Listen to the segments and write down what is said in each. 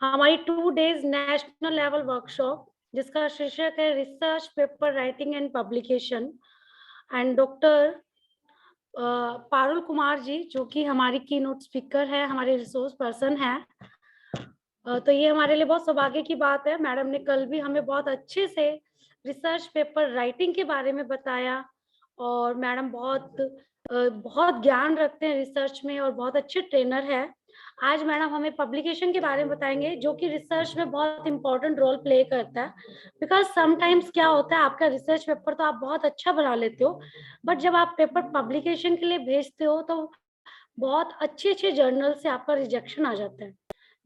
हमारी 2 days national level workshop जिसका शीर्षक है research paper writing and publication and doctor Parul Kumar ji जो कि हमारी की नोट स्पीकर है, हमारे रिसोर्स पर्सन है। तो ये हमारे लिए बहुत सौभाग्य की बात है। मैडम ने कल भी हमें बहुत अच्छे से रिसर्च पेपर राइटिंग के बारे में बताया और मैडम बहुत ज्ञान रखते हैं रिसर्च में और बहुत अच्छे ट्रेनर है। आज मैडम हमें पब्लिकेशन के बारे में बताएंगे जो कि रिसर्च में बहुत इंपॉर्टेंट रोल प्ले करता है। बिकॉज समटाइम्स क्या होता है, आपका रिसर्च पेपर तो आप बहुत अच्छा बना लेते हो, बट जब आप पेपर पब्लिकेशन के लिए भेजते हो तो बहुत अच्छे अच्छे जर्नल से आपका रिजेक्शन आ जाता है,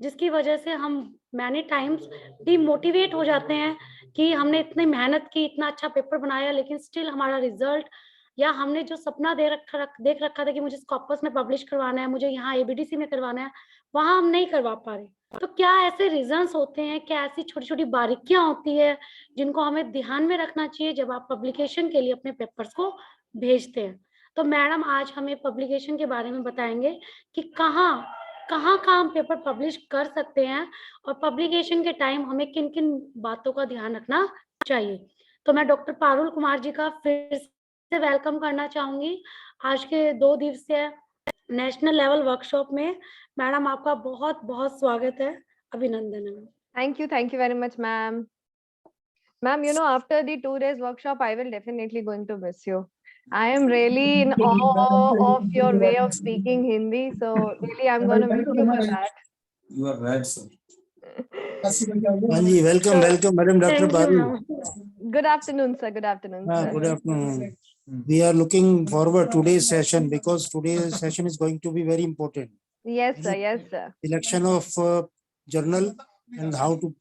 जिसकी वजह से हम मैनी टाइम्स डिमोटिवेट हो जाते हैं कि हमने इतनी मेहनत की, इतना अच्छा पेपर बनाया, लेकिन स्टिल हमारा रिजल्ट या हमने जो सपना देख रखा था कि मुझे स्कॉपस में पब्लिश करवाना है, मुझे यहाँ एबीडीसी में करवाना है, वहां हम नहीं करवा पा रहे। तो क्या ऐसे रीजंस होते हैं, क्या ऐसी छोटी छोटी बारीकियां होती है जिनको हमें ध्यान में रखना चाहिए जब आप पब्लिकेशन के लिए अपने पेपर्स को भेजते हैं? तो मैडम आज हमें पब्लिकेशन के बारे में बताएंगे कि कहाँ हम पेपर पब्लिश कर सकते हैं और पब्लिकेशन के टाइम हमें किन किन बातों का ध्यान रखना चाहिए। तो मैं डॉक्टर पारुल कुमार जी का फिर से वेलकम करना चाहूंगी आज के 2 दिवसीय नेशनल लेवल वर्कशॉप में। मैडम आपका बहुत बहुत स्वागत है, अभिनंदन है। Thank you very much, ma'am. Ma'am, you know, after the 2 days workshop, I will definitely going to miss you. I am really in awe of your way of speaking Hindi, so really I'm going to miss you for that. You are right, sir. Welcome, Madam Dr. Parul. Good afternoon, sir. Good afternoon, sir. Good afternoon. We are looking forward to today's session because today's session is going to be very important. Yes, sir. Yes, sir. Selection of journal and how to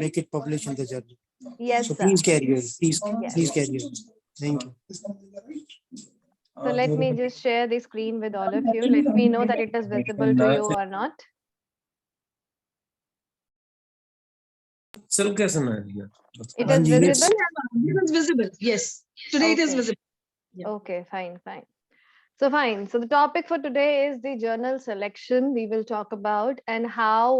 make it publish in the journal. Yes, so sir. please carry on. Please Yes. carry on. Thank you. So let me just share the screen with all of you. Let me know that it is visible to you or not. Sir, कैसे ना दिया? It is visible? It is visible. Yes. Today it is visible. Yeah. Okay, fine. So fine. So the topic for today is the journal selection we will talk about, and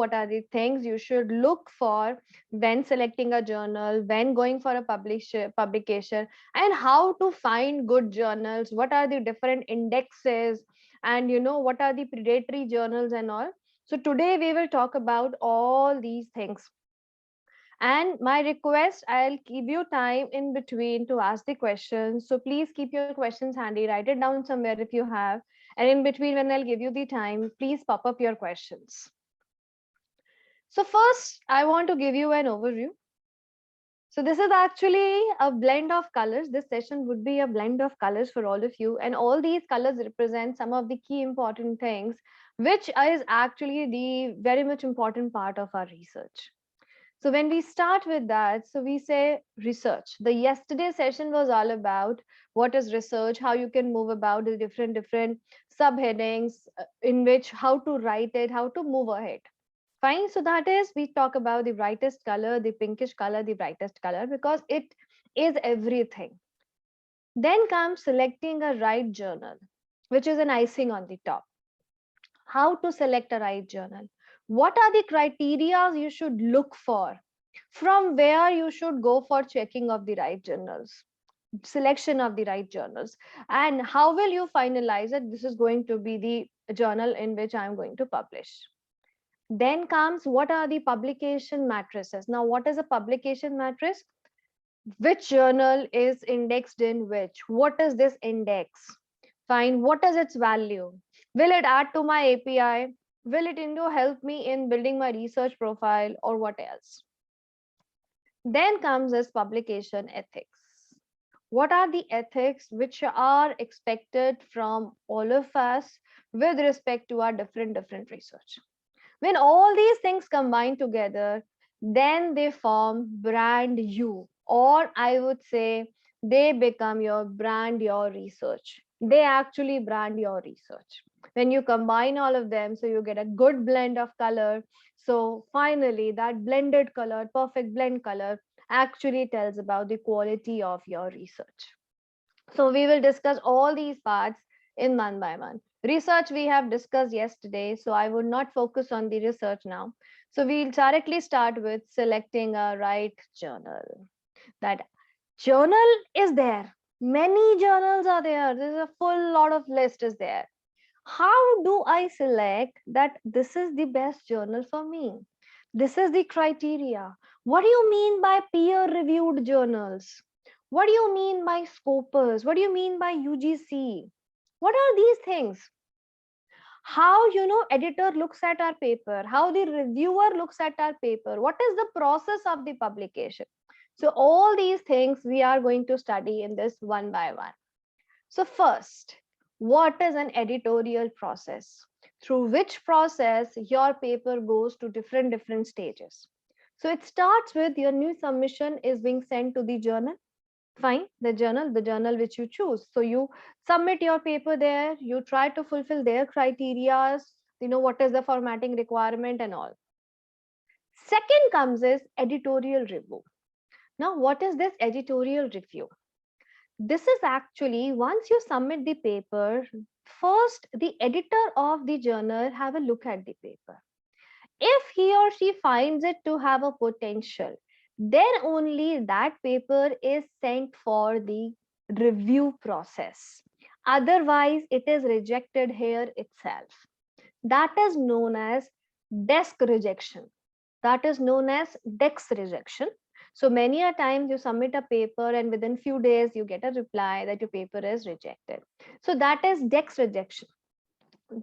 what are the things you should look for when selecting a journal, when going for a publication, and how to find good journals, what are the different indexes, and what are the predatory journals and all. So today we will talk about all these things. And my request, I'll give you time in between to ask the questions. So please keep your questions handy, write it down somewhere if you have. And in between, when I'll give you the time, please pop up your questions. So first, I want to give you an overview. So this is actually a blend of colors. This session would be a blend of colors for all of you. And all these colors represent some of the key important things, which is actually the very much important part of our research. So when we start with that, so we say research. The yesterday session was all about what is research, how you can move about the different subheadings in which how to write it, how to move ahead. Fine. So that is, we talk about the brightest color, the pinkish color, the brightest color, because it is everything. Then comes selecting a right journal, which is an icing on the top. How to select a right journal? What are the criteria you should look for? From where you should go for checking of the right journals, selection of the right journals, and how will you finalize it? This is going to be the journal in which I'm going to publish. Then comes what are the publication matrices. Now, what is a publication matrix? Which journal is indexed in which? What is this index? Fine. What is its value? Will it add to my API? Will it help me in building my research profile, or what else? Then comes this publication ethics. What are the ethics which are expected from all of us with respect to our different research? When all these things combine together, then they form brand you, or I would say they become your brand, your research. They actually brand your research. When you combine all of them, so you get a good blend of color. So finally, that blended color, perfect blend color, actually tells about the quality of your research. So we will discuss all these parts in one by one. Research we have discussed yesterday, so I would not focus on the research now. So we'll directly start with selecting a right journal. That journal is there. Many journals are there. There's a full lot of list is there. How do I select that this is the best journal for me? This is the criteria. What do you mean by peer reviewed journals? What do you mean by Scopus? What do you mean by UGC? What are these things? How, editor looks at our paper, how the reviewer looks at our paper, what is the process of the publication? So all these things we are going to study in this one by one. So first, what is an editorial process? Through which process your paper goes to different stages. So it starts with your new submission is being sent to the journal. Fine, the journal which you choose. So you submit your paper there, you try to fulfill their criteria, what is the formatting requirement and all. Second comes is editorial review. Now, what is this editorial review? This is actually once you submit the paper, first the editor of the journal have a look at the paper. If he or she finds it to have a potential, then only that paper is sent for the review process. Otherwise, it is rejected here itself. That is known as desk rejection. That is known as desk rejection. So many a times you submit a paper and within few days you get a reply that your paper is rejected. So that is desk rejection,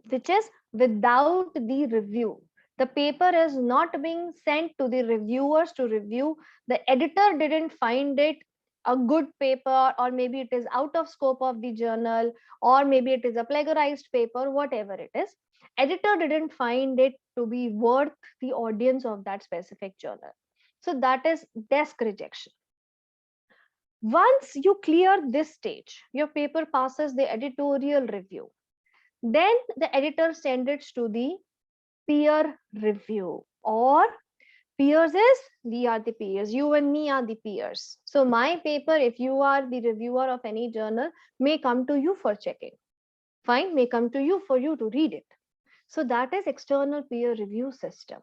which is without the review. The paper is not being sent to the reviewers to review. The editor didn't find it a good paper, or maybe it is out of scope of the journal, or maybe it is a plagiarized paper, whatever it is. Editor didn't find it to be worth the audience of that specific journal. So that is desk rejection. Once you clear this stage, your paper passes the editorial review. Then the editor sends it to the peer review, or peers is we are the peers, you and me are the peers. So my paper, if you are the reviewer of any journal, may come to you for checking. Fine, may come to you for you to read it. So that is external peer review system,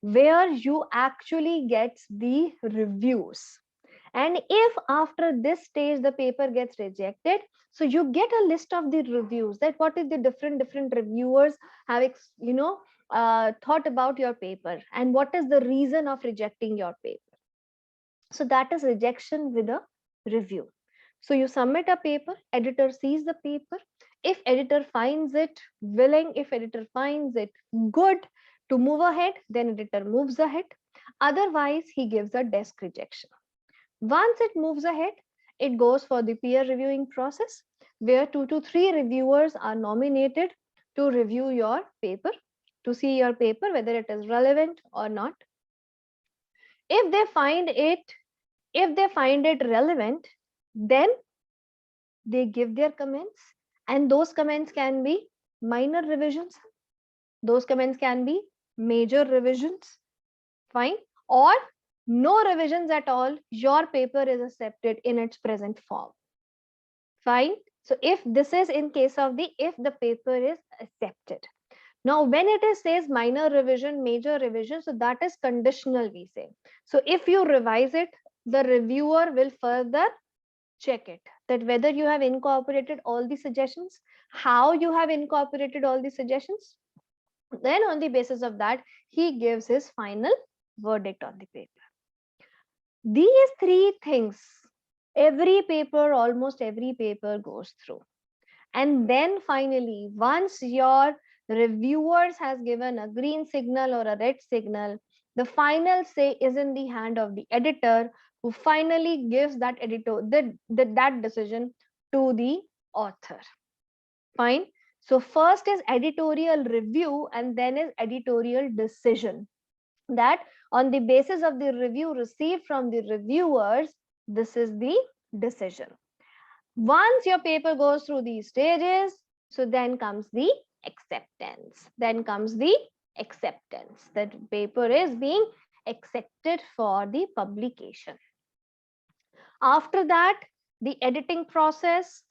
where you actually get the reviews. And if after this stage the paper gets rejected, so you get a list of the reviews, that what is the different reviewers have thought about your paper and what is the reason of rejecting your paper. So that is rejection with a review. So you submit a paper, editor sees the paper. If editor finds it willing, if editor finds it good to move ahead, then editor moves ahead. Otherwise, he gives a desk rejection. Once it moves ahead, it goes for the peer reviewing process, where 2 to 3 reviewers are nominated to review your paper, to see your paper, whether it is relevant or not. If they find it relevant, then they give their comments, and those comments can be minor revisions. Those comments can be major revisions. Fine. Or no revisions at all, your paper is accepted in its present form. Fine. So if this is in case of if the paper is accepted. Now, when it is says minor revision, major revision, so that is conditional, we say. So if you revise it, the reviewer will further check it, that whether you have incorporated all the suggestions, how you have incorporated all the suggestions. Then on the basis of that, he gives his final verdict on the paper. These 3 things, almost every paper goes through. And then finally, once your reviewers has given a green signal or a red signal, the final say is in the hand of the editor, who finally gives that that decision to the author. Fine. So first is editorial review, and then is editorial decision. That on the basis of the review received from the reviewers, this is the decision. Once your paper goes through these stages, so then comes the acceptance. Then comes the acceptance. That paper is being accepted for the publication. After that, the editing process,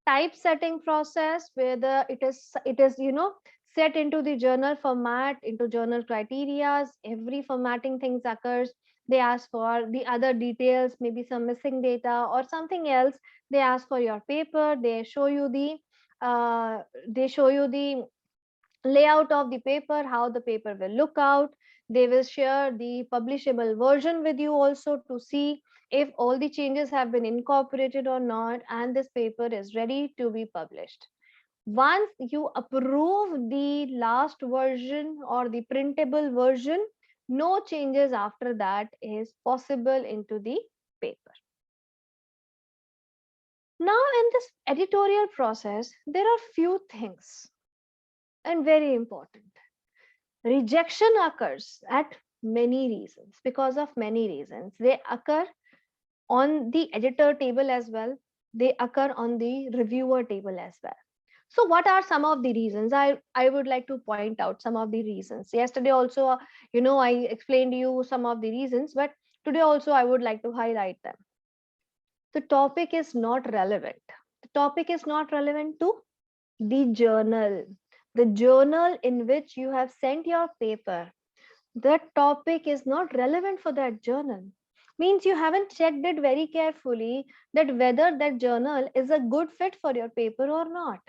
typesetting process, whether it is set into the journal format, into journal criterias. Every formatting things occurs. They ask for the other details, maybe some missing data or something else. They ask for your paper. They show you the layout of the paper, how the paper will look out. They will share the publishable version with you also to see if all the changes have been incorporated or not, and this paper is ready to be published. Once you approve the last version or the printable version, no changes after that is possible into the paper. Now, in this editorial process, there are few things and very important. Rejection occurs at many reasons, because of many reasons. They occur on the editor table as well. They occur on the reviewer table as well. So what are some of the reasons? I would like to point out some of the reasons. Yesterday also, I explained to you some of the reasons, but today also I would like to highlight them. The topic is not relevant. The topic is not relevant to the journal. The journal in which you have sent your paper, that topic is not relevant for that journal. Means you haven't checked it very carefully that whether that journal is a good fit for your paper or not.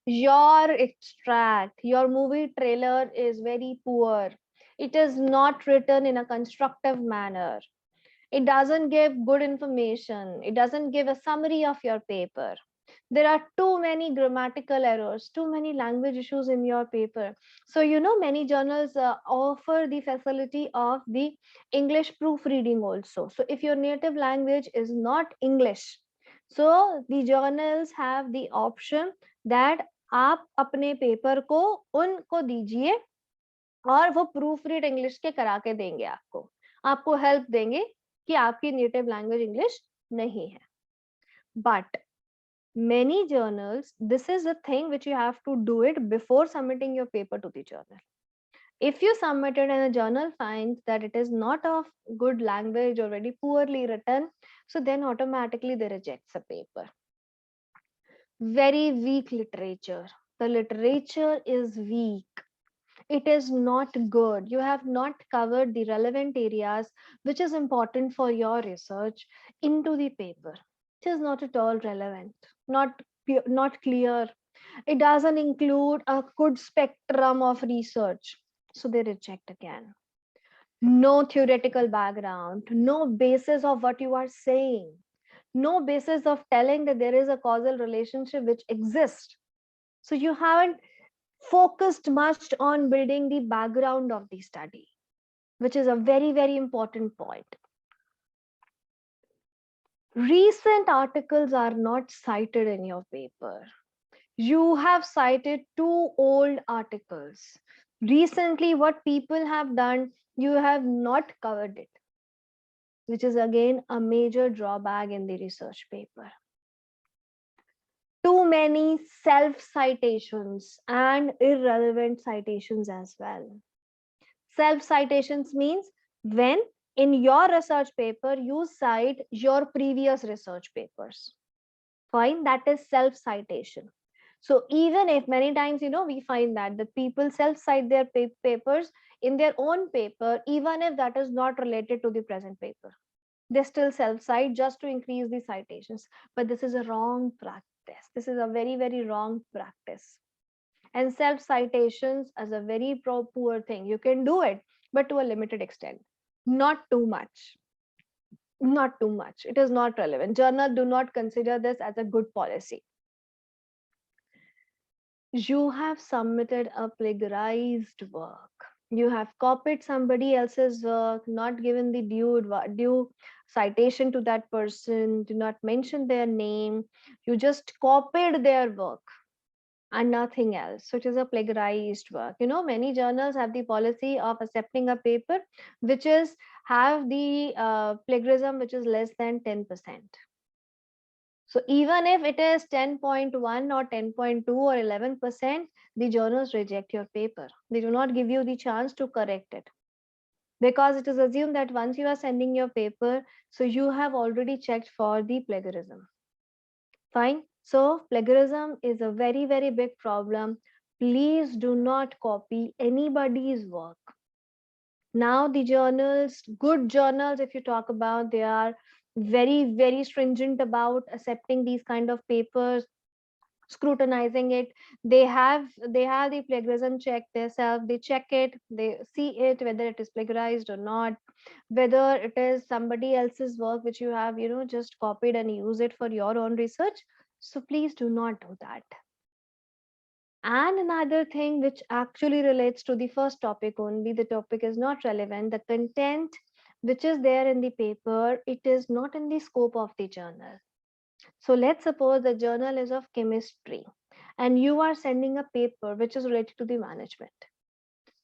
Your extract, your movie trailer is very poor. It is not written in a constructive manner. It doesn't give good information. It doesn't give a summary of your paper. There are too many grammatical errors, too many language issues in your paper. So, many journals offer the facility of the English proofreading also. So, if your native language is not English, so the journals have the option that आप अपने paper को उनको दीजिए और वो proof read English के करा के देंगे आपको हेल्प देंगे कि आपकी नेटिव लैंग्वेज इंग्लिश नहीं है. But many journals, this is a thing which you have to do it before submitting your paper to the journal. If you submit it and the journal finds that it is not of good language or very poorly written, so then automatically they reject the paper. Very weak literature. The literature is weak. It is not good. You have not covered the relevant areas which is important for your research into the paper. It is not at all relevant, not clear. It doesn't include a good spectrum of research. So they reject again. No theoretical background, no basis of what you are saying, no basis of telling that there is a causal relationship which exists. So you haven't focused much on building the background of the study, which is a very, very important point. Recent articles are not cited in your paper. You have cited 2 old articles. Recently, what people have done, you have not covered it, which is again a major drawback in the research paper. Too many self-citations and irrelevant citations as well. Self-citations means when in your research paper you cite your previous research papers. Fine, that is self-citation. So even if many times, we find that the people self-cite their papers in their own paper, even if that is not related to the present paper, they still self-cite just to increase the citations. But this is a wrong practice. This is a very, very wrong practice. And self-citations is a very poor thing. You can do it, but to a limited extent, not too much. Not too much. It is not relevant. Journals do not consider this as a good policy. You have submitted a plagiarized work. You have copied somebody else's work, not given the due citation to that person, do not mention their name. You just copied their work and nothing else. So it is a plagiarized work. Many journals have the policy of accepting a paper which have the plagiarism which is less than 10%. So even if it is 10.1 or 10.2 or 11%, the journals reject your paper. They do not give you the chance to correct it, because it is assumed that once you are sending your paper, so you have already checked for the plagiarism. Fine. So plagiarism is a very, very big problem. Please do not copy anybody's work. Now the journals, good journals, if you talk about, they are very, very stringent about accepting these kind of papers, scrutinizing it. They have the plagiarism check themselves. They check it, they see it whether it is plagiarized or not, whether it is somebody else's work which you have just copied and use it for your own research. So please do not do that. And another thing which actually relates to the first topic only, the topic is not relevant, the content which is there in the paper, it is not in the scope of the journal. So let's suppose the journal is of chemistry and you are sending a paper which is related to the management.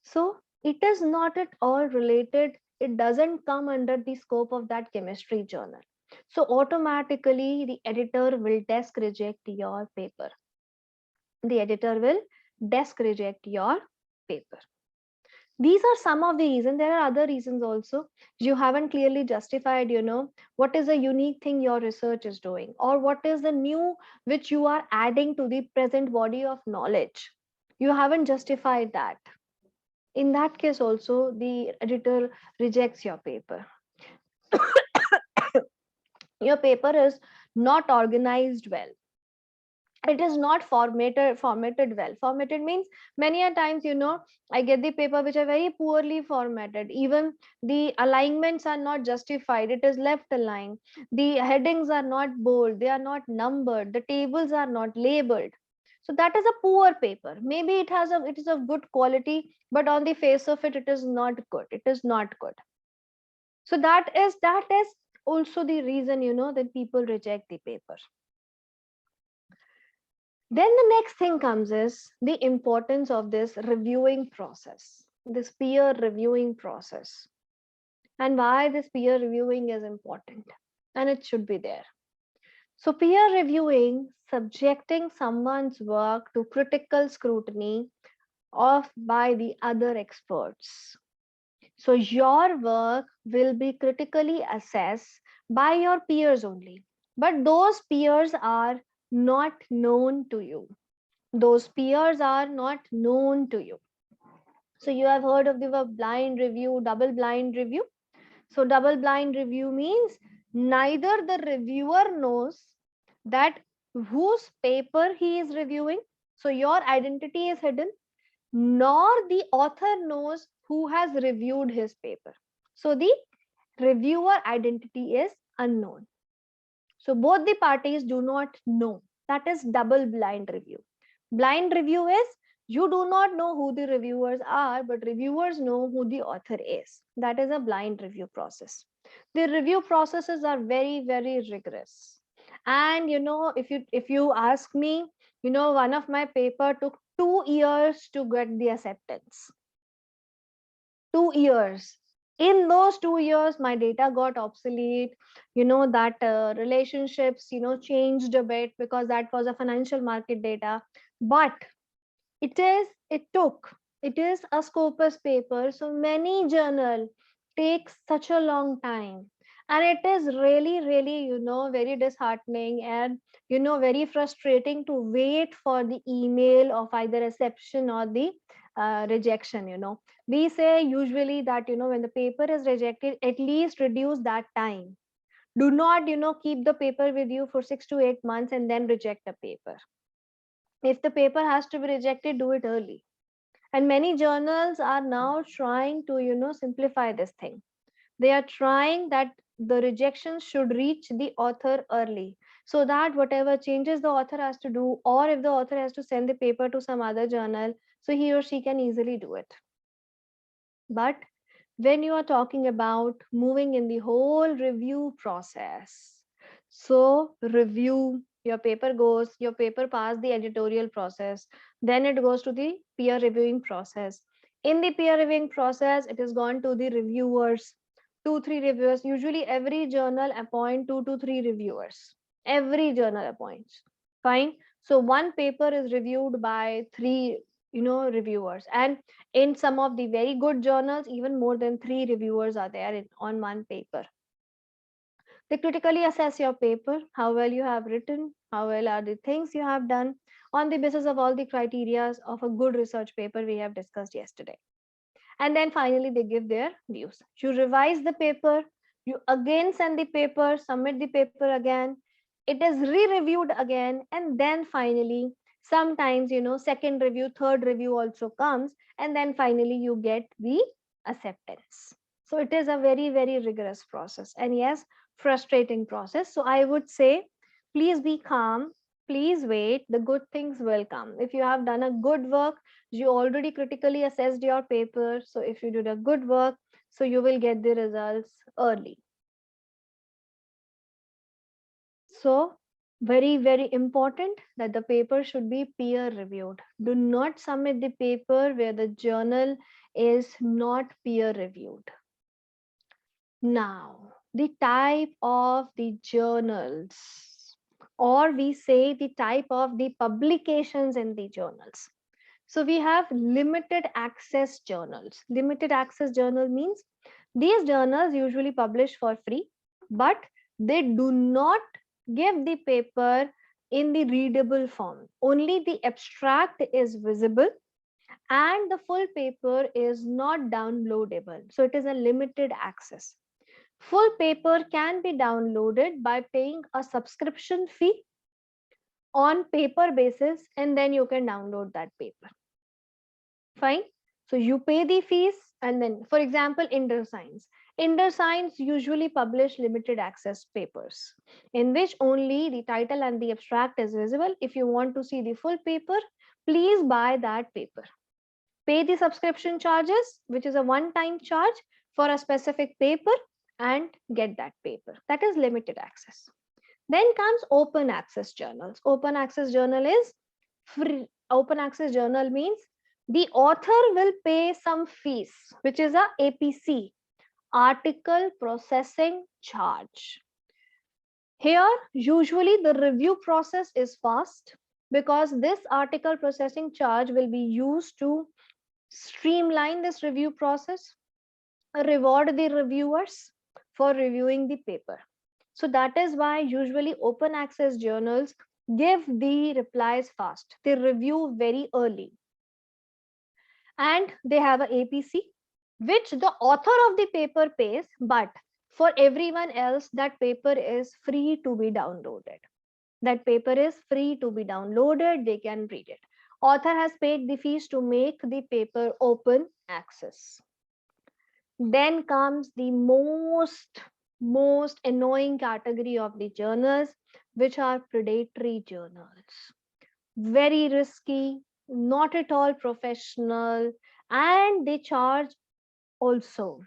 So it is not at all related. It doesn't come under the scope of that chemistry journal. So automatically the editor will desk reject your paper. The editor will desk reject your paper. These are some of the reasons. There are other reasons also. You haven't clearly justified, what is a unique thing your research is doing, or what is the new which you are adding to the present body of knowledge. You haven't justified that. In that case also, the editor rejects your paper. Your paper is not organized well. It is not formatted well. Formatted means many a times, I get the paper which are very poorly formatted. Even the alignments are not justified. It is left aligned. The headings are not bold. They are not numbered. The tables are not labeled. So that is a poor paper. Maybe it is of good quality, but on the face of it, it is not good. It is not good. So that is also the reason, that people reject the paper. Then the next thing comes is the importance of this reviewing process, this peer reviewing process, and why this peer reviewing is important, and it should be there. So peer reviewing, subjecting someone's work to critical scrutiny by the other experts. So your work will be critically assessed by your peers only, but those peers are not known to you. Those peers are not known to you. So you have heard of the word blind review, double blind review. So double blind review means neither the reviewer knows that whose paper he is reviewing, so your identity is hidden, nor the author knows who has reviewed his paper. So the reviewer identity is unknown. So both the parties do not know. That is double blind review. Blind review is you do not know who the reviewers are, but reviewers know who the author is. That is a blind review process. The review processes are very, very rigorous. And if you ask me, one of my paper took 2 years to get the acceptance. 2 years. In those 2 years, my data got obsolete. That relationships, changed a bit because that was a financial market data. But it is a Scopus paper. So many journal takes such a long time. And it is really, really, very disheartening and, very frustrating to wait for the email of either reception or the rejection. We say usually that, when the paper is rejected, at least reduce that time. Do not, keep the paper with you for 6 to 8 months and then reject the paper. If the paper has to be rejected, do it early. And many journals are now trying to, simplify this thing. They are trying that the rejection should reach the author early, so that whatever changes the author has to do, or if the author has to send the paper to some other journal, so he or she can easily do it. But when you are talking about moving in the whole review process, so review, your paper passed the editorial process, then it goes to the peer reviewing process. In the peer reviewing process, it is gone to the reviewers, 2-3 reviewers. Usually every journal appoint 2 to 3 reviewers. Every journal appoints. Fine. So one paper is reviewed by 3, reviewers, and in some of the very good journals, even more than 3 reviewers are there on one paper. They critically assess your paper, how well you have written, how well are the things you have done, on the basis of all the criteria of a good research paper we have discussed yesterday. And then finally, they give their views. You revise the paper, you again send the paper, submit the paper again, it is re-reviewed again, and then finally, sometimes, second review, third review also comes, and then finally you get the acceptance. So it is a very, very rigorous process, and yes, frustrating process. So I would say, please be calm, please wait, the good things will come. If you have done a good work, you already critically assessed your paper, so if you did a good work, so you will get the results early. So very, very important that the paper should be peer reviewed. Do not submit the paper where the journal is not peer reviewed. Now, the type of the journals, or we say the type of the publications in the journals. So we have limited access journals. Limited access journal means these journals usually publish for free, but they do not give the paper in the readable form. Only the abstract is visible and the full paper is not downloadable. So it is a limited access. Full paper can be downloaded by paying a subscription fee on paper basis, and then you can download that paper. Fine. So you pay the fees, and then, for example, InterScience usually publish limited access papers in which only the title and the abstract is visible. If you want to see the full paper, please buy that paper. Pay the subscription charges, which is a one-time charge for a specific paper, and get that paper. That is limited access. Then comes open access journals. Open access journal is free. Open access journal means the author will pay some fees, which is a APC, article processing charge. Here, usually the review process is fast because this article processing charge will be used to streamline this review process, reward the reviewers for reviewing the paper. So that is why usually open access journals give the replies fast. They review very early. And they have an APC, which the author of the paper pays, but for everyone else, that paper is free to be downloaded. That paper is free to be downloaded. They can read it. Author has paid the fees to make the paper open access. Then comes the most annoying category of the journals, which are predatory journals. Very risky, not at all professional, and they charge also.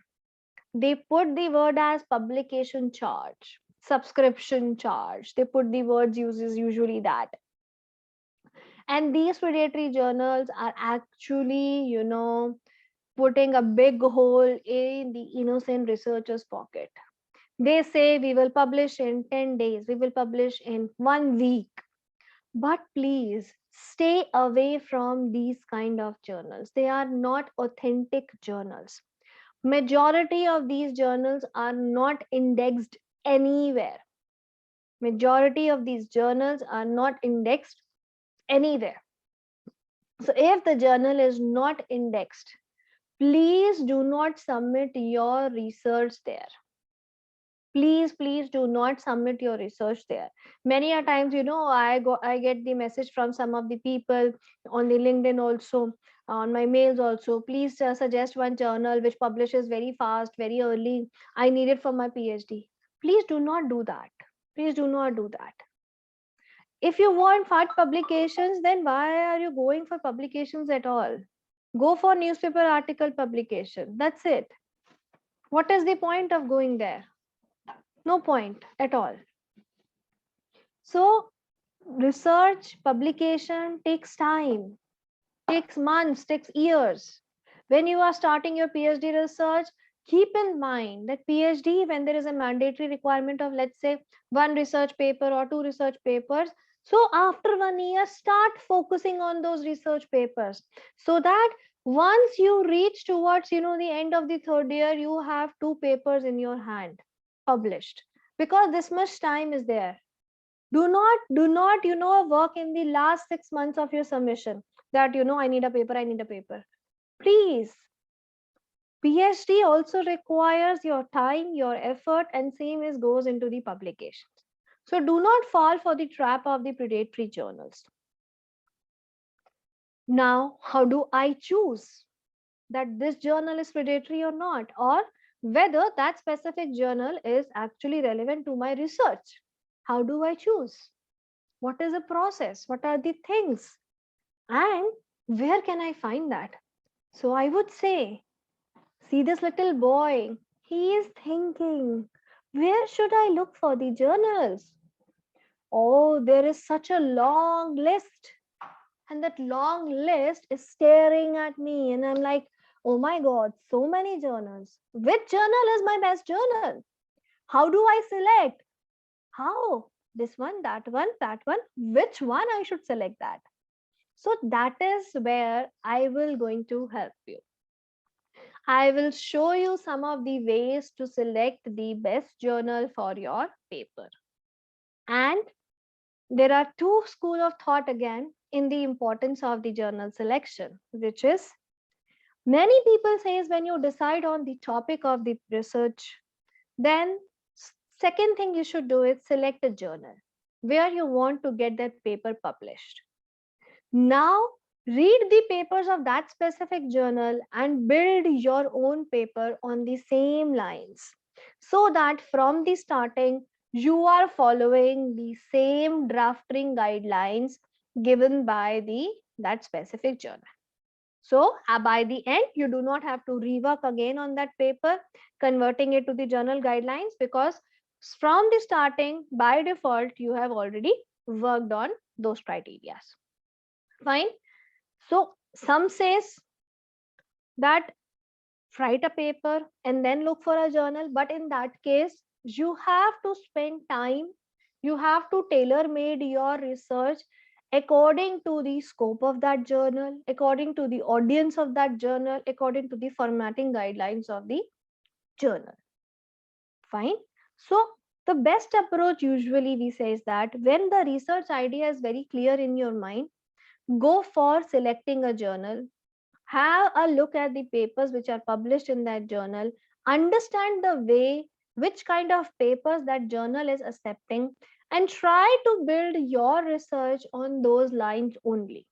They put the word as publication charge, subscription charge. They put the words uses usually that. And these predatory journals are actually, putting a big hole in the innocent researcher's pocket. They say we will publish in 10 days, we will publish in 1 week. But please stay away from these kind of journals. They are not authentic journals. Majority of these journals are not indexed anywhere. Majority of these journals are not indexed anywhere. So if the journal is not indexed, please do not submit your research there. Please do not submit your research there. Many a times, I get the message from some of the people on the LinkedIn also, on my mails also. Please suggest one journal which publishes very fast, very early. I need it for my PhD. Please do not do that. Please do not do that. If you want fast publications, then why are you going for publications at all? Go for newspaper article publication. That's it. What is the point of going there? No point at all. So research publication takes time, takes months, takes years. When you are starting your PhD research, keep in mind that PhD, when there is a mandatory requirement of, let's say, 1 research paper or 2 research papers, so after 1 year, start focusing on those research papers, so that once you reach towards, the end of the 3rd year, you have 2 papers in your hand published, because this much time is there. Do not work in the last 6 months of your submission that, I need a paper. Please, PhD also requires your time, your effort, and same as goes into the publications. So do not fall for the trap of the predatory journals. Now, how do I choose that this journal is predatory or not, or whether that specific journal is actually relevant to my research? How do I choose? What is the process? What are the things? And where can I find that? So I would say, see this little boy, he is thinking, where should I look for the journals? Oh, there is such a long list. And that long list is staring at me. And I'm like, oh my God, so many journals. Which journal is my best journal? How do I select? How? This one, that one, that one. Which one I should select that? So that is where I will going to help you. I will show you some of the ways to select the best journal for your paper. And there are 2 schools of thought again in the importance of the journal selection, which is, many people says when you decide on the topic of the research, then second thing you should do is select a journal where you want to get that paper published. Now, read the papers of that specific journal and build your own paper on the same lines, so that from the starting, you are following the same drafting guidelines given by that specific journal. So by the end, you do not have to rework again on that paper, converting it to the journal guidelines, because from the starting, by default, you have already worked on those criteria. Fine. So some says that write a paper and then look for a journal, but in that case, you have to spend time, you have to tailor made your research according to the scope of that journal, according to the audience of that journal, according to the formatting guidelines of the journal. Fine. So the best approach usually we say is that when the research idea is very clear in your mind, go for selecting a journal, have a look at the papers which are published in that journal, understand the way, which kind of papers that journal is accepting, and try to build your research on those lines only.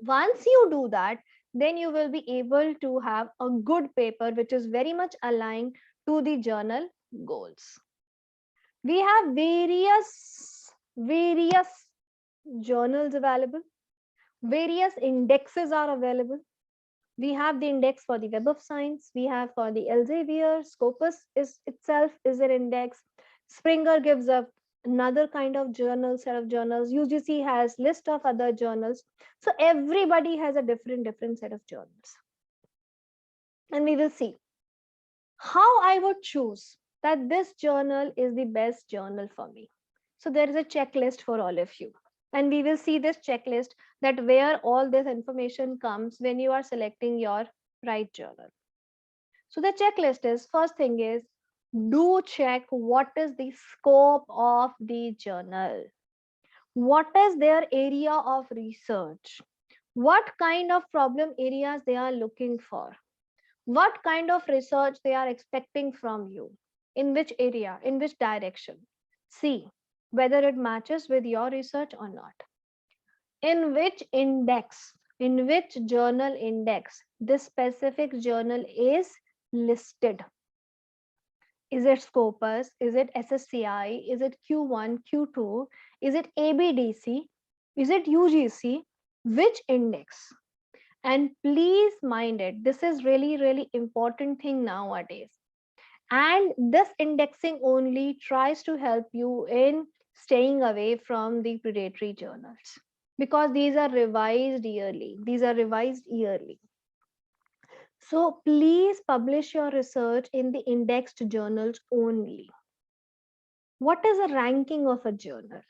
Once you do that, then you will be able to have a good paper which is very much aligned to the journal goals. We have various journals available, various indexes are available. We have the index for the Web of Science, we have for the Elsevier, Scopus itself is an index. Springer gives up another kind of journal, set of journals. UGC has list of other journals. So everybody has a different set of journals. And we will see how I would choose that this journal is the best journal for me. So there is a checklist for all of you. And we will see this checklist, that where all this information comes when you are selecting your right journal. So the checklist is, first thing is, do check what is the scope of the journal. What is their area of research? What kind of problem areas they are looking for? What kind of research they are expecting from you? In which area, in which direction? See whether it matches with your research or not. In which index, in which journal index this specific journal is listed. Is it Scopus? Is it SSCI? Is it Q1, Q2? Is it ABDC? Is it UGC? Which index? And please mind it, this is really important thing nowadays. And this indexing only tries to help you in staying away from the predatory journals, because these are revised yearly. So please publish your research in the indexed journals only. What is the ranking of a journal?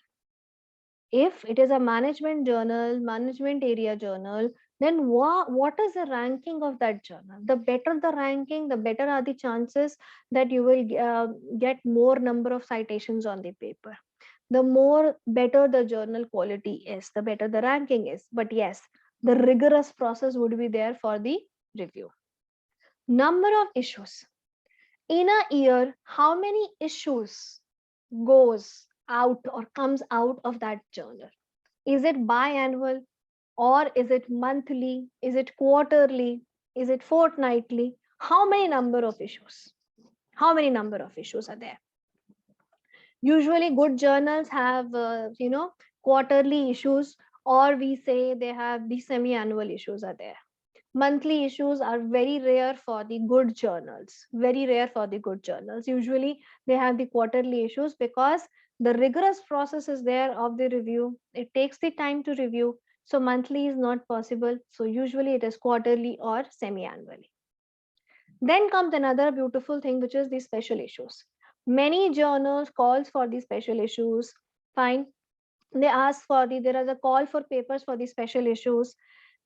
If it is a management journal, management area journal, then what is the ranking of that journal? The better the ranking, the better are the chances that you will get more number of citations on the paper. The more better the journal quality is, the better the ranking is. But yes, the rigorous process would be there for the review. Number of issues. In a year, how many issues goes out or comes out of that journal? Is it biannual or is it monthly? Is it quarterly? Is it fortnightly? How many number of issues? How many number of issues are there? Usually good journals have, quarterly issues, or we say they have the semi-annual issues are there. Monthly issues are very rare for the good journals, very rare for the good journals. Usually they have the quarterly issues because the rigorous process is there of the review. It takes the time to review. So monthly is not possible. So usually it is quarterly or semi-annually. Then comes another beautiful thing, which is the special issues. Many journals calls for the special issues. Fine. They ask for there is a call for papers for the special issues.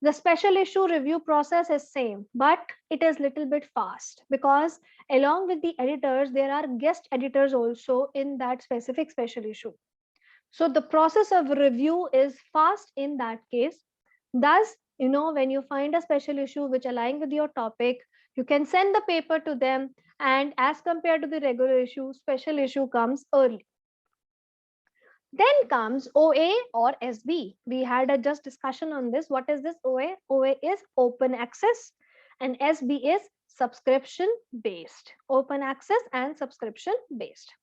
The special issue review process is same, but it is little bit fast because along with the editors, there are guest editors also in that specific special issue. So the process of review is fast in that case. Thus, when you find a special issue which align with your topic, you can send the paper to them, and as compared to the regular issue, special issue comes early. Then comes OA or SB. We had a just discussion on this. What is this OA? OA is open access and SB is subscription based. Open access and subscription based.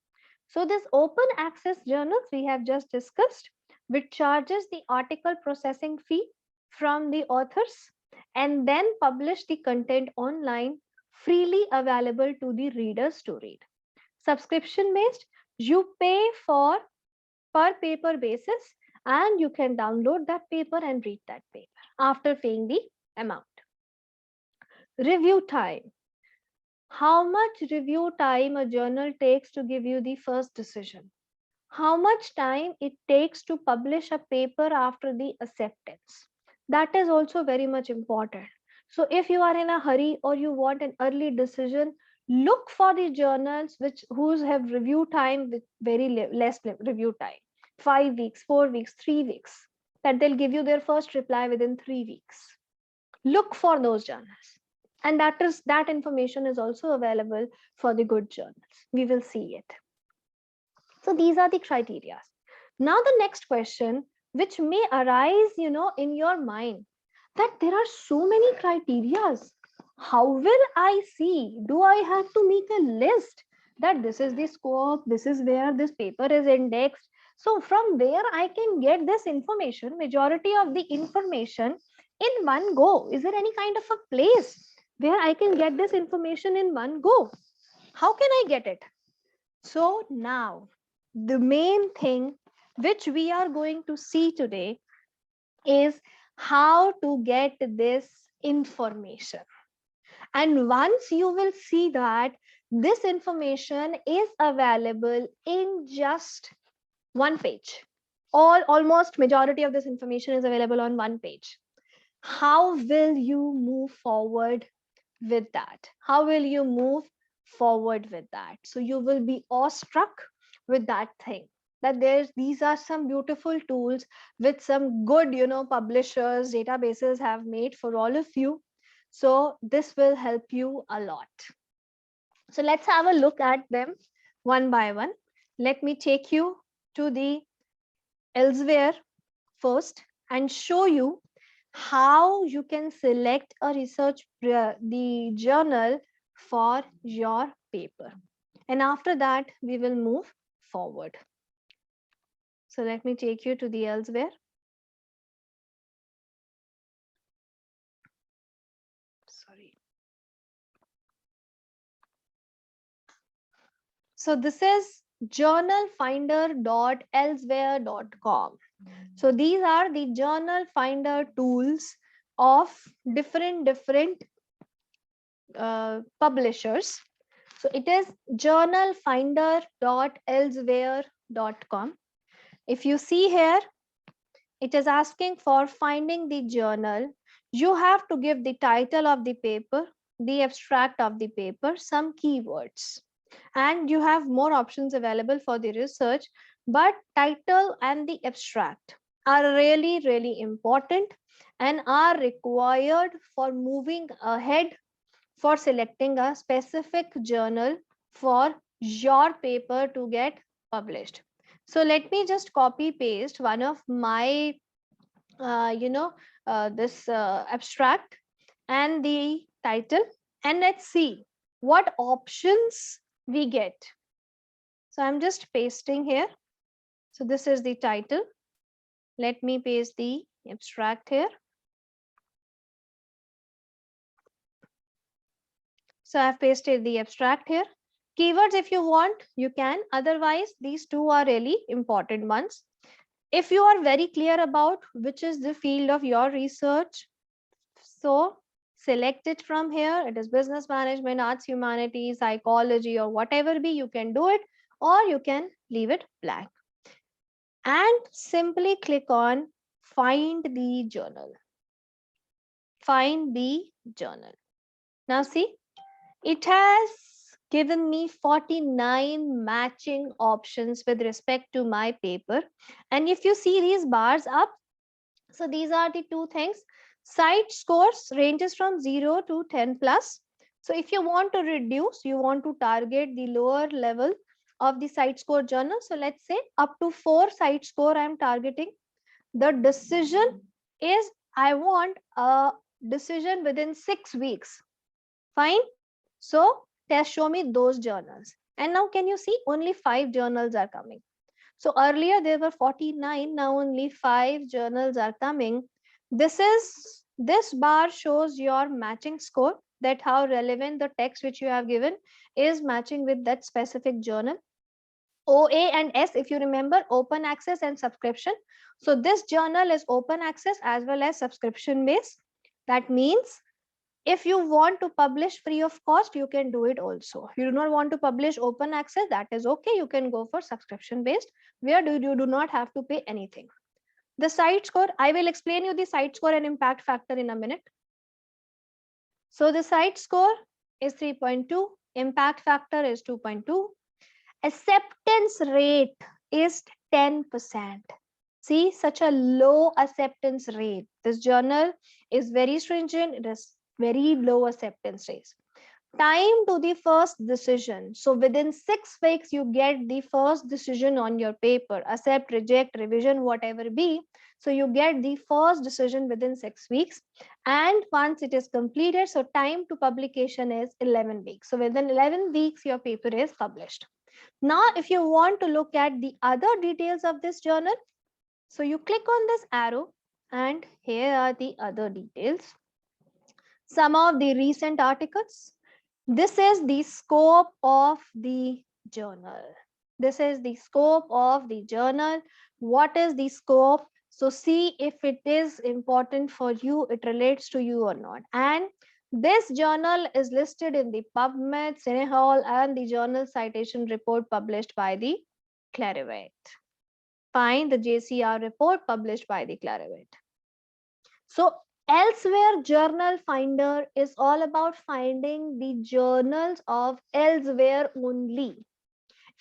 So this open access journals we have just discussed, which charges the article processing fee from the authors and then publish the content online, freely available to the readers to read. Subscription based, you pay for per paper basis and you can download that paper and read that paper after paying the amount. Review time. How much review time a journal takes to give you the first decision? How much time it takes to publish a paper after the acceptance? That is also very much important. So if you are in a hurry or you want an early decision, look for the journals whose have review time with very less review time. 5 weeks, 4 weeks, 3 weeks, that they'll give you their first reply within 3 weeks. Look for those journals. And that information is also available for the good journals. We will see it. So these are the criteria. Now the next question, which may arise, in your mind, that there are so many criteria. How will I see? Do I have to make a list that this is the scope, this is where this paper is indexed? So from where I can get this information, majority of the information in one go? Is there any kind of a place where I can get this information in one go? How can I get it? So now the main thing which we are going to see today is how to get this information. And once you will see that this information is available in just one page, almost majority of this information is available on one page. How will you move forward with that? How will you move forward with that? So you will be awestruck with that thing, that these are some beautiful tools with some good, publishers, databases have made for all of you. So this will help you a lot. So let's have a look at them one by one. Let me take you to the elsewhere first and show you how you can select a research the journal for your paper. And after that, we will move forward. So let me take you to the elsewhere. Sorry. So this is journalfinder.elsewhere.com. So these are the journal finder tools of different publishers. So it is journalfinder.elsewhere.com. If you see here, it is asking for finding the journal. You have to give the title of the paper, the abstract of the paper, some keywords, and you have more options available for the research, but title and the abstract are really, really important and are required for moving ahead for selecting a specific journal for your paper to get published. So let me just copy paste one of my this abstract and the title, and let's see what options we get. So I'm just pasting here. So this is the title. Let me paste the abstract here. So I've pasted the abstract here. Keywords, if you want, you can. Otherwise, these two are really important ones. If you are very clear about which is the field of your research, so select it from here. It is business management, arts, humanities, psychology, or whatever be, you can do it, or you can leave it blank. And simply click on find the journal. Find the journal. Now see, it has given me 49 matching options with respect to my paper. And if you see these bars up, so these are the two things. Site scores ranges from 0 to 10 plus. So if you want to reduce, you want to target the lower level of the site score journal. So let's say up to 4 site score I am targeting. The decision is I want a decision within 6 weeks. Fine. So show me those journals. And now can you see only 5 journals are coming. So earlier there were 49, now only 5 journals are coming. This bar shows your matching score, that how relevant the text which you have given is matching with that specific journal. OA and S, if you remember, open access and subscription. So this journal is open access as well as subscription based. That means if you want to publish free of cost, you can do it also. If you do not want to publish open access, that is okay. You can go for subscription based, where you do not have to pay anything. The site score, I will explain you the site score and impact factor in a minute. So the site score is 3.2, impact factor is 2.2. Acceptance rate is 10%. See, such a low acceptance rate. This journal is very stringent. It is very low acceptance rates. Time to the first decision. So within 6 weeks, you get the first decision on your paper. Accept, reject, revision, whatever be. So you get the first decision within 6 weeks. And once it is completed, so time to publication is 11 weeks. So within 11 weeks, your paper is published. Now, if you want to look at the other details of this journal, so you click on this arrow and here are the other details. Some of the recent articles. This is the scope of the journal. This is the scope of the journal. What is the scope? So see if it is important for you, it relates to you or not. And this journal is listed in the PubMed, Cinehall, and the journal citation report published by the Clarivate. Find the JCR report published by the Clarivate. So elsewhere journal finder is all about finding the journals of elsewhere only.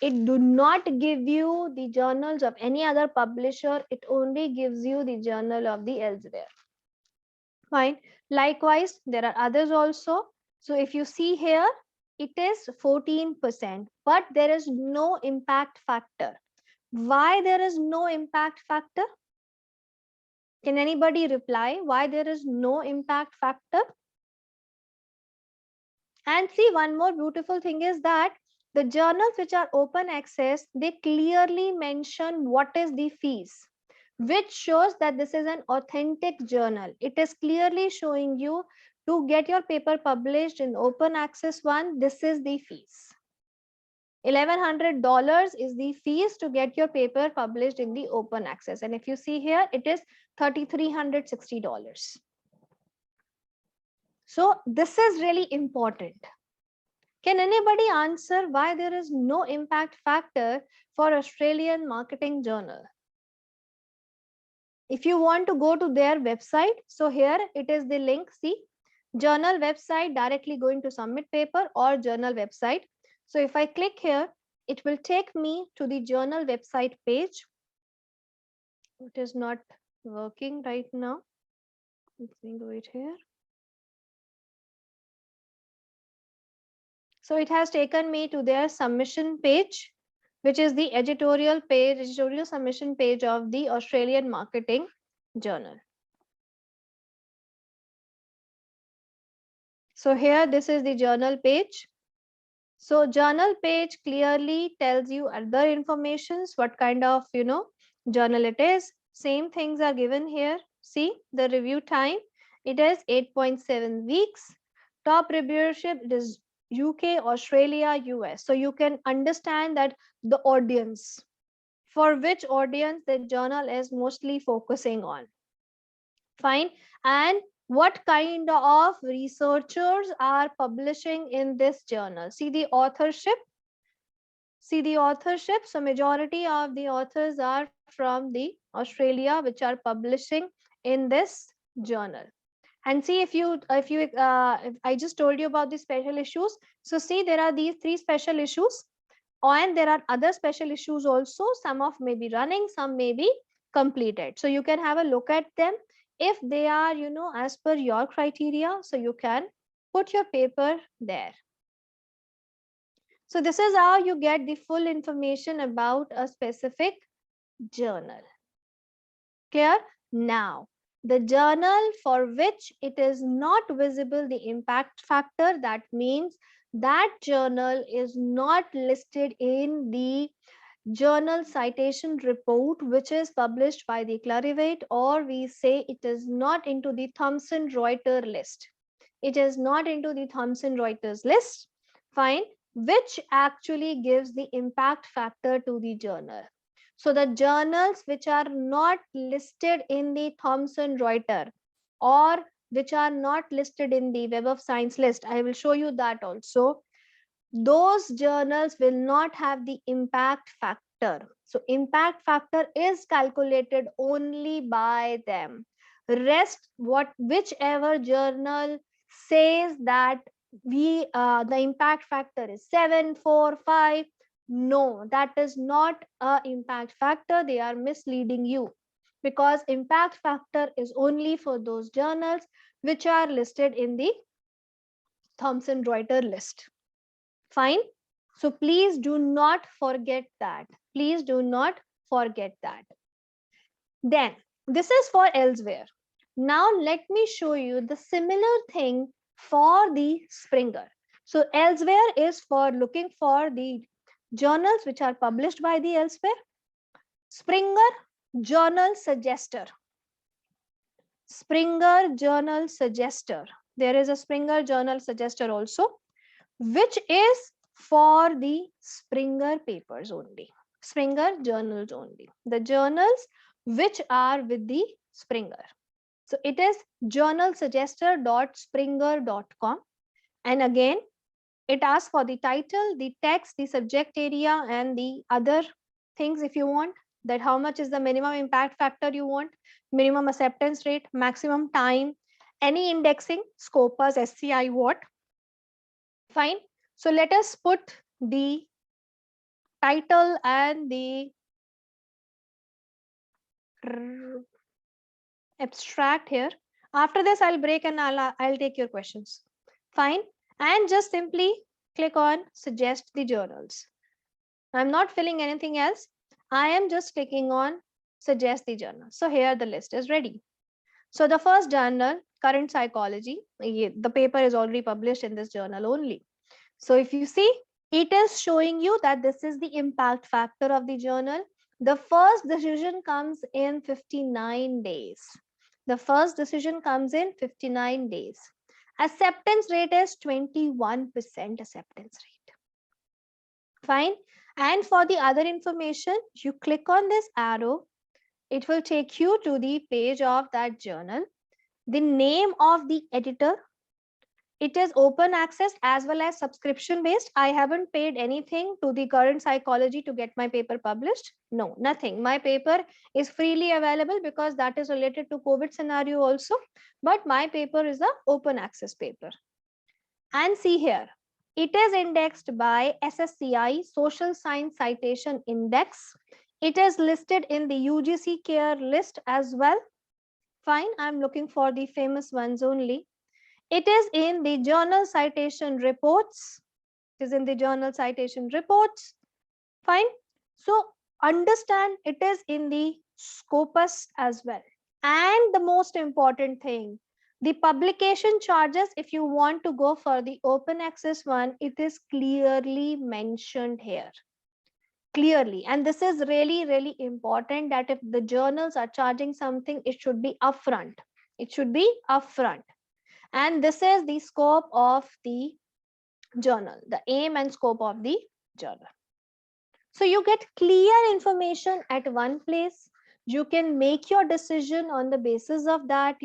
It do not give you the journals of any other publisher. It only gives you the journal of the elsewhere. Fine. Likewise, there are others also. So if you see here, it is 14%, but there is no impact factor. Why there is no impact factor? Can anybody reply why there is no impact factor? And see, one more beautiful thing is that the journals which are open access, they clearly mention what is the fees, which shows that this is an authentic journal. It is clearly showing you to get your paper published in open access one, this is the fees. $1,100 is the fees to get your paper published in the open access. And if you see here, it is $3,360. So this is really important. Can anybody answer why there is no impact factor for Australian Marketing Journal? If you want to go to their website, so here it is the link, see, journal website, directly going to submit paper or journal website. So if I click here, it will take me to the journal website page. It is not working right now. Let me go it here. So it has taken me to their submission page, which is the editorial page, editorial submission page of the Australian Marketing Journal. So here, this is the journal page. So journal page clearly tells you other informations, what kind of, journal it is. Same things are given here. See the review time. It is 8.7 weeks. Top reviewership, it is UK, Australia, US. So you can understand that the audience, for which audience the journal is mostly focusing on. Fine. And what kind of researchers are publishing in this journal? See the authorship. So majority of the authors are from the Australia, which are publishing in this journal. And see, if I just told you about the special issues. So see, there are these 3 special issues, and there are other special issues also. Some of may be running, some may be completed. So you can have a look at them. If they are, as per your criteria, so you can put your paper there. So this is how you get the full information about a specific journal. Clear? Now, the journal for which it is not visible the impact factor, that means that journal is not listed in the journal citation report, which is published by the Clarivate, or we say it is not into the Thomson Reuters list. It is not into the Thomson Reuters list. Fine. Which actually gives the impact factor to the journal. So the journals which are not listed in the Thomson Reuters or which are not listed in the Web of Science list, I will show you that also. Those journals will not have the impact factor. So impact factor is calculated only by them. Rest, whichever journal says that the impact factor is 7, 4, 5, no, that is not a impact factor. They are misleading you, because impact factor is only for those journals which are listed in the Thomson Reuters list. Fine. So please do not forget that. Please do not forget that. Then this is for elsewhere. Now let me show you the similar thing for the Springer. So elsewhere is for looking for the journals which are published by the elsewhere. Springer Journal Suggester. Springer Journal Suggester. There is a Springer Journal Suggester also, which is for the Springer papers only, Springer journals only, the journals which are with the Springer. So it is journalsuggester.springer.com. And again, it asks for the title, the text, the subject area, and the other things if you want, that how much is the minimum impact factor you want, minimum acceptance rate, maximum time, any indexing, Scopus, SCI, what. Fine. So let us put the title and the abstract here. After this, I'll break and I'll take your questions. Fine. And just simply click on suggest the journals. I'm not filling anything else. I am just clicking on suggest the journal. So here the list is ready. So the first journal, Current Psychology, the paper is already published in this journal only. So if you see, it is showing you that this is the impact factor of the journal. The first decision comes in 59 days. The first decision comes in 59 days. Acceptance rate is 21% acceptance rate. Fine. And for the other information, you click on this arrow. It will take you to the page of that journal. The name of the editor, It is open access as well as subscription based. I haven't paid anything to the current psychology to get my paper published. No, nothing. My paper is freely available because that is related to COVID scenario also. But my paper is a open access paper. And see here, it is indexed by SSCI Social Science Citation Index. It is listed in the UGC Care list as well. Fine, I'm looking for the famous ones only. It is in the journal citation reports. It is in the journal citation reports. Fine. So understand it is in the Scopus as well. And the most important thing, the publication charges, if you want to go for the open access one, it is clearly mentioned here. Clearly. And this is really, really important that if the journals are charging something, it should be upfront. It should be upfront. And this is the scope of the journal, the aim and scope of the journal. So you get clear information at one place. You can make your decision on the basis of that,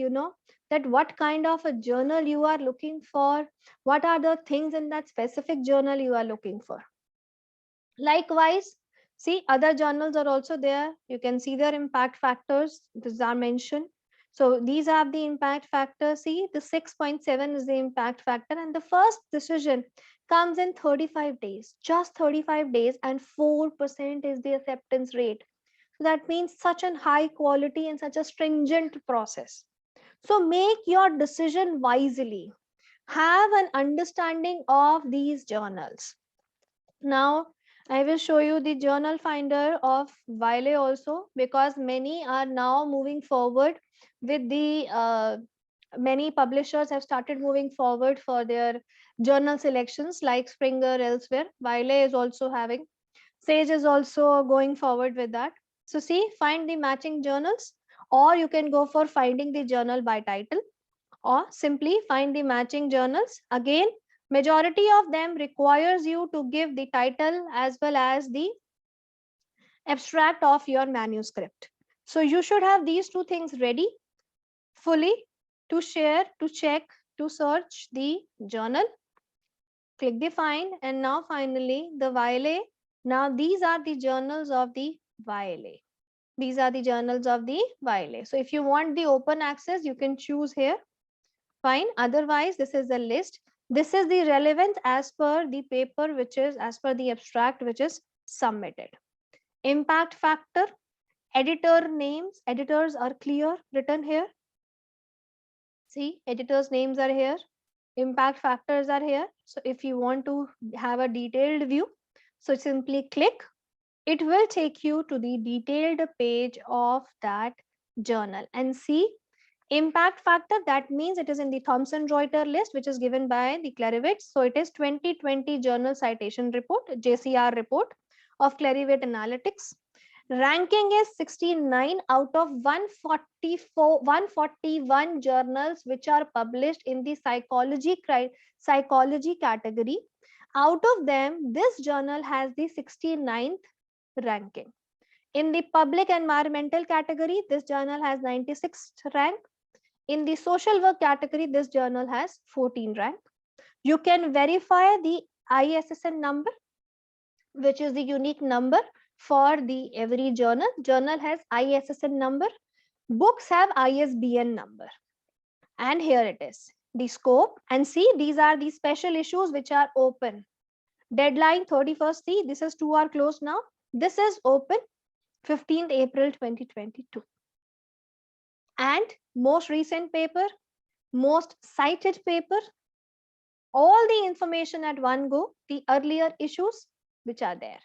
that what kind of a journal you are looking for, what are the things in that specific journal you are looking for. Likewise, see, other journals are also there. You can see their impact factors. These are mentioned. So these are the impact factors. See, the 6.7 is the impact factor, and the first decision comes in 35 days, just 35 days, and 4% is the acceptance rate. So that means such a high quality and such a stringent process. So make your decision wisely. Have an understanding of these journals. Now, I will show you the journal finder of Wiley also, because many are now moving forward with the many publishers have started moving forward for their journal selections like Springer elsewhere. Wiley is also having. Sage is also going forward with that. So see, find the matching journals, or you can go for finding the journal by title, or simply find the matching journals. Again, majority of them requires you to give the title as well as the abstract of your manuscript. So you should have these two things ready fully to share, to check, to search the journal. Click the find, and now finally the Wiley. Now these are the journals of the Wiley. These are the journals of the Wiley. So if you want the open access, you can choose here. Fine. Otherwise, this is the list. This is the relevance as per the paper, which is as per the abstract, which is submitted. Impact factor, editor names, editors are clear written here. See, editors names are here. Impact factors are here. So if you want to have a detailed view, so simply click. It will take you to the detailed page of that journal and see impact factor. That means it is in the Thomson Reuters list, which is given by the Clarivate. So it is 2020 Journal Citation Report, JCR report of Clarivate Analytics. Ranking is 69 out of 141 journals which are published in the psychology category. Out of them, this journal has the 69th ranking. In the public environmental category, this journal has 96th rank. In the social work category, this journal has 14 rank. You can verify the ISSN number, which is the unique number for the every journal. Journal has ISSN number. Books have ISBN number. And here it is, the scope. And see, these are the special issues which are open. Deadline 31st. See, this is 2 hours closed now. This is open 15th April 2022. And most recent paper, most cited paper, all the information at one go, the earlier issues which are there.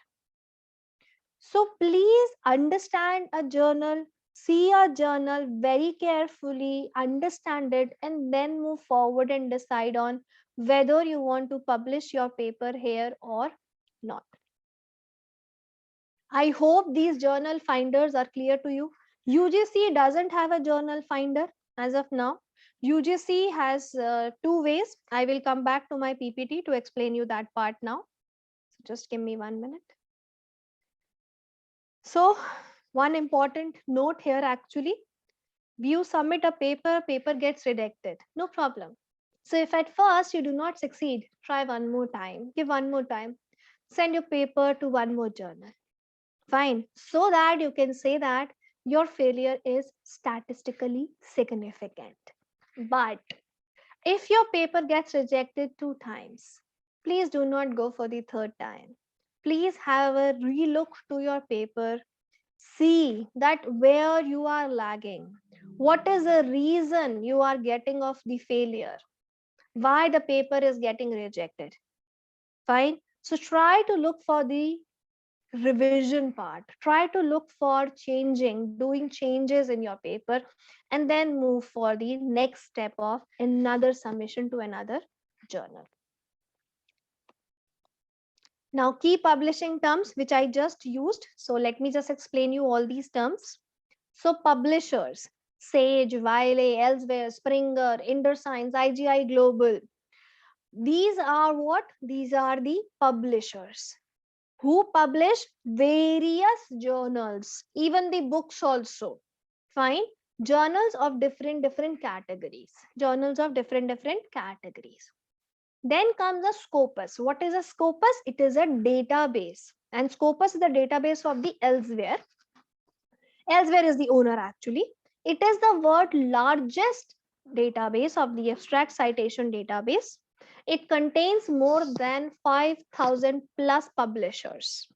So please understand a journal, see a journal very carefully, understand it, and then move forward and decide on whether you want to publish your paper here or not. I hope these journal finders are clear to you. UGC doesn't have a journal finder as of now. UGC has 2 ways. I will come back to my PPT to explain you that part now. So just give me 1 minute. So one important note here actually, you submit a paper, paper gets rejected. No problem. So if at first you do not succeed, try one more time, give one more time, send your paper to one more journal. Fine. So that you can say that your failure is statistically significant. But if your paper gets rejected 2 times, please do not go for the 3rd time. Please have a relook to your paper. See that where you are lagging. What is the reason you are getting of the failure? Why the paper is getting rejected? Fine. So try to look for the revision part. Try to look for doing changes in your paper, and then move for the next step of another submission to another journal. Now, key publishing terms which I just used. So let me just explain you all these terms. So publishers, Sage, Wiley, Elsewhere, Springer, InterScience, IGI Global. These are what? These are the publishers who publish various journals, even the books also. Fine. Journals of different categories. Journals of different categories. Then comes a Scopus. What is a Scopus? It is a database. And Scopus is the database of the Elsewhere. Elsewhere is the owner actually. It is the world's largest database of the abstract citation database. It contains more than 5,000 plus publishers.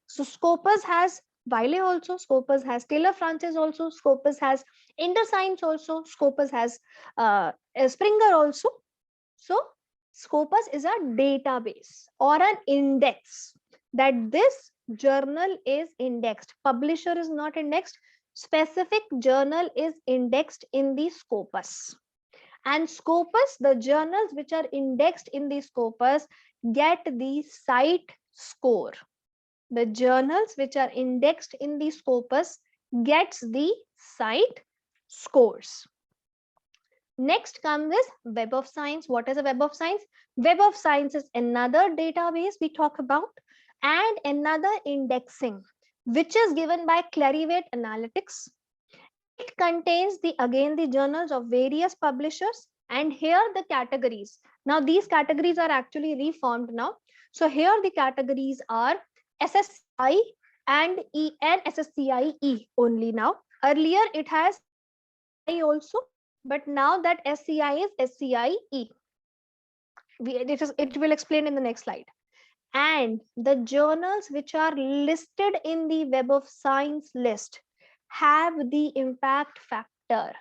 So Scopus has Wiley also, Scopus has Taylor Francis also, Scopus has InterScience also, Scopus has Springer also. So Scopus is a database or an index that this journal is indexed. Publisher is not indexed. Specific journal is indexed in the Scopus. And Scopus, the journals which are indexed in the Scopus get the cite score. The journals which are indexed in the Scopus gets the cite scores. Next comes this Web of Science. What is a Web of Science? Web of Science is another database we talk about and another indexing which is given by Clarivate Analytics. It contains the journals of various publishers, and here the categories. Now these categories are actually reformed now. So here the categories are SSCI and SSCI-E only now. Earlier it has I also, but now that SCI is SCI-E. It will explain in the next slide. And the journals which are listed in the Web of Science list have the impact factor.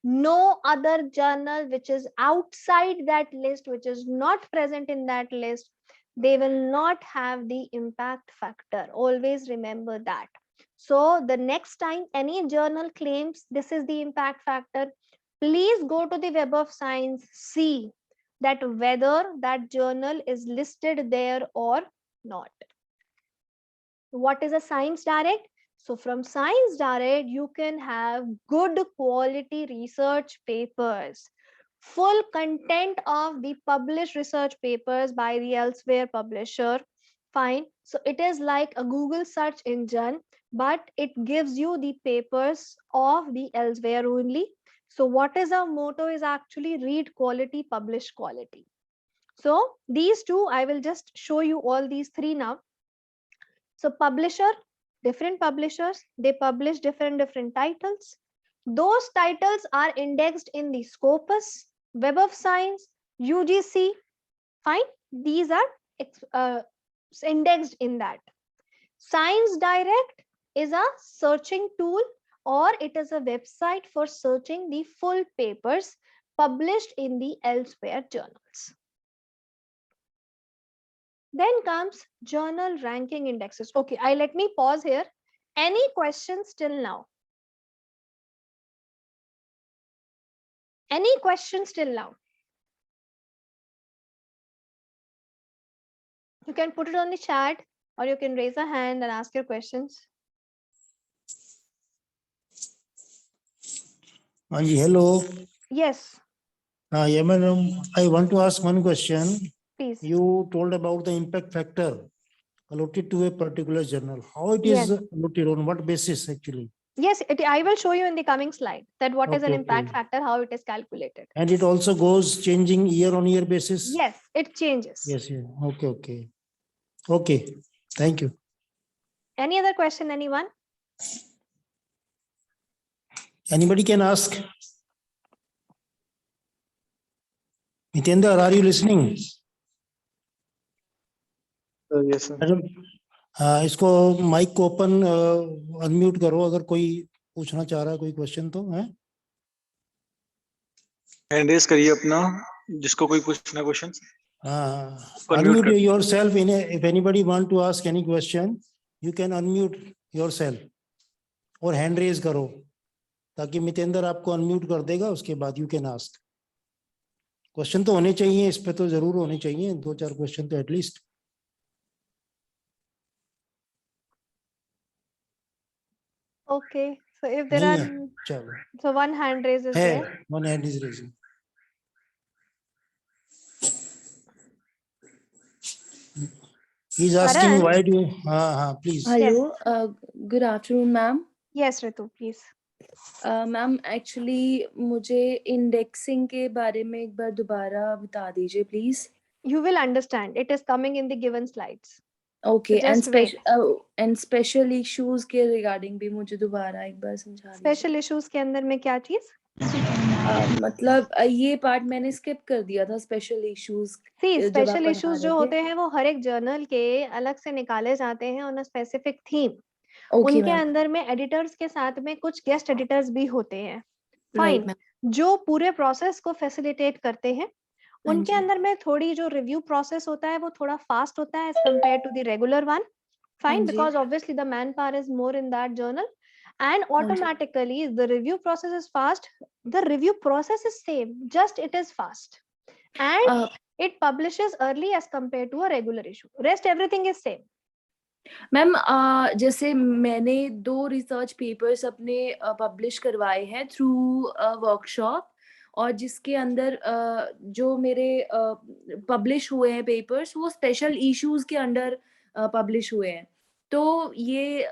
No other journal which is outside that list, which is not present in that list, they will not have the impact factor. Always remember that. So the next time any journal claims this is the impact factor, please go to the Web of Science, see that whether that journal is listed there or not. What is a Science Direct? So from Science Direct, you can have good quality research papers, full content of the published research papers by the Elsewhere publisher. Fine. So it is like a Google search engine, but it gives you the papers of the Elsewhere only. So what is our motto is actually read quality, publish quality. So these two, I will just show you all these three now. So publisher, different publishers, they publish different titles. Those titles are indexed in the Scopus, Web of Science, UGC. Fine. These are indexed in that. Science Direct is a searching tool, or it is a website for searching the full papers published in the Elsewhere journals. Then comes journal ranking indexes. Okay, let me pause here. Any questions till now? Any questions till now? You can put it on the chat, or you can raise a hand and ask your questions. Anji, hello. Yes, Yeah, madam, I want to ask one question. please. You told about the impact factor allotted to a particular journal. How it Yes. is allotted, on what basis actually? Yes, I will show you in the coming slide that what is an Okay, impact okay. factor, how it is calculated. And it also goes changing year on year basis? Yes, it changes. Yes, yeah. Okay, okay. Okay, thank you. Any other question, anyone? Anybody can ask. Mitendra, are you listening? Yes, sir. Madam, इसको mic को open unmute करो अगर कोई पूछना चाह रहा है कोई क्वेश्चन तो है। हैंड रेज करिए अपना, जिसको कोई पूछना question. Unmute yourself. If anybody want to ask any question, you can unmute yourself और हैंड रेज करो ताकि मितेंद्र आपको अनम्यूट कर देगा, उसके बाद यू कैन आस्क। क्वेश्चन तो होने चाहिए, इस पे तो जरूर होने चाहिए, 2-4 क्वेश्चन तो at least. Okay, so if there नहीं are, है, चलो so one hand raise is there. है, one hand is raising. he is asking Karan? why do हाँ please। Hello, good afternoon, ma'am. Yes, Ritu, please. Ma'am actually मुझे indexing के बारे में एक बार दोबारा बता दीजिए please. You will understand. It is coming in the given slides. Okay, just wait. And special issues के रिगार्डिंग भी मुझे दोबारा एक बार समझा दीजिए। Special issues के अंदर में क्या चीज? मतलब ये पार्ट मैंने स्किप कर दिया था, स्पेशल इश्यूज। See, जब आप special पढ़ा issues रहे जो थे। होते हैं वो हर एक जर्नल के अलग से निकाले जाते हैं on a specific theme. Okay उनके मैम, अंदर में एडिटर्स के साथ में कुछ गेस्ट एडिटर्स भी होते हैं। Right fine, ma'am. जो पूरे प्रोसेस को फैसिलिटेट करते हैं। हाँ उनके जी। अंदर में थोड़ी जो रिव्यू प्रोसेस होता है वो थोड़ा फास्ट होता है as compare to the regular one. Fine, हाँ जी। Because obviously the man power is more in that journal and हाँ जी। automatically the review process is fast. The review process is same, just it is fast and it publishes early as compared to a regular issue. Rest everything is same. Ma'am जैसे मैंने 2 research papers अपने publish करवाए हैं through workshop, और जिसके अंदर जो मेरे पब्लिश हुए हैं पेपर्स वो स्पेशल इश्यूज के अंडर पब्लिश हुए हैं, तो ये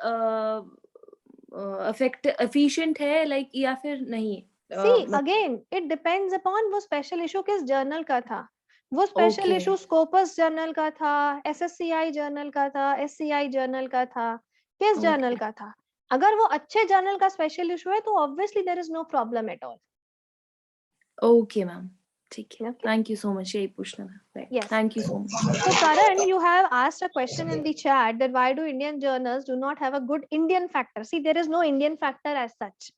एफिशिएंट है लाइक या फिर नहीं? See, again it depends upon वो स्पेशल इशू किस जर्नल का था। वो special Okay. Issue Scopus journal का था, SSCI जर्नल का था, SCI जर्नल का था, किस Okay. जर्नल का था? अगर वो अच्छे जर्नल का स्पेशल इशू है तो obviously there is no problem at all. Okay ma'am, ठीक है। Okay. Thank you so much, यही पूछना था। Yes. Thank you so much. So Karan, you have asked a question in the chat that why do Indian journals do not have a good Indian factor? See, there is no Indian factor as such.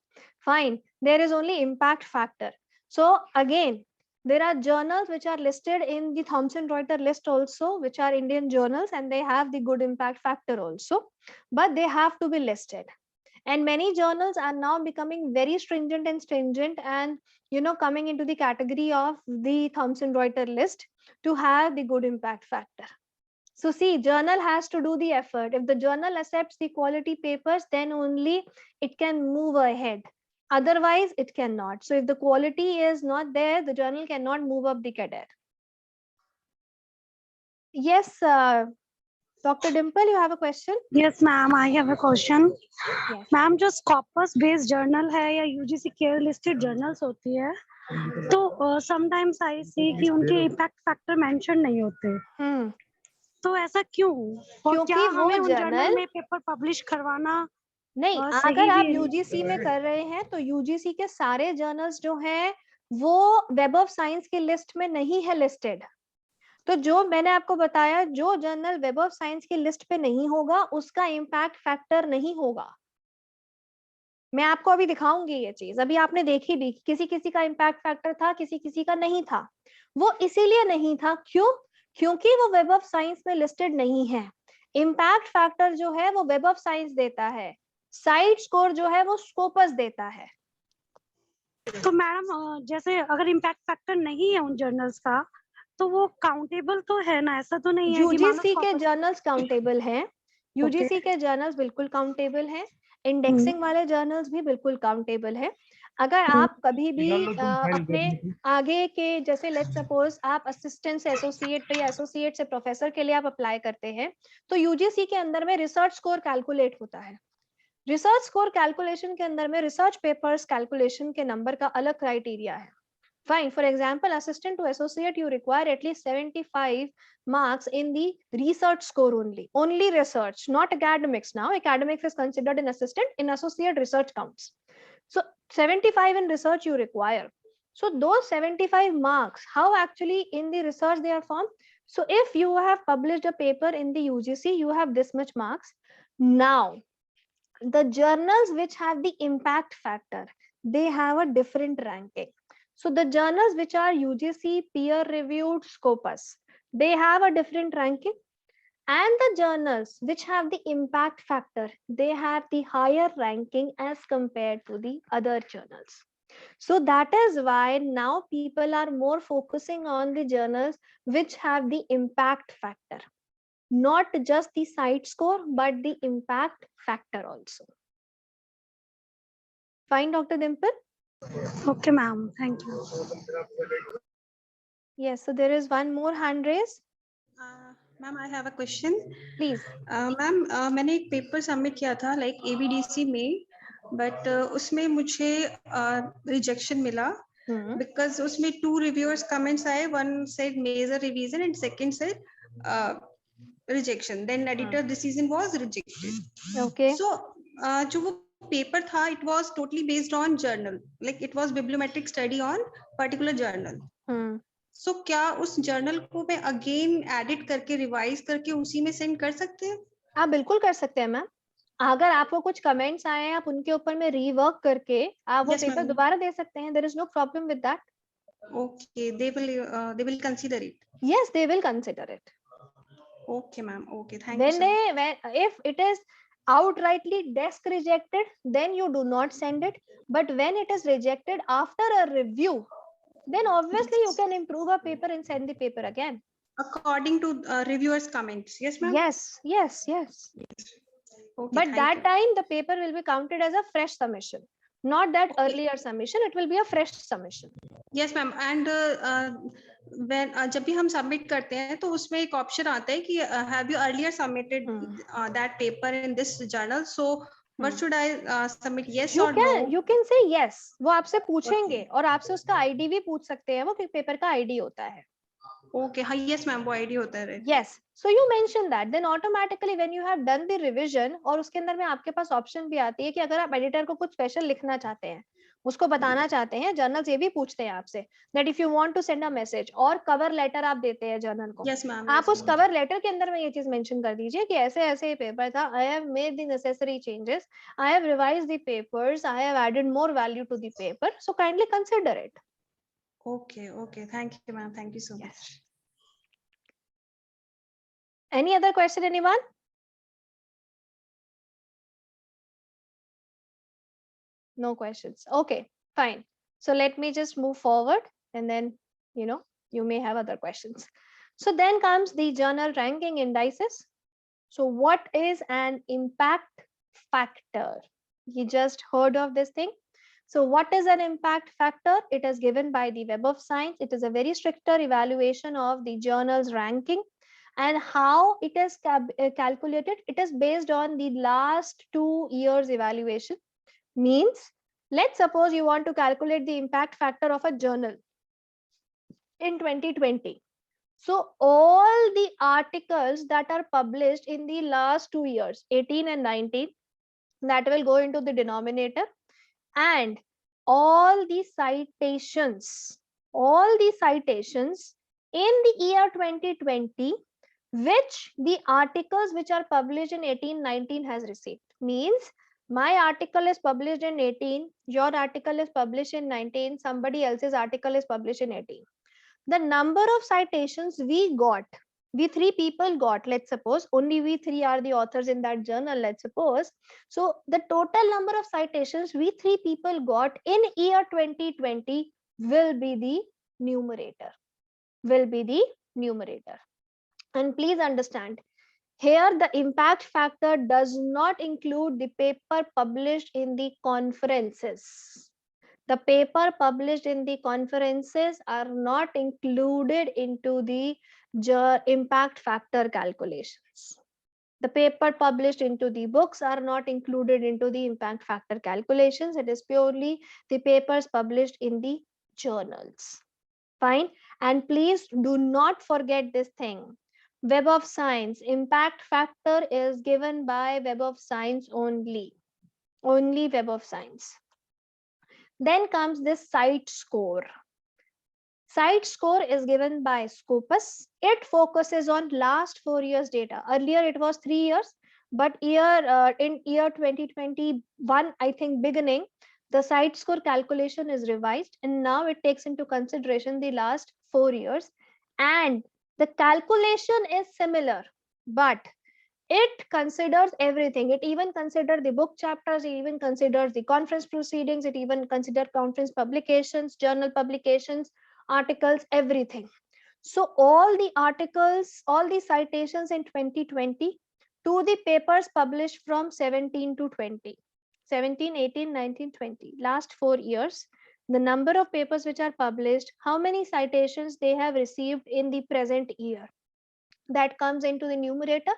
Fine, there is only impact factor. So again, there are journals which are listed in the Thomson Reuters list also, which are Indian journals, and they have the good impact factor also, but they have to be listed. And many journals are now becoming very stringent and coming into the category of the Thomson Reuters list to have the good impact factor. So see, journal has to do the effort. If the journal accepts the quality papers, then only it can move ahead. Otherwise, it cannot. So if the quality is not there, the journal cannot move up the cadre. Yes, Dr. Dimple, you have a question? Yes, ma'am, I have a question. Yes. Ma'am, जो स्कॉपस based journal है या UGC care listed journals होती है, तो sometimes I सी कि उनके impact factor mention नहीं होते, तो ऐसा क्यों? और क्योंकि क्या वो हमें उन जर्नल जर्नल में पेपर पब्लिश करवाना नहीं, सही अगर आप भी- यूजीसी में कर रहे हैं तो यूजीसी के सारे जर्नल्स जो हैं वो वेब ऑफ साइंस की लिस्ट में नहीं है लिस्टेड। तो जो मैंने आपको बताया, जो जर्नल वेब ऑफ साइंस की लिस्ट पे नहीं होगा उसका इम्पैक्ट फैक्टर नहीं होगा। मैं आपको अभी दिखाऊंगी ये चीज, अभी आपने देखी भी, किसी किसी का इम्पैक्ट फैक्टर था, किसी किसी का नहीं था। वो इसीलिए नहीं था, क्यों? क्योंकि वो वेब ऑफ साइंस में लिस्टेड नहीं है। इम्पैक्ट फैक्टर जो है वो वेब ऑफ साइंस देता है, साइड स्कोर जो है वो स्कोपस देता है। तो मैडम, जैसे अगर इम्पैक्ट फैक्टर नहीं है उन जर्नल्स का, तो वो काउंटेबल तो है ना? ऐसा तो नहीं है कि यूजीसी के जर्नल्स काउंटेबल हैं, यूजीसी के जर्नल्स बिल्कुल काउंटेबल हैं, इंडेक्सिंग वाले जर्नल्स भी बिल्कुल काउंटेबल है। अगर आप कभी भी अपने आगे के, जैसे लेट्स सपोज आप असिस्टेंट से एसोसिएट या एसोसिएट से प्रोफेसर के लिए आप अप्लाई करते हैं, तो यूजीसी के अंदर में रिसर्च स्कोर कैलकुलेट होता है। रिसर्च स्कोर कैलकुलेशन के अंदर में रिसर्च पेपर्स कैलकुलेशन के नंबर का अलग क्राइटेरिया है. Fine. For example, assistant to associate, you require at least 75 marks in the research score only. Only research, not academics now. Academics is considered an assistant. In associate, research counts. So 75 in research you require. So those 75 marks, how actually in the research they are formed? So if you have published a paper in the UGC, you have this much marks. Now, the journals which have the impact factor, they have a different ranking. So the journals which are UGC peer reviewed Scopus, they have a different ranking. And the journals which have the impact factor, they have the higher ranking as compared to the other journals. So that is why now people are more focusing on the journals which have the impact factor. Not just the site score, but the impact factor also. Fine, Dr. Dimple? Okay, ma'am. Thank you. Yes, so there is one more hand raise. Ma'am I have a question. Please. Ma'am मैंने एक paper submit किया था like ABDC में, but उसमें मुझे rejection मिला because उसमें 2 reviewers comments आए. One said major revision and second said rejection. Then editor decision was rejected. Okay. So जो वो पेपर था it was totally based on journal, like it was bibliometric study on particular journal. So क्या उस journal को मैं again edit करके revise करके उसी में सेंड कर सकते हैं? आप बिल्कुल कर सकते हैं मैम. अगर आपको कुछ कमेंट्स आए हैं आप उनके ऊपर में रीवर्क करके आप वो पेपर दोबारा दे सकते हैं. There is no problem with that. Okay, they will consider it. Yes, they will consider it. Okay ma'am, okay, thank you so much. If it is outrightly desk rejected, then you do not send it. But when it is rejected after a review, then obviously you can improve a paper and send the paper again. According to reviewers' comments, yes ma'am? Yes. Okay, But that you. time the paper will be counted as a fresh submission. Not that earlier submission, it will be a fresh submission. Yes ma'am. And when जब भी हम submit करते हैं तो उसमें एक option आता है कि have you earlier submitted that paper in this journal? So what should I submit, yes or no? You can say yes. वो आपसे पूछेंगे और आपसे उसका ID भी पूछ सकते हैं. वो पेपर का ID होता है. Okay, हाँ, yes ma'am, वो ID होता है. Yes, so you mention that. Then automatically when you have done the revision और उसके अंदर में आपके पास option भी आती है कि अगर आप editor को कुछ special लिखना चाहते हैं, उसको बताना चाहते हैं, journals ये भी पूछते हैं आपसे that if you want to send a message और cover letter आप देते हैं journal को. Yes ma'am. आप उस cover letter के अंदर में ये चीज mention कर दीजिए कि ऐसे ऐसे ये paper था. I have made the necessary changes. I have revised the papers. I have added more value to the paper. So kindly consider it. Okay, thank you ma'am. Thank you so much. Yes. Any other question, anyone? No questions. Okay, fine. So let me just move forward and then, you may have other questions. So then comes the journal ranking indices. So what is an impact factor? You just heard of this thing. So what is an impact factor? It is given by the Web of Science. It is a very stricter evaluation of the journal's ranking. And how it is calculated, it is based on the last 2 years evaluation. Means, let's suppose you want to calculate the impact factor of a journal in 2020. So all the articles that are published in the last 2 years, 18 and 19, that will go into the denominator. And all the citations in the year 2020, which the articles which are published in 18-19 has received. Means my article is published in 18, your article is published in 19, somebody else's article is published in 18. The number of citations we 3 people got, let's suppose, only we 3 are the authors in that journal, let's suppose. So the total number of citations we 3 people got in year 2020 will be the numerator. And please understand, here the impact factor does not include the paper published in the conferences. The paper published in the conferences are not included into the impact factor calculations. The paper published into the books are not included into the impact factor calculations. It is purely the papers published in the journals. Fine. And please do not forget this thing. Web of Science, impact factor is given by Web of Science only. Only Web of Science. Then comes this site score. Site score is given by Scopus. It focuses on last 4 years data. Earlier it was 3 years, but in year 2021, I think beginning, the site score calculation is revised, and now it takes into consideration the last 4 years. And the calculation is similar, but it considers everything. It even considers the book chapters, it even considers the conference proceedings, it even considers conference publications, journal publications, articles, everything. So all the articles, all the citations in 2020 to the papers published from 17 to 20, 17, 18, 19, 20, last 4 years, the number of papers which are published, how many citations they have received in the present year, that comes into the numerator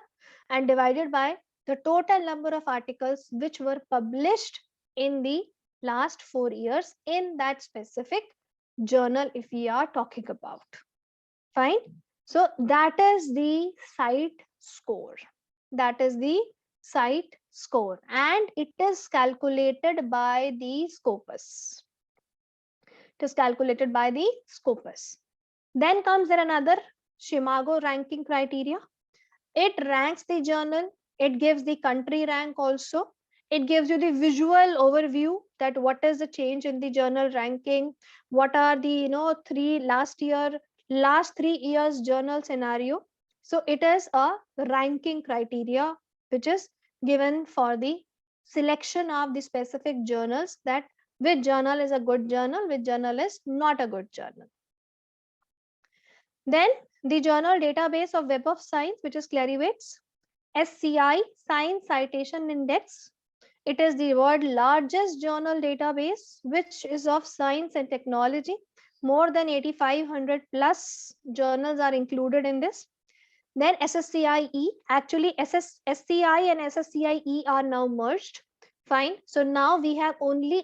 and divided by the total number of articles which were published in the last 4 years in that specific journal, if we are talking about. Fine. So that is the site score. That is the site score, and it is calculated by the Scopus. It is calculated by the Scopus. Then comes there another Shimago ranking criteria. It ranks the journal. It gives the country rank also. It gives you the visual overview that what is the change in the journal ranking, what are the last 3 years journal scenario. So it is a ranking criteria which is given for the selection of the specific journals, that which journal is a good journal, which journal is not a good journal. Then the journal database of Web of Science, which is Clarivate's SCI, Science Citation Index. It is the world's largest journal database, which is of science and technology. More than 8,500 plus journals are included in this. Then SSCIE, actually SCI and SSCIE are now merged. Fine. So now we have only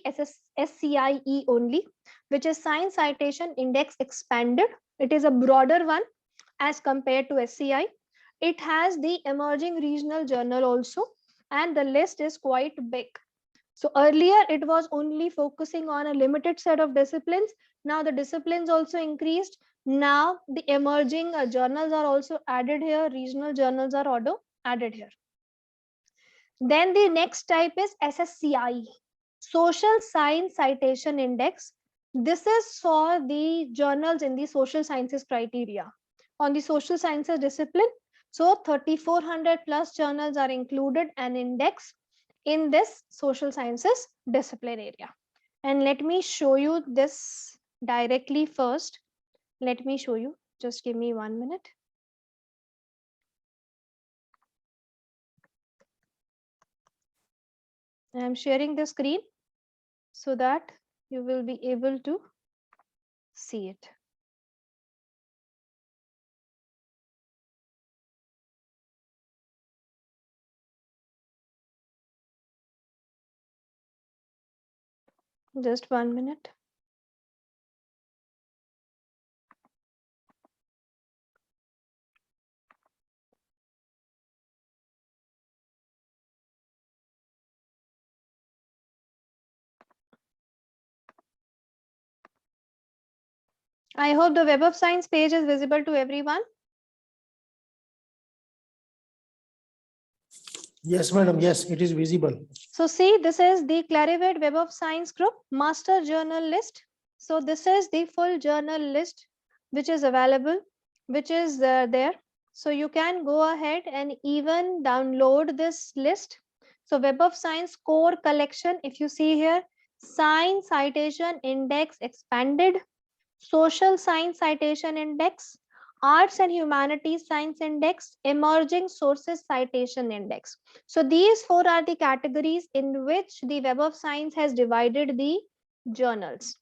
SCIE only, which is Science Citation Index expanded. It is a broader one as compared to SCI. It has the emerging regional journal also, and the list is quite big. So earlier it was only focusing on a limited set of disciplines. Now the disciplines also increased. Now the emerging journals are also added here. Regional journals are also added here. Then the next type is SSCI, Social Science Citation Index. This is for the journals in the social sciences criteria. On the social sciences discipline, so 3,400 plus journals are included and indexed in this social sciences discipline area. And let me show you this directly first. Let me show you. Just give me 1 minute. I am sharing the screen so that you will be able to see it. Just 1 minute. I hope the Web of Science page is visible to everyone. Yes, madam. Yes, it is visible. So see, this is the Clarivate Web of Science group master journal list. So this is the full journal list which is available, which is there. So you can go ahead and even download this list. So Web of Science core collection, if you see here, Science Citation Index expanded, Social Science Citation Index, Arts and Humanities Science Index, Emerging Sources Citation Index. So these 4 are the categories in which the Web of Science has divided the journals.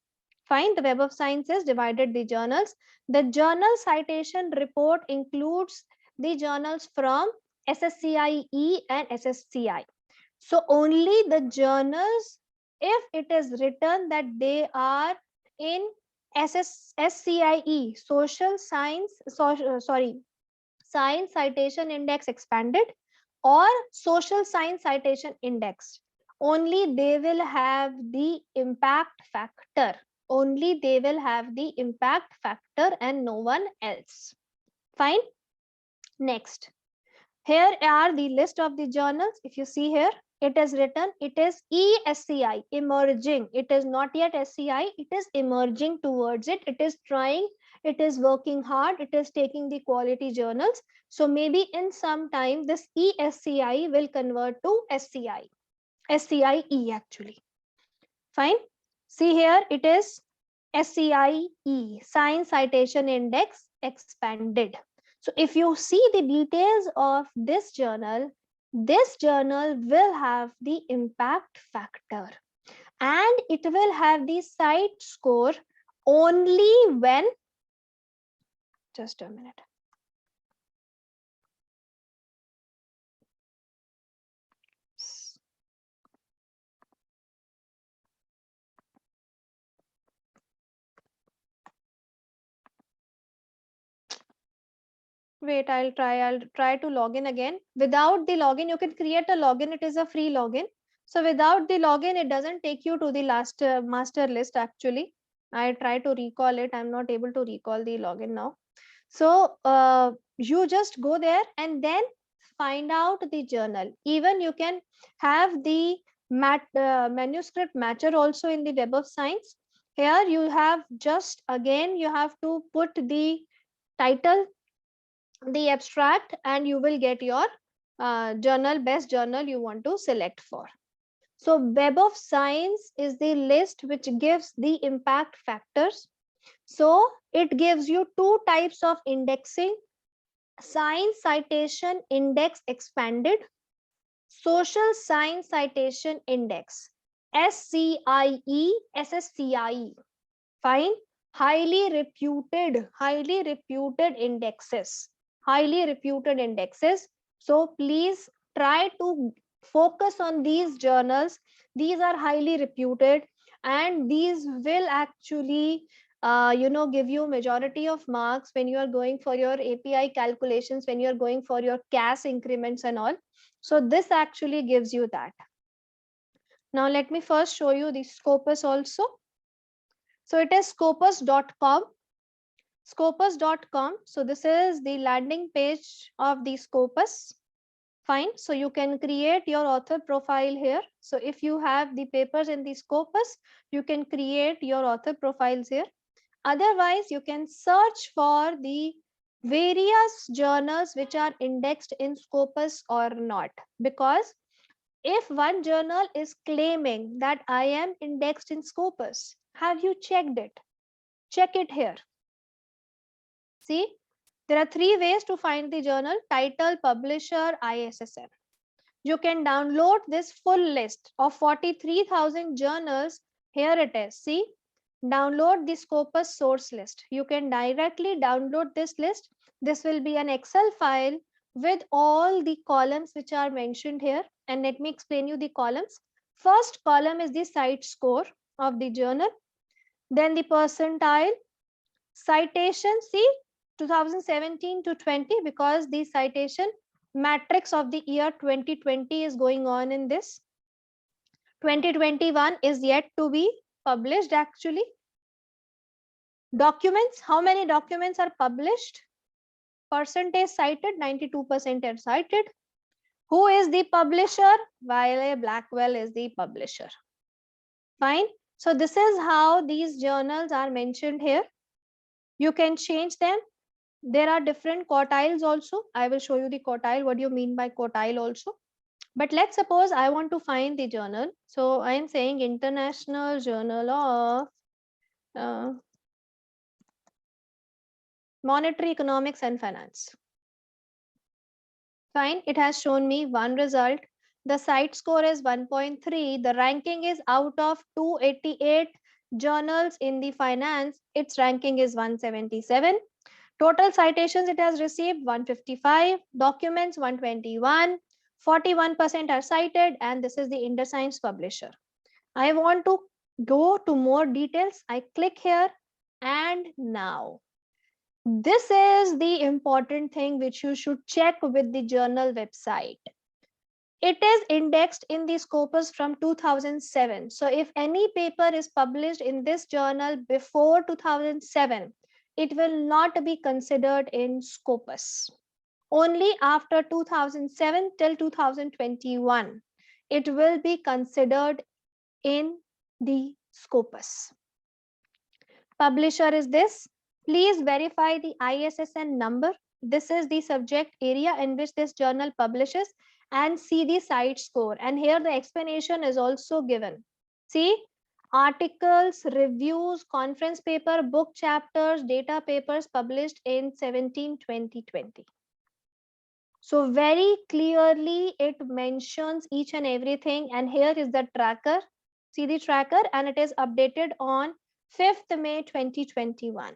Fine, the Web of Science has divided the journals. The journal citation report includes the journals from SSCIE and SSCI. So only the journals, if it is written that they are in SCIE, Social Science, Science Citation Index Expanded, or Social Science Citation Index, only they will have the impact factor. Only they will have the impact factor and no one else. Fine. Next, here are the list of the journals. If you see here, it is written, it is ESCI, emerging. It is not yet SCI, it is emerging towards it. It is trying, it is working hard, it is taking the quality journals. So maybe in some time, this ESCI will convert to SCI, SCIE actually. Fine. See here, it is SCIE, Science Citation Index Expanded. So if you see the details of this journal will have the impact factor, and it will have the site score only when, just a minute. Wait, I'll try to log in again. Without the login, you can create a login. It is a free login. So without the login, it doesn't take you to the last master list actually. I try to recall it. I'm not able to recall the login now. So you just go there and then find out the journal. Even you can have the manuscript matcher also in the Web of Science. Here you have just, again, you have to put the title, the abstract, and you will get your journal, best journal you want to select for. So Web of Science is the list which gives the impact factors. So it gives you two types of indexing: Science Citation Index Expanded, Social Science Citation Index, SCIE, SSCIE. Fine. Highly reputed indexes. Highly reputed indexes. So please try to focus on these journals. These are highly reputed, and these will actually give you majority of marks when you are going for your API calculations, when you are going for your CAS increments and all. So this actually gives you that. Now let me first show you the Scopus also. So it is scopus.com. Scopus.com. So this is the landing page of the Scopus. Fine. So you can create your author profile here. So if you have the papers in the Scopus, you can create your author profiles here. Otherwise, you can search for the various journals which are indexed in Scopus or not. Because if one journal is claiming that I am indexed in Scopus, have you checked it? Check it here. See, there are three ways to find the journal: title, publisher, ISSN. You can download this full list of 43,000 journals. Here it is. See, download the Scopus source list. You can directly download this list. This will be an Excel file with all the columns which are mentioned here. And let me explain you the columns. First column is the site score of the journal. Then the percentile, citation, see, 2017 to 20, because the citation matrix of the year 2020 is going on in this. 2021 is yet to be published actually. Documents, how many documents are published? Percentage cited, 92% are cited. Who is the publisher? Blackwell is the publisher. Fine. So this is how these journals are mentioned here. You can change them. There are different quartiles also. I will show you the quartile. What do you mean by quartile also? But let's suppose I want to find the journal. So I am saying International Journal of Monetary Economics and Finance. Fine. It has shown me one result. The site score is 1.3. The ranking is out of 288 journals in the finance. Its ranking is 177. Total citations it has received 155, documents 121, 41% are cited, and this is the Indices publisher. I want to go to more details. I click here, and now this is the important thing which you should check with the journal website. It is indexed in the Scopus from 2007. So if any paper is published in this journal before 2007, it will not be considered in Scopus. Only after 2007 till 2021, it will be considered in the Scopus. Publisher is this. Please verify the ISSN number. This is the subject area in which this journal publishes, and see the site score. And here the explanation is also given. See, articles, reviews, conference paper, book chapters, data papers published in 17-2020. So very clearly it mentions each and everything, and here is the tracker. See the tracker, and it is updated on 5th May 2021.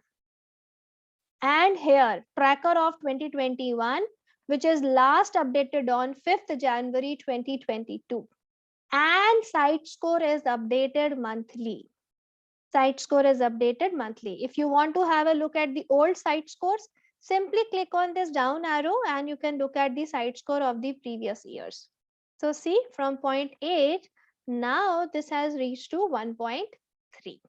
And here tracker of 2021, which is last updated on 5th January 2022. And site score is updated monthly. Site score is updated monthly. If you want to have a look at the old site scores, simply click on this down arrow and you can look at the site score of the previous years. So see, from 0.8, now this has reached to 1.3.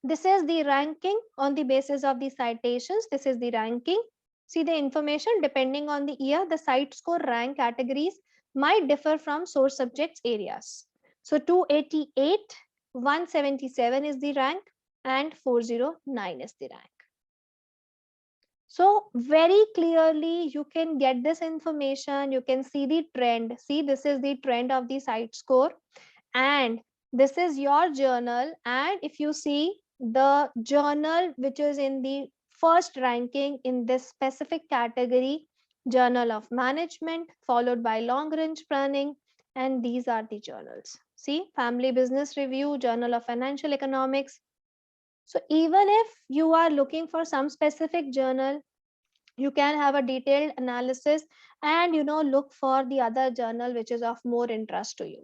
This is the ranking on the basis of the citations. This is the ranking. See the information depending on the year, the site score rank categories might differ from source subjects areas. So 288, 177 is the rank, and 409 is the rank. So very clearly you can get this information. You can see the trend. See, this is the trend of the site score, and this is your journal. And if you see the journal which is in the first ranking in this specific category, Journal of Management, followed by Long Range Planning, and these are the journals. See, Family Business Review, Journal of Financial Economics. So even if you are looking for some specific journal, you can have a detailed analysis and look for the other journal which is of more interest to you.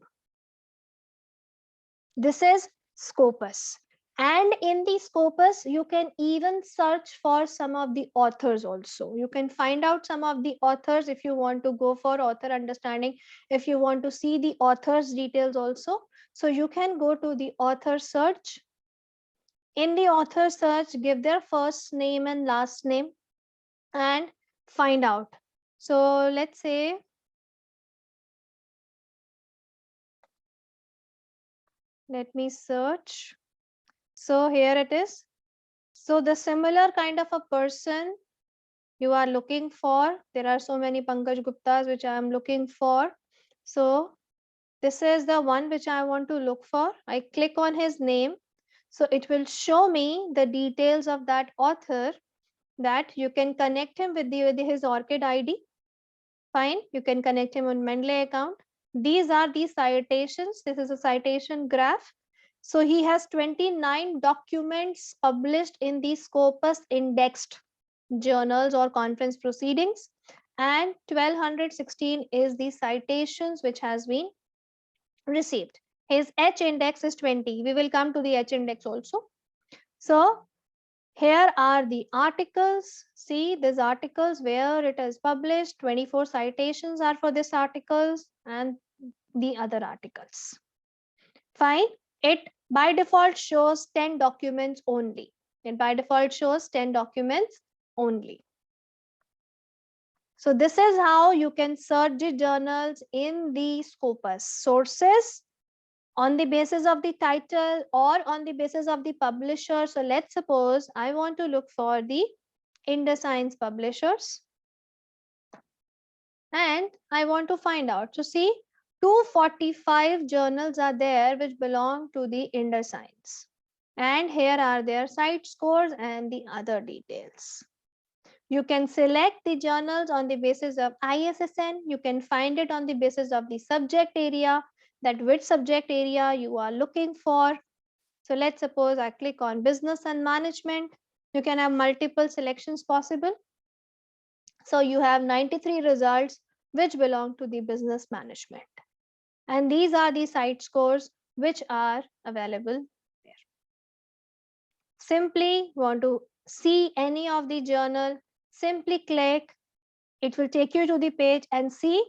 This is Scopus. And in the Scopus, you can even search for some of the authors also. You can find out some of the authors if you want to go for author understanding, if you want to see the author's details also. So you can go to the author search. In the author search, give their first name and last name and find out. So let's say, let me search. So here it is. So the similar kind of a person you are looking for, there are so many Pankaj Guptas which I am looking for. So this is the one which I want to look for. I click on his name. So it will show me the details of that author, that you can connect him with his ORCID ID. Fine, you can connect him on Mendeley account. These are the citations. This is a citation graph. So he has 29 documents published in the Scopus indexed journals or conference proceedings, and 1216 is the citations which has been received. His H index is 20. We will come to the H index also. So here are the articles. See these articles where it is published. 24 citations are for this articles and the other articles. Fine. It by default shows 10 documents only. It by default shows 10 documents only. So this is how you can search the journals in the Scopus. Sources on the basis of the title or on the basis of the publisher. So let's suppose I want to look for the Indices publishers and I want to find out. So see, 245 journals are there which belong to the Indices, and here are their site scores and the other details. You can select the journals on the basis of ISSN. You can find it on the basis of the subject area, that which subject area you are looking for. So let's suppose I click on Business and Management. You can have multiple selections possible. So you have 93 results which belong to the business management. And these are the site scores which are available there. Simply want to see any of the journal, simply click. It will take you to the page and see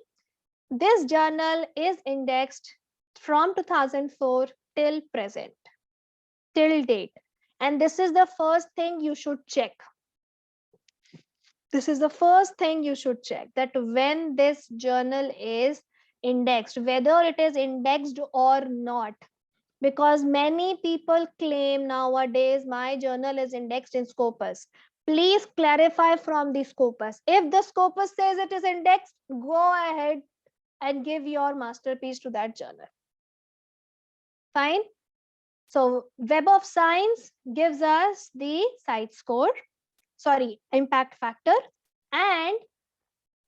this journal is indexed from 2004 till present, till date. And this is the first thing you should check. This is the first thing you should check, that when this journal is indexed, whether it is indexed or not. Because many people claim nowadays my journal is indexed in Scopus. Please clarify from the Scopus. If the Scopus says it is indexed, go ahead and give your masterpiece to that journal. Fine. So Web of Science gives us the site score, impact factor, and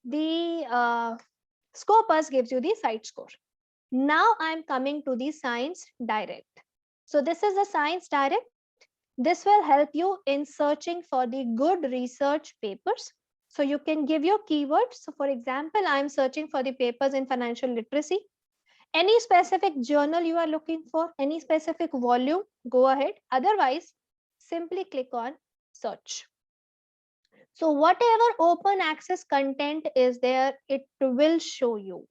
the Scopus gives you the site score. Now I'm coming to the Science Direct. So this is the Science Direct. This will help you in searching for the good research papers. So you can give your keywords. So for example, I'm searching for the papers in financial literacy. Any specific journal you are looking for, any specific volume, go ahead. Otherwise, simply click on search. So whatever open access content is there, it will show you.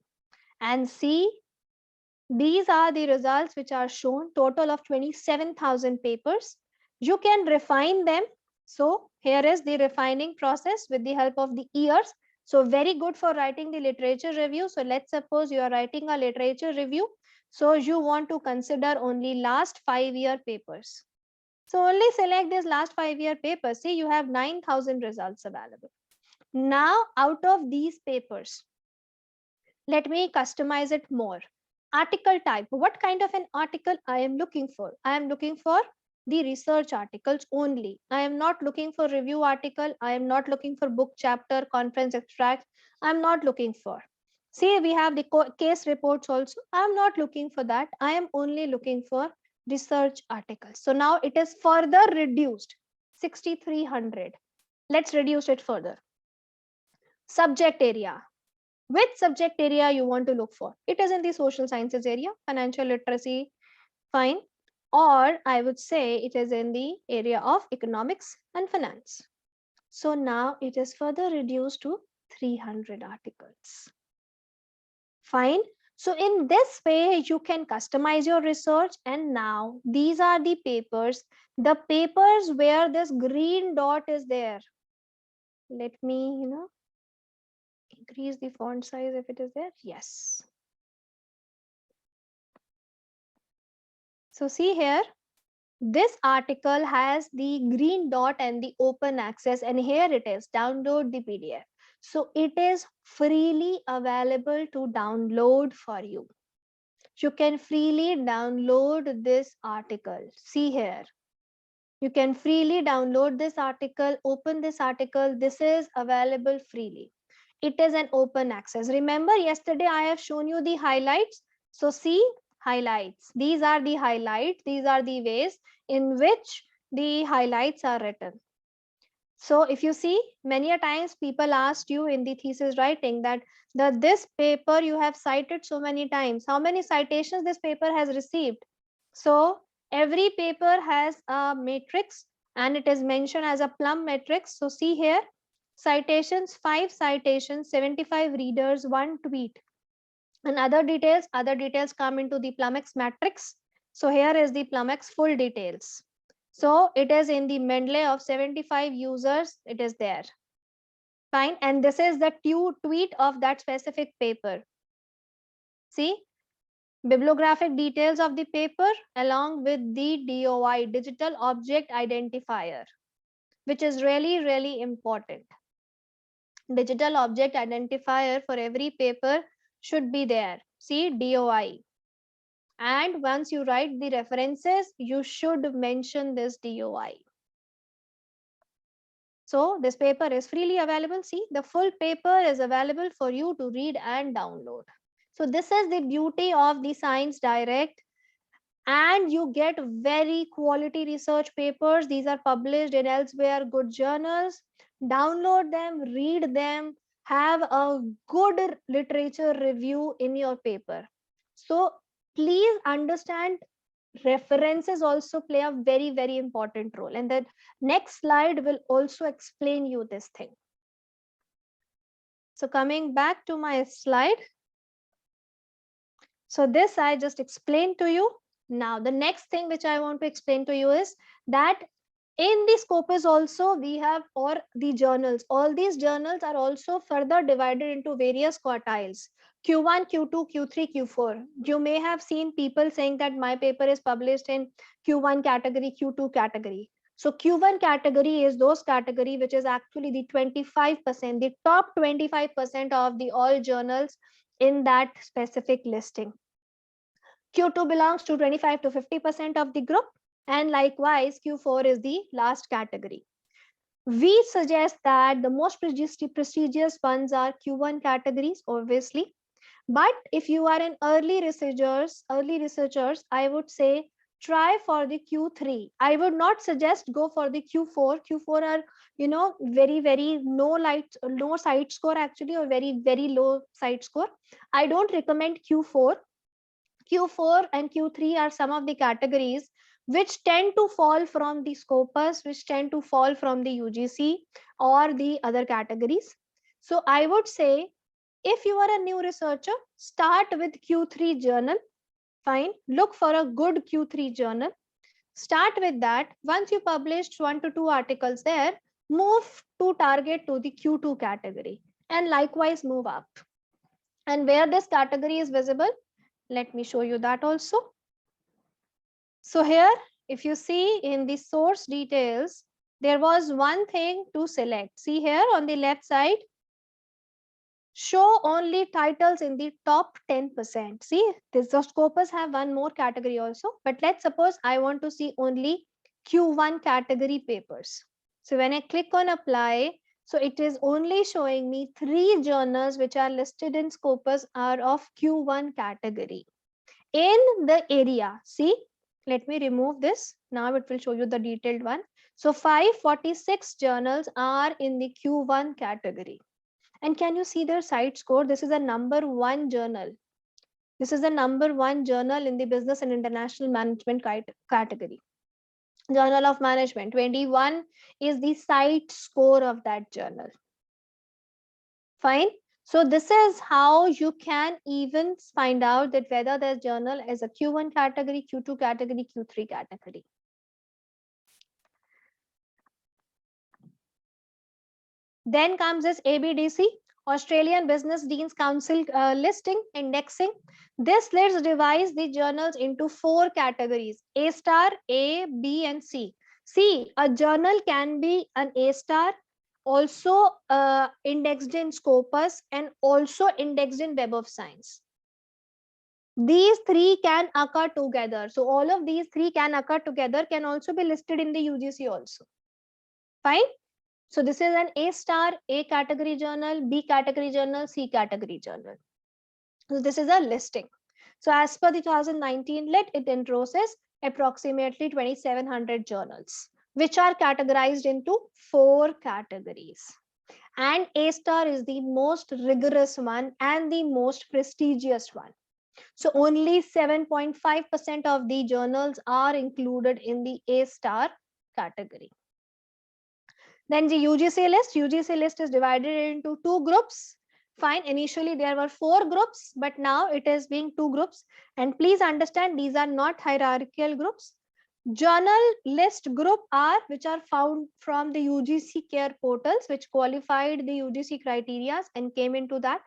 And see, these are the results which are shown, total of 27,000 papers. You can refine them. So here is the refining process with the help of the years. So very good for writing the literature review. So let's suppose you are writing a literature review. So you want to consider only last 5-year papers. So only select these last 5-year papers. See, you have 9,000 results available. Now, out of these papers, let me customize it more. Article type. What kind of an article I am looking for? I am looking for the research articles only. I am not looking for review article. I am not looking for book chapter, conference extract. I am not looking for. See, we have the case reports also. I am not looking for that. I am only looking for research articles. So now it is further reduced, 6,300. Let's reduce it further. Subject area. Which subject area you want to look for? It is in the social sciences area, financial literacy, fine. Or I would say it is in the area of economics and finance. So now it is further reduced to 300 articles. Fine. So in this way, you can customize your research. And now these are the papers where this green dot is there. Let me, increase the font size if it is there. Yes. So see here, this article has the green dot and the open access, and here it is, download the PDF. So it is freely available to download for you. You can freely download this article. See here. You can freely download this article, open this article. This is available freely. It is an open access. Remember, yesterday I have shown you the highlights. So see, highlights. These are the highlights. These are the ways in which the highlights are written. So if you see, many a times people asked you in the thesis writing that this paper you have cited so many times. How many citations this paper has received? So every paper has a matrix and it is mentioned as a plum matrix. So see here, citations, 5 citations, 75 readers, 1 tweet. And other details come into the Plumex matrix. So here is the Plumex full details. So it is in the Mendeley of 75 users, it is there. Fine. And this is the tweet of that specific paper. See, bibliographic details of the paper along with the DOI, digital object identifier, which is really, really important. Digital object identifier for every paper should be there. See, DOI. And once you write the references, you should mention this DOI. So this paper is freely available. See, the full paper is available for you to read and download. So this is the beauty of the Science Direct. and you get very quality research papers. These are published in elsewhere good journals. Download them, read them, have a good literature review in your paper. So please understand, references also play a very, very important role. And the next slide will also explain you this thing. So coming back to my slide. So this I just explained to you. Now, the next thing which I want to explain to you is that in the Scopus also we have, or the journals, all these journals are also further divided into various quartiles. Q1, Q2, Q3, Q4. You may have seen people saying that my paper is published in Q1 category, Q2 category. So Q1 category is those category which is actually the 25%, the top 25% of the all journals in that specific listing. Q2 belongs to 25 to 50% of the group, and likewise Q4 is the last category. We suggest that the most prestigious ones are Q1 categories, obviously. But if you are an early researchers, I would say try for the Q3. I would not suggest go for the Q4. Q4 are, very, very low side score actually, or very, very low side score. I don't recommend Q4. Q4 and Q3 are some of the categories which tend to fall from the Scopus, which tend to fall from the UGC or the other categories. So I would say, if you are a new researcher, start with Q3 journal. Fine. Look for a good Q3 journal. Start with that. Once you published 1 to 2 articles there, move to target to the Q2 category, and likewise move up. And where this category is visible, let me show you that also. So here, if you see in the source details, there was one thing to select. See here on the left side, show only titles in the top 10%. See, this Scopus have one more category also, but let's suppose I want to see only Q1 category papers. So when I click on apply, so it is only showing me 3 journals which are listed in Scopus are of Q1 category. In the area, see, let me remove this. Now it will show you the detailed one. So 546 journals are in the Q1 category. And can you see their site score? This is a #1 journal. This is the #1 journal in the business and international management category. Journal of Management 21 is the site score of that journal. Fine. So this is how you can even find out that whether the journal is a Q1 category, Q2 category, Q3 category. Then comes this ABDC, Australian Business Deans Council listing, indexing. This list divides the journals into 4 categories: A star, A, B, and C. See, a journal can be an A star, also indexed in Scopus, and also indexed in Web of Science. These 3 can occur together. So all of these 3 can occur together, can also be listed in the UGC also. Fine. So this is an A star, A category journal, B category journal, C category journal. So this is a listing. So as per the 2019 lit, it enrolls approximately 2,700 journals, which are categorized into 4 categories. And A star is the most rigorous one and the most prestigious one. So only 7.5% of the journals are included in the A star category. Then the UGC list is divided into 2 groups. Fine. Initially there were 4 groups, but now it is being 2 groups. And please understand, these are not hierarchical groups. Journal list group are which are found from the UGC care portals, which qualified the UGC criteria and came into that.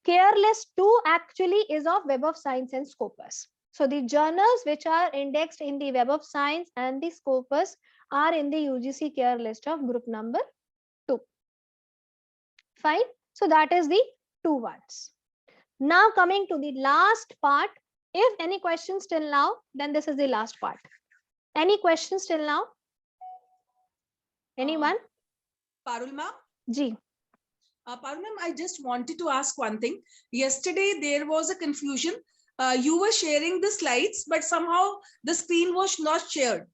Care list 2 actually is of Web of Science and Scopus. So the journals which are indexed in the Web of Science and the Scopus are in the UGC care list of group number 2. Fine. So that is the 2 ones. Now coming to the last part. If any questions till now, then this is the last part. Any questions till now? Anyone? Parul ma'am? Ji. Parul ma'am, I just wanted to ask one thing. Yesterday there was a confusion you were sharing the slides, but somehow the screen was not shared.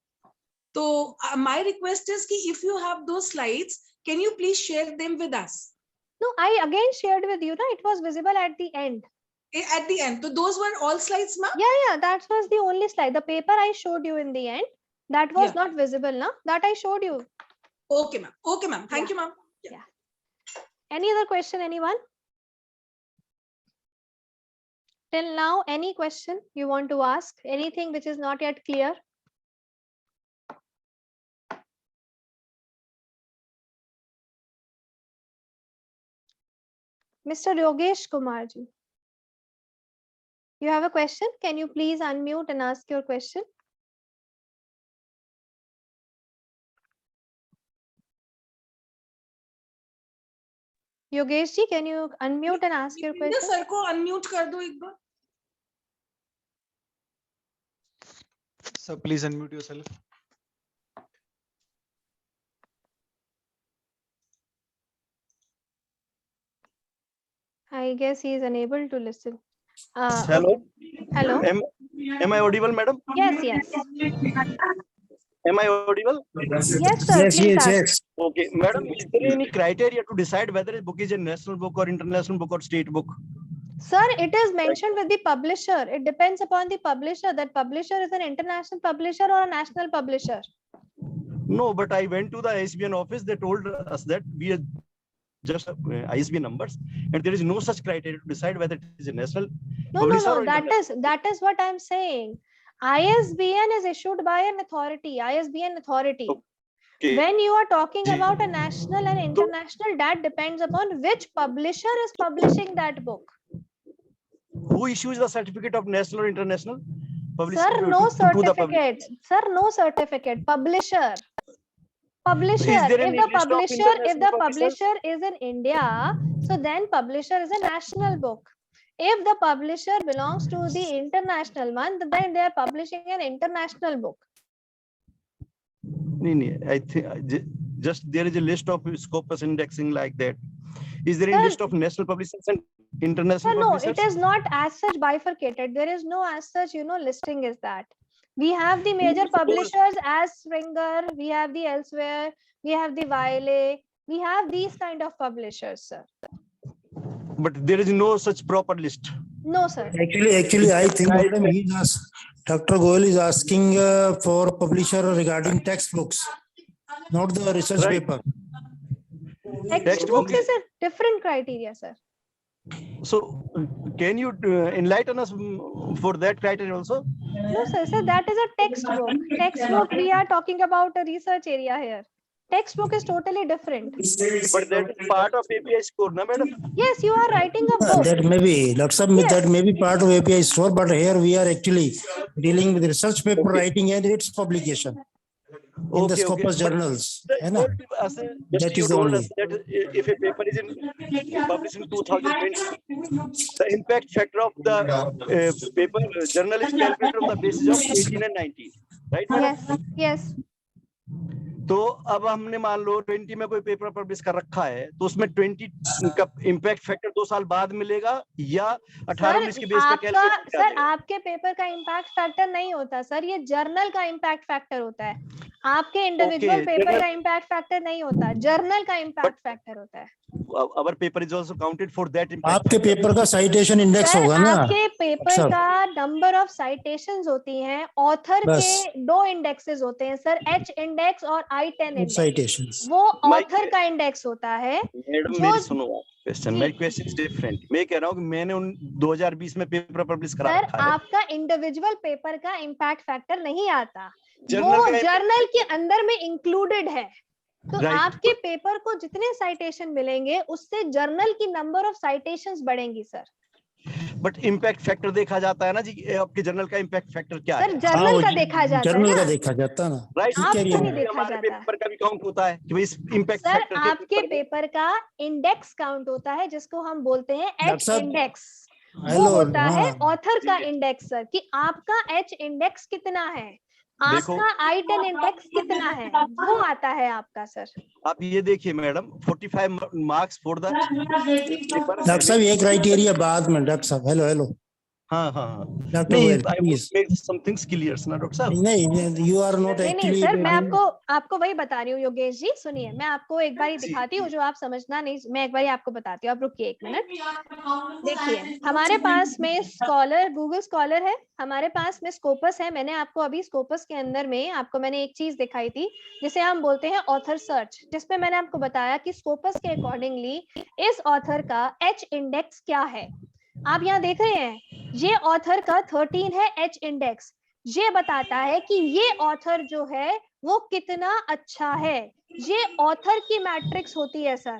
So my request is ki if you have those slides, can you please share them with us? No, I again shared with you. It was visible at the end. At the end. So those were all slides, ma'am? Yeah, that was the only slide. The paper I showed you in the end, that was not visible, na? That I showed you. Okay, ma'am. Okay, ma'am. Thank you, ma'am. Yeah. Any other question, anyone? Till now, any question you want to ask? Anything which is not yet clear? Mr. Yogesh Kumarji, you have a question? Can you please unmute and ask your question? Yogesh ji, can you unmute and ask your question? Sir को unmute कर दो एक बार. So please unmute yourself. I guess he is unable to listen. Hello. Okay. Hello. Am I audible, madam? Yes, yes. Am I audible? Yes, sir. Yes, Please yes, ask. yes. Okay, madam. Is there any criteria to decide whether a book is a national book or international book or state book? Sir, it is mentioned with the publisher. It depends upon the publisher. That publisher is an international publisher or a national publisher. No, but I went to the ISBN office. They told us that we are just ISBN numbers, and there is no such criteria to decide whether it is a national publisher or That is what I'm saying. ISBN is issued by an authority, ISBN authority. Okay. When you are talking about a national and international, that depends upon which publisher is publishing that book. Who issues the certificate of national or international? Sir, no certificate. Sir, no certificate. Publisher. Publisher. If the publisher is in India, so then publisher is a national book. If the publisher belongs to the international one, then they are publishing an international book. I think just there is a list of Scopus indexing like that. Is there a list of national publishers and international publishers? No, it is not as such bifurcated. There is no as such, listing is that. We have the major publishers as Springer, we have the Elsewhere, we have the Wiley, we have these kind of publishers, sir. But there is no such proper list. No, sir. Actually, I think Dr. Goel is asking for publisher regarding textbooks, not the research paper. Textbooks is a different criteria, sir. So, can you enlighten us for that criteria also? No, sir. So that is a textbook. Textbook, we are talking about a research area here. Textbook is totally different. But that is part of API score, na, madam? Yes, you are writing a book. That may be, that may be part of API store, but here we are actually dealing with research paper writing and its publication in the Scopus journals. That is only. That if a paper is published in 2020, the impact factor of the paper journal is calculated on the basis of 18 and 19, right? Yes, yes. तो अब हमने मान लो 20 में कोई paper publish कर रखा है, तो उसमें 20 का इम्पैक्ट फैक्टर 2 साल बाद मिलेगा या 18-19 के बेस पे कैलकुलेट? सर, आपके पेपर का इम्पैक्ट फैक्टर नहीं होता सर, ये जर्नल का इम्पैक्ट फैक्टर होता है. आपके इंडिविजुअल पेपर का इम्पैक्ट फैक्टर नहीं होता, जर्नल का इम्पैक्ट फैक्टर होता है. Our paper is also counted for that impact. आपके पेपर का साइटेशन इंडेक्स होगा ना? आपके पेपर का नंबर ऑफ साइटेशंस होती हैं, ऑथर के 2 इंडेक्सेस होते हैं सर, H इंडेक्स और I10 इंडेक्स. वो ऑथर का इंडेक्स होता है. मैडम मेरी सुनो क्वेश्चन, मेरी क्वेश्चन इज डिफरेंट. मैं कह रहा हूँ कि मैंने 2020 में पेपर पब्लिश करा रखा है. सर, आपका इंडिविजुअल पेपर का इम्पैक्ट फैक्टर नहीं आता, वो जर्नल के अंदर में इंक्लूडेड है. तो आपके पेपर को जितने साइटेशन मिलेंगे उससे जर्नल की नंबर ऑफ साइटेशंस बढ़ेंगी सर. बट इम्पैक्ट फैक्टर देखा जाता है ना जी, आपके जर्नल का इम्पैक्ट फैक्टर क्या है? सर, जर्नल का देखा जाता है. जर्नल का देखा जाता है ना, राइट. हमारे पेपर का भी काउंट होता है कि इस इम्पैक्ट सर, आपके पेपर का इंडेक्स काउंट होता है जिसको हम बोलते हैं H इंडेक्स. वो होता है ऑथर का इंडेक्स सर, कि आपका H इंडेक्स कितना है, आपका I10 इंडेक्स कितना है, वो आता है आपका सर. आप ये देखिए madam, 45 marks for the. Doctor साहब, ये क्राइटेरिया बाद में. डॉक्टर साहब, हेलो. हाँ हाँ हाँ Dr. नहीं Goel, I would please. make some things clear ना डॉक्टर साहब नहीं, you are not नहीं actually. सर, मैं आपको वही बता रही हूँ योगेश जी, सुनिए, मैं आपको एक बारी दिखाती हूँ जो आप समझना नहीं, मैं एक बारी आपको बताती हूँ, आप रुकिए 1 मिनट। देखिए, हमारे पास में स्कॉलर, गूगल स्कॉलर है, हमारे पास में स्कोपस है। मैंने आपको अभी स्कोपस के अंदर में आपको मैंने एक चीज दिखाई थी जिसे हम बोलते हैं ऑथर सर्च, जिसमें मैंने आपको बताया कि स्कोपस के अकॉर्डिंगली इस ऑथर का एच इंडेक्स क्या है। आप यहाँ देख रहे हैं, ये ऑथर का 13 है एच इंडेक्स। ये बताता है कि ये ऑथर जो है वो कितना अच्छा है। ये ऑथर की मैट्रिक्स होती है sir.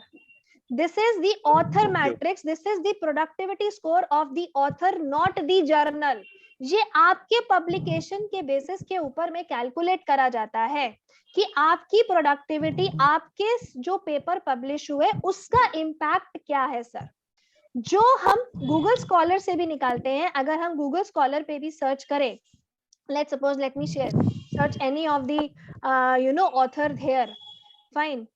This is the author matrix, this is the productivity score of the author, not the journal. ये आपके पब्लिकेशन के बेसिस के ऊपर में कैलकुलेट करा जाता है कि आपकी प्रोडक्टिविटी, आपके जो पेपर पब्लिश हुए उसका इम्पैक्ट क्या है सर, जो हम गूगल स्कॉलर से भी निकालते हैं। अगर हम गूगल स्कॉलर पे भी सर्च करें, let's suppose, let me search any of the author here, fine,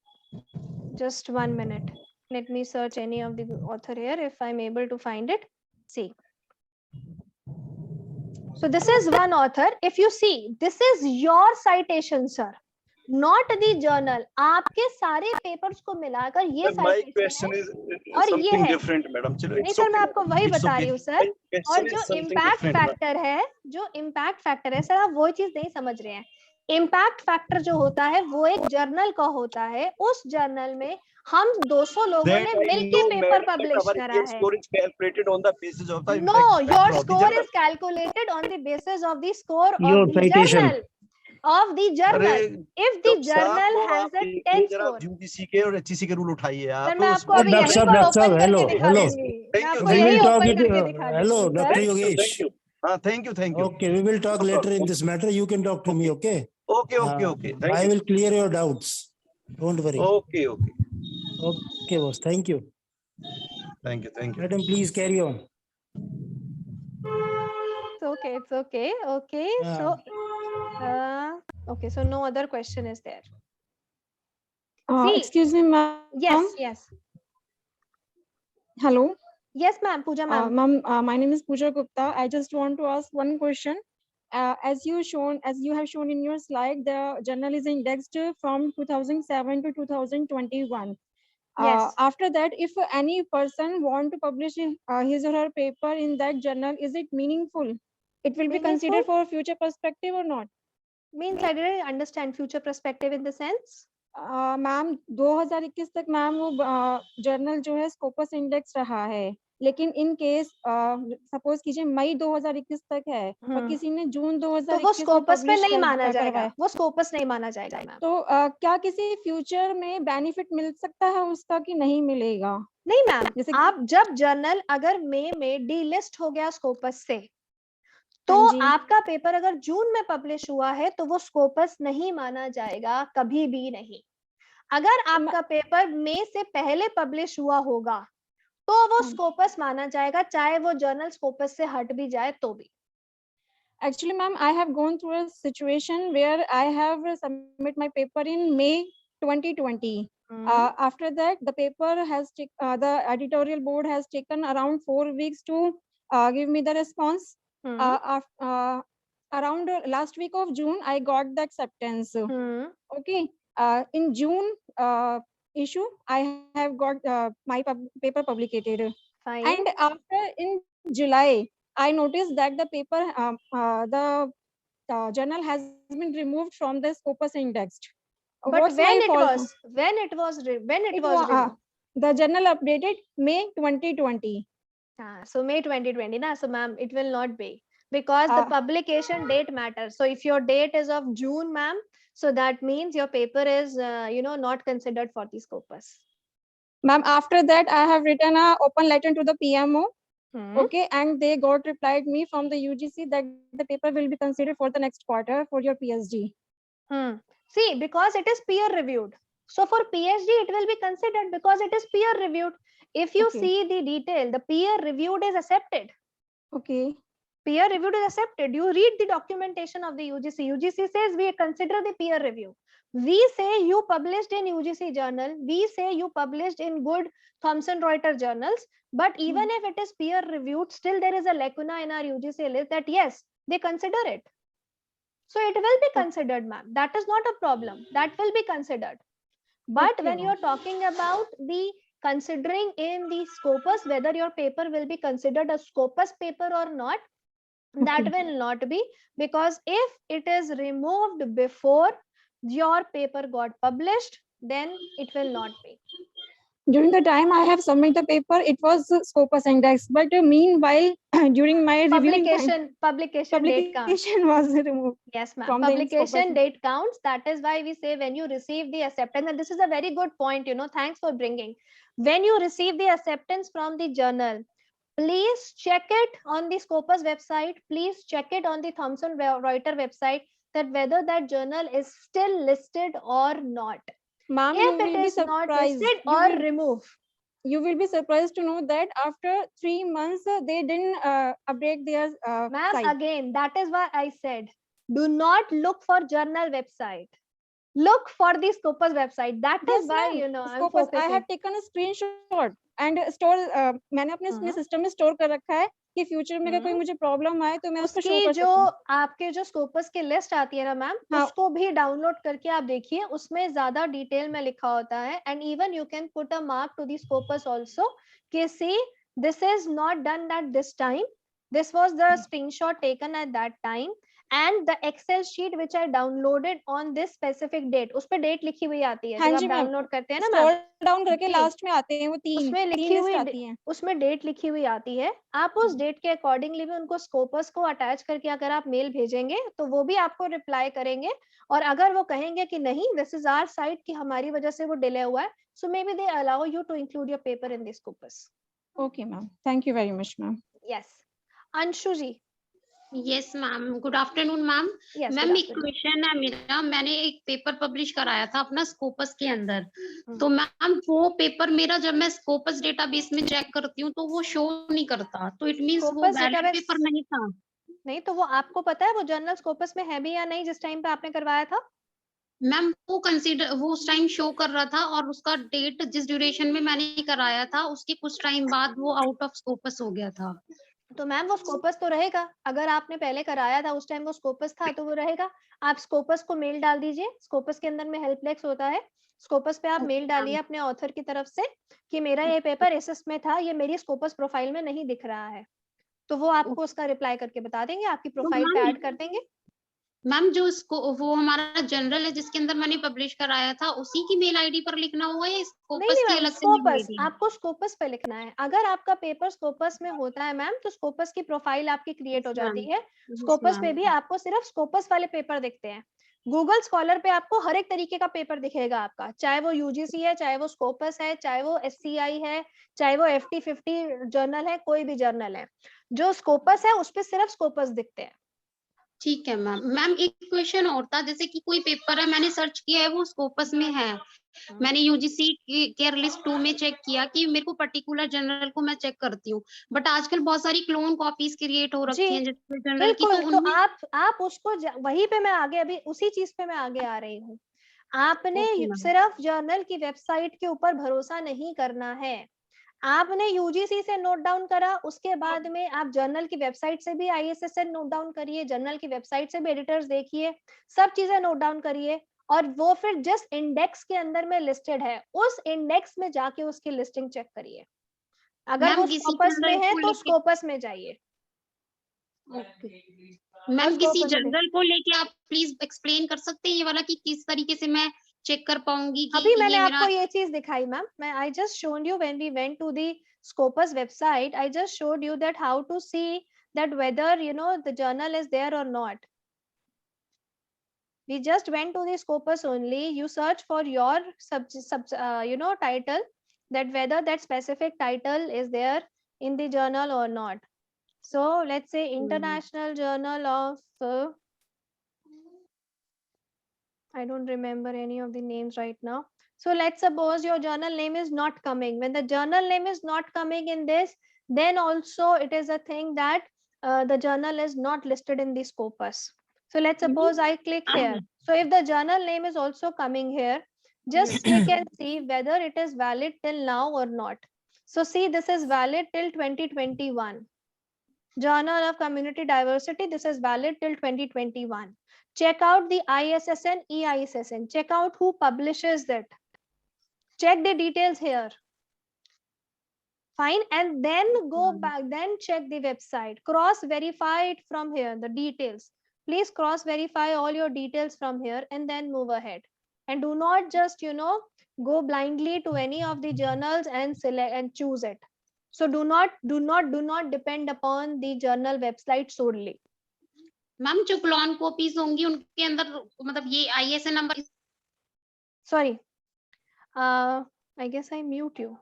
just 1 minute, let me search any of the author here if I'm able to find it. See, so this is one author. If you see, this is your citation sir, not the journal. आपके सारे papers को मिलाकर ये my citation question है is और ये something है different madam. चलो नहीं सर, मैं आपको वही बता रही हूँ सर। और जो इम्पैक्ट फैक्टर है, जो इम्पैक्ट फैक्टर है सर, आप वो चीज नहीं समझ रहे हैं। इम्पैक्ट फैक्टर जो होता है वो एक जर्नल का होता है। उस जर्नल में हम 200 लोगों ने मिलके पेपर पब्लिश करा है। Score is calculated on the basis of the No, your impact score factor is calculated on the basis of the score Your of the citation. journal. Of the journal. If the journal has a 10 score. UGC के और HEC के rule उठाइए आप। Sir मैं आपको अभी doctor यहीं साहब, पर डॉक्टर साहब, ओपन करके hello, दिखा hello. दूंगी। Thank मैं you, आपको We यहीं will talk ओपन it. करके दिखा Hello, दूंगी Dr. Sir. Yogesh. Thank you. Okay, we will talk later in this matter. You can talk to me, okay? Okay. Thank I you. will clear your doubts. Don't worry. Okay. Okay, boss. Thank you. Thank you. Madam, please carry on. It's okay. Okay. So, okay. So no other question is there. See, excuse me, ma'am. Yes. Hello. Yes, ma'am. Pooja, ma'am. Ma'am, my name is Pooja Gupta. I just want to ask one question. As you have shown in your slide, the journal is indexed from 2007 to 2021. Yes. After that, if any person want to publish his or her paper in that journal, is it meaningful? It will be considered for future perspective or not? Means I didn't understand future perspective in the sense. Ma'am 2021 तक ma'am वो journal जो है Scopus index रहा है, लेकिन in case suppose कीजिए मई 2021 तक है और किसी ने जून 2021 तो वो स्कोपस में नहीं माना जाएगा, वो स्कोपस नहीं माना जाएगा मैम। तो क्या किसी फ्यूचर में बेनिफिट मिल सकता है उसका कि नहीं मिलेगा? नहीं मैम, जैसे आप जब जर्नल अगर मई में डीलिस्ट हो गया स्कोपस से, तो आपका पेपर अगर जून में पब्लिश हुआ है तो वो स्कोपस नहीं माना जाएगा, कभी भी नहीं। अगर आपका पेपर मई से पहले पब्लिश हुआ होगा तो वो स्कोपस माना जाएगा, चाहे वो जर्नल स्कोपस से हट भी जाए तो भी। Actually, ma'am, I have gone through a situation where I have submit my paper in May 2020. After that, the paper has the editorial board has taken around 4 weeks to give me the response. Around last week of June, I got the acceptance. Okay. In June issue, I have got my paper published. Fine. And after in July, I noticed that the paper, the journal has been removed from the Scopus indexed. But when it was removed? The journal updated May 2020. So May 2020, na? So ma'am, it will not be, because the publication date matters. So if your date is of June, ma'am, so that means your paper is, not considered for the Scopus. Ma'am, after that, I have written an open letter to the PMO. Okay, and they got replied me from the UGC that the paper will be considered for the next quarter for your PhD. See, because it is peer reviewed. So for PhD, it will be considered because it is peer reviewed. If you see the detail, the peer reviewed is accepted. Okay. Peer reviewed is accepted. You read the documentation of the UGC. UGC says we consider the peer review. We say you published in UGC journal, we say you published in good Thomson Reuters journals, but even if it is peer reviewed, still there is a lacuna in our UGC list that yes, they consider it. So it will be considered, ma'am. That is not a problem. That will be considered. But Okay, when ma'am. you're talking about the considering in the Scopus, whether your paper will be considered a Scopus paper or not, that Okay. will not be, because if it is removed before your paper got published, then it will not be. During the time I have submitted the paper, it was Scopus index, but meanwhile, during my reviewing time, Publication date counts. publication was removed. Yes, ma'am. From the Publication Scopus. date counts. That is why we say when you receive the acceptance, and this is a very good point, you know, thanks for bringing. When you receive the acceptance from the journal, please check it on the Scopus website. Please check it on the Thomson Reuters website that whether that journal is still listed or not. Ma'am, you If it will be is not surprised. listed You or will, remove. you will be surprised to know that after 3 months, they didn't update their Ma'am, site. again, that is why I said, do not look for journal website. Look for the Scopus website. That is Yes, why, ma'am. you know, I'm Scopus, I focusing. have taken a screenshot and store. मैंने अपने system में store कर रखा है कि future में अगर कोई मुझे प्रॉब्लम आए तो मैं उसको शो उसकी कर जो सकूं. आपके जो स्कोपस की लिस्ट आती है ना मैम, हाँ. उसको भी डाउनलोड करके आप देखिए, उसमें ज्यादा डिटेल में लिखा होता है. And even you can put a mark to the Scopus also कि see this is not done at this time, this was the screenshot taken at that time, and the excel sheet which I downloaded on this specific date. उस पे date लिखी हुई आती है हाँ जब जी आप मैम. डाउनलोड करते हैं ना स्क्रॉल मैम, डाउन करके लास्ट में आते हैं वो तीन उसमें लिखी लिस्ट हुई आती हैं. उसमें डेट लिखी हुई आती है. आप उस डेट के अकॉर्डिंगली भी उनको स्कोपस को अटैच करके अगर आप मेल भेजेंगे तो वो भी आपको रिप्लाई करेंगे. और अगर वो कहेंगे कि नहीं दिस इज आवर साइट कि हमारी वजह से वो डिले हुआ है, so maybe they allow you to include your paper in the Scopus. Okay ma'am, thank you very much ma'am. Yes, Anshu ji. Yes ma'am, good afternoon ma'am. Ma'am एक question है मेरा. मैंने एक पेपर पब्लिश कराया था अपना स्कोपस के अंदर, तो मैम वो पेपर मेरा जब मैं स्कोपस डेटाबेस में चेक करती हूँ तो वो शो नहीं करता, तो इट मींस वो वैलिड पेपर नहीं था. नहीं तो वो आपको पता है वो जर्नल स्कोपस में है भी या नहीं जिस टाइम पे आपने करवाया था? मैम वो उस टाइम शो कर रहा था, और उसका डेट जिस ड्यूरेशन में मैंने कराया था उसके कुछ टाइम बाद वो आउट ऑफ स्कोपस हो गया था. तो मैम वो स्कोपस तो रहेगा. अगर आपने पहले कराया था उस टाइम वो स्कोपस था तो वो रहेगा. आप स्कोपस को मेल डाल दीजिए. स्कोपस के अंदर में हेल्पडेस्क होता है, स्कोपस पे आप मेल डालिए अपने ऑथर की तरफ से कि मेरा ये पेपर इस में था, ये मेरी स्कोपस प्रोफाइल में नहीं दिख रहा है, तो वो आपको उसका रिप्लाई करके बता देंगे, आपकी प्रोफाइल पे ऐड कर देंगे. मैम जो वो हमारा जनरल है जिसके अंदर मैंने पब्लिश कराया था उसी की मेल आईडी पर लिखना होगा या स्कोपस की अलग से मेल आईडी? आपको स्कोपस पे लिखना है. अगर आपका पेपर स्कोपस में होता है मैम तो स्कोपस की प्रोफाइल आपकी क्रिएट हो जाती है. स्कोपस पे भी आपको सिर्फ स्कोपस वाले पेपर दिखते हैं. गूगल स्कॉलर पे आपको हर एक तरीके का पेपर दिखेगा आपका, चाहे वो यूजीसी है, चाहे वो स्कोपस है, चाहे वो एससीआई है, चाहे वो FT50 जर्नल है, कोई भी जर्नल है. जो स्कोपस है उस पे सिर्फ स्कोपस दिखते हैं. ठीक है मैम. मैम एक क्वेश्चन और था, जैसे कि कोई पेपर है मैंने सर्च किया है वो स्कोपस में है, मैंने यूजीसी केयर लिस्ट 2 में चेक किया कि मेरे को पर्टिकुलर जर्नल को मैं चेक करती हूँ, बट आजकल बहुत सारी क्लोन कॉपीज क्रिएट हो रखी हैं जैसे जर्नल की, तो आप उसको वहीं पे मैं आगे अभी उसी चीज पे मैं आगे आ रही हूँ. आपने सिर्फ जर्नल की वेबसाइट के ऊपर भरोसा नहीं करना है. आपने यूजीसी से नोट डाउन करा, उसके बाद में आप जर्नल की वेबसाइट से भी ISSN नोट डाउन करिए, जर्नल की वेबसाइट से भी एडिटर्स देखिए, सब चीजें नोट डाउन करिए, और वो फिर जिस इंडेक्स के अंदर में लिस्टेड है उस इंडेक्स में जाके उसकी लिस्टिंग चेक करिए. अगर वो स्कोपस में है तो स्कोपस में जाइए. मैम किसी जर्नल को लेके आप प्लीज एक्सप्लेन कर सकते हैं ये वाला कि किस तरीके से मैं चेक कर पाऊंगी कि अभी मैंने आपको ये चीज दिखाई मैम. मैं I just showed you when we went to the Scopus website, I just showed you that how to see that whether you know the journal is there or not. We just went to the Scopus only. You search for your title, that whether that specific title is there in the journal or not. So let's say International Journal of I don't remember any of the names right now. So let's suppose your journal name is not coming. When the journal name is not coming in this, then also it is a thing that the journal is not listed in the Scopus. So let's suppose I click here. So if the journal name is also coming here, just click and see whether it is valid till now or not. So see, this is valid till 2021. Journal of Community Diversity, this is valid till 2021. Check out the ISSN, EISSN. Check out who publishes that. Check the details here. Fine, and then go back, then check the website. Cross verify it from here, the details. Please cross verify all your details from here and then move ahead. And do not just, go blindly to any of the journals and select and choose it. So do not depend upon the journal website solely. Ma'am जो clone copies होंगी उनके अंदर मतलब ये ISSN number. Sorry, I guess I mute you.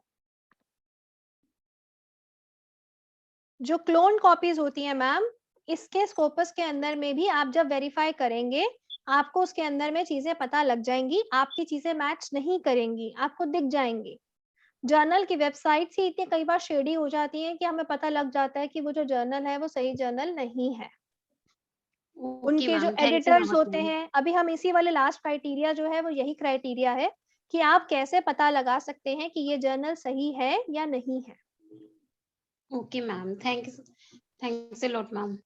जो clone copies होती हैं ma'am, इसके स्कोपस के अंदर में भी आप जब वेरीफाई करेंगे आपको उसके अंदर में चीजें पता लग जाएंगी, आपकी चीजें मैच नहीं करेंगी, आपको दिख जाएंगी. जर्नल की वेबसाइट ही इतनी कई बार शेडी हो जाती है कि हमें पता लग जाता है कि वो जो जर्नल है वो सही जर्नल नहीं है. उनके जो एडिटर्स होते हैं, अभी हम इसी वाले लास्ट क्राइटेरिया जो है वो यही क्राइटेरिया है कि आप कैसे पता लगा सकते हैं कि ये जर्नल सही है या नहीं है. Okay, ma'am. Thanks a lot, ma'am.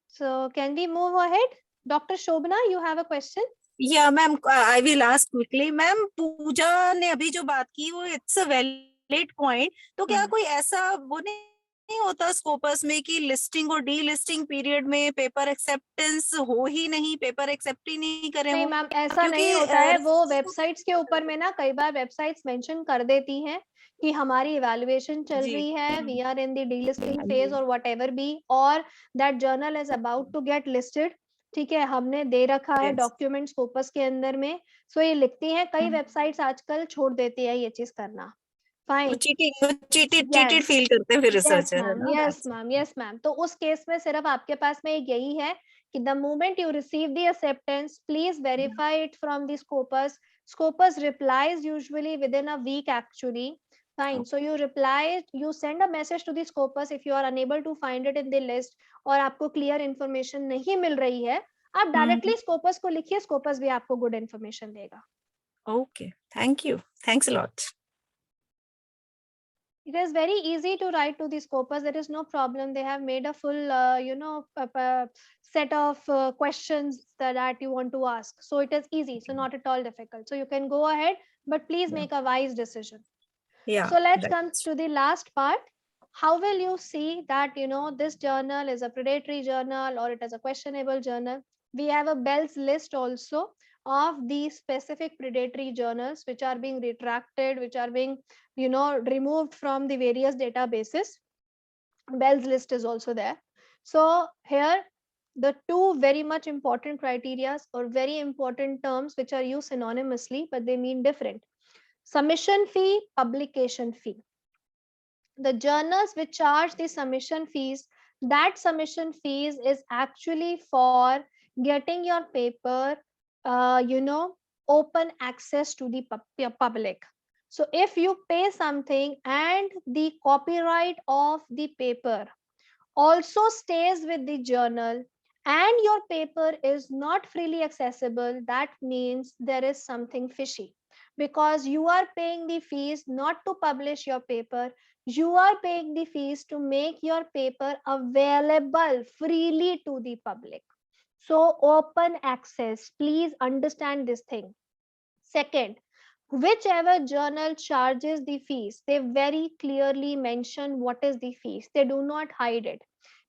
So can we move ahead? Dr. Shobna, you have a question? Yeah, ma'am. I will ask quickly. Ma'am, पूजा ने अभी जो बात की वो it's a valid point. तो क्या कोई ऐसा वो नहीं होता स्कोपस में कि लिस्टिंग और डी लिस्टिंग पीरियड में पेपर एक्सेप्टेंस हो ही नहीं, पेपर एक्सेप्ट ही नहीं करे? नहीं मैम, ऐसा नहीं होता है. वो वेबसाइट्स के ऊपर में ना कई बार वेबसाइट्स मेंशन कर देती हैं कि हमारी इवैल्यूएशन चल रही है, we are in the delisting phase और व्हाटएवर बी, और that journal is about to get listed. ठीक है, हमने दे रखा है डॉक्यूमेंट स्कोपस के अंदर में. सो ये लिखती हैं. कई वेबसाइट्स आजकल छोड़ देती है ये चीज करना. फाइन, चीटेड फील करते हैं फिर रिसर्चर. Yes ma'am. तो उस केस में सिर्फ आपके पास में एक यही है कि the moment you receive the acceptance, please verify it from the Scopus. Scopus replies usually within a week actually. Fine. So you reply, you send a message to the Scopus if you are unable to find it in the list और आपको clear information नहीं मिल रही है, आप directly Scopus को लिखिए, Scopus भी आपको good information देगा. Okay, thank you. Thanks a lot. It is very easy to write to the Scopus. There is no problem. They have made a full, set of questions that you want to ask. So it is easy. So not at all difficult. So you can go ahead, but please make a wise decision. Yeah. So let's come to the last part. How will you see that, this journal is a predatory journal or it is a questionable journal? We have a Bell's list also of the specific predatory journals which are being retracted, which are being, removed from the various databases. Bell's list is also there. So here, the two very much important criteria or very important terms which are used synonymously, but they mean different. Submission fee, publication fee. The journals which charge the submission fees, that submission fees is actually for getting your paper, open access to the public. So if you pay something and the copyright of the paper also stays with the journal and your paper is not freely accessible, that means there is something fishy, because you are paying the fees not to publish your paper, you are paying the fees to make your paper available freely to the public. So open access, please understand this thing. Second, whichever journal charges the fees, they very clearly mention what is the fees. They do not hide it.